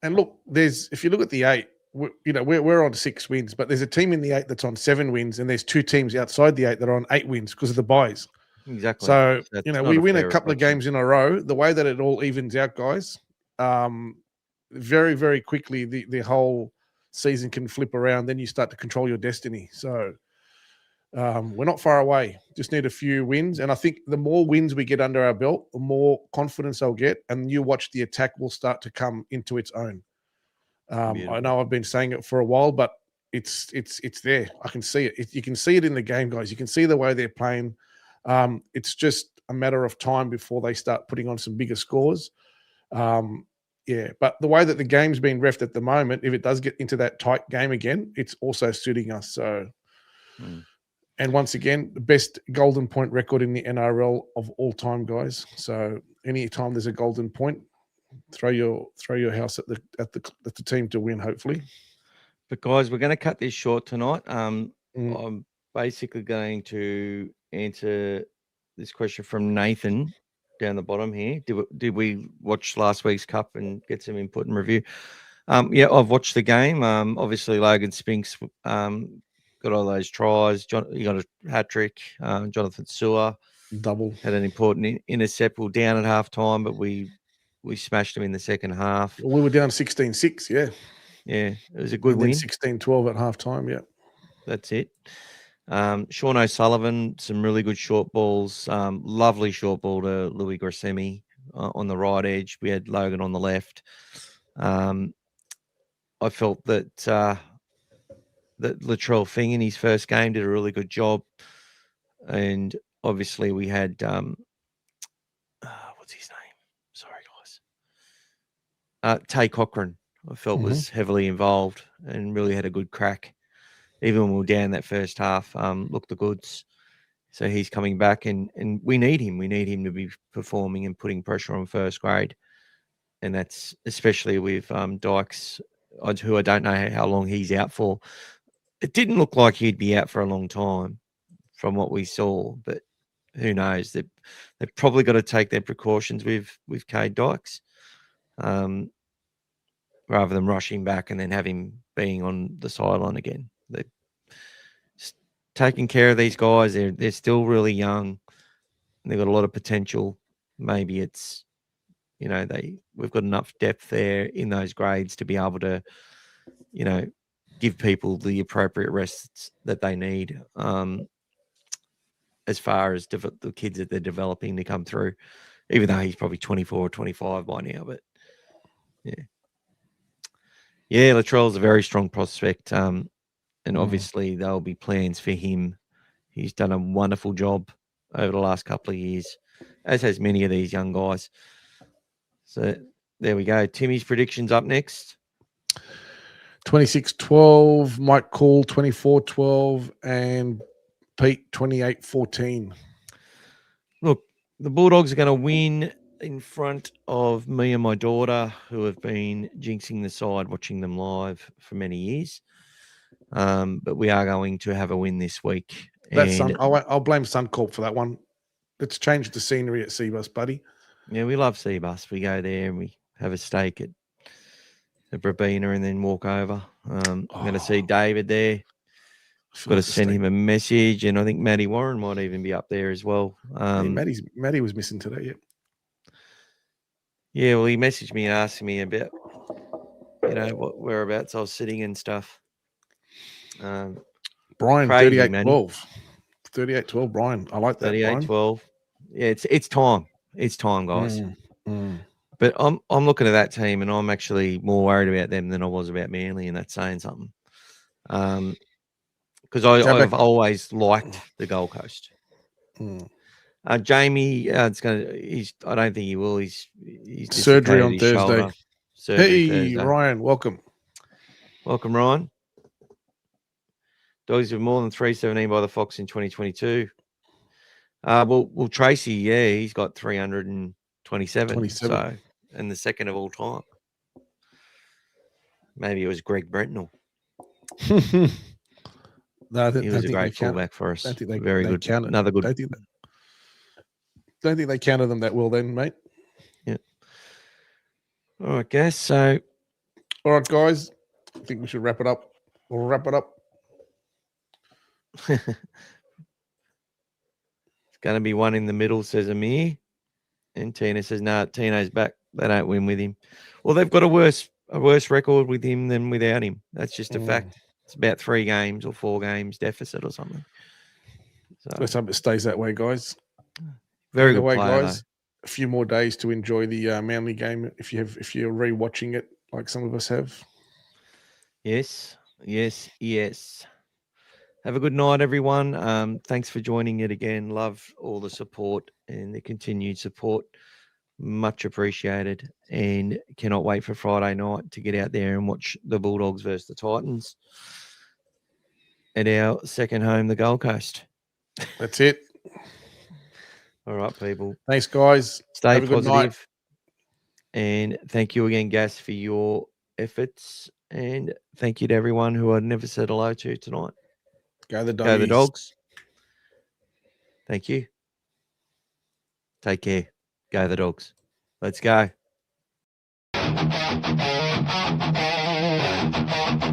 And look, if you look at the 8, we're on 6 wins, but there's a team in the 8 that's on 7 wins, and there's 2 teams outside the 8 that are on 8 wins because of the buys. Exactly. So we win a couple of games in a row. The way that it all evens out, guys, very, very quickly the whole season can flip around. Then you start to control your destiny. So we're not far away. Just need a few wins, and I think the more wins we get under our belt, the more confidence I'll get, and you watch the attack will start to come into its own. I know I've been saying it for a while, but it's there. I can see it. You can see it in the game, guys. You can see the way they're playing. It's just a matter of time before they start putting on some bigger scores. But the way that the game's been reffed at the moment, if it does get into that tight game again, it's also suiting us. So, and once again, the best golden point record in the NRL of all time, guys. So, anytime there's a golden point, throw your house at the team to win, hopefully. But guys, we're going to cut this short tonight. I'm basically going to answer this question from Nathan down the bottom here. Did we watch last week's Cup and get some input and review? Yeah, I've watched the game. Obviously, Logan Spinks got all those tries. He got a hat trick. Jonathan Sewer Double. had an important intercept. We were down at half time, but we smashed them in the second half. We were down 16-6, yeah. Yeah, it was a good And win. then 16-12 at halftime, yeah. That's it. Sean O'Sullivan, some really good short balls. Lovely short ball to Louis Grassemi on the right edge. We had Logan on the left. I felt that that Latrell Fing in his first game did a really good job, and obviously we had what's his name? Sorry, guys. Tay Cochran, I felt was heavily involved and really had a good crack. Even when we were down that first half, looked the goods. So he's coming back, and we need him. We need him to be performing and putting pressure on first grade, and that's especially with Dykes, who I don't know how long he's out for. It didn't look like he'd be out for a long time from what we saw, but who knows? They've probably got to take their precautions with Cade Dykes, rather than rushing back and then have him being on the sideline again. They're taking care of these guys. They're still really young. And they've got a lot of potential. Maybe it's, we've got enough depth there in those grades to be able to, give people the appropriate rests that they need, as far as the kids that they're developing to come through, even though he's probably 24 or 25 by now. But yeah, Latrell's a very strong prospect, and obviously there'll be plans for him. He's done a wonderful job over the last couple of years, as has many of these young guys. So there we go. Timmy's predictions up next. 26-12, Mike Call 24-12, and Pete 28-14. Look, the Bulldogs are going to win in front of me and my daughter, who have been jinxing the side, watching them live for many years. But we are going to have a win this week. I'll blame Suncorp for that one. Let's change the scenery at Seabus, buddy. Yeah, we love Seabus. We go there and we have a steak at Brabina and then walk over. I'm going to see David there. Got to send him a message, and I think Matty Warren might even be up there as well. Matty was missing today. Yeah, well, he messaged me and asked me about, what whereabouts I was sitting and stuff. Brian, 38-12. 38-12, Brian. I like that. 38-12. Yeah, it's time. It's time, guys. But I'm looking at that team, and I'm actually more worried about them than I was about Manly, and that's saying something. Because I've always liked the Gold Coast. Jamie, I don't think he will. He's surgery on Thursday. Thursday. Ryan, welcome. Welcome, Ryan. Dogs with more than 317 by the Fox in 2022. Well, Tracy, he's got 327. So, and the second of all time. Maybe it was Greg Brentnell. No, he was a great fullback for us. Very good. Another good. Don't think they counted them that well then, mate. Yeah. All right, guys. So, all right, guys. I think we should wrap it up. We'll wrap it up. It's going to be one in the middle, says Amir. And Tina says, no, Tino's back. They don't win with him. Well, they've got a worse record with him than without him. That's just a fact. It's about 3 games or 4 games deficit or something. So, let's hope it stays that way, guys. Very good player, guys. Though. A few more days to enjoy the Manly game if you're rewatching it like some of us have. Yes. Have a good night, everyone. Thanks for joining it again. Love all the support and the continued support. Much appreciated, and cannot wait for Friday night to get out there and watch the Bulldogs versus the Titans at our second home, the Gold Coast. That's it. All right, people. Thanks, guys. Stay positive. And thank you again, GAS, for your efforts. And thank you to everyone who I never said hello to tonight. Go the Go the Dogs. Thank you. Take care. Go the Dogs. Let's go. Bye.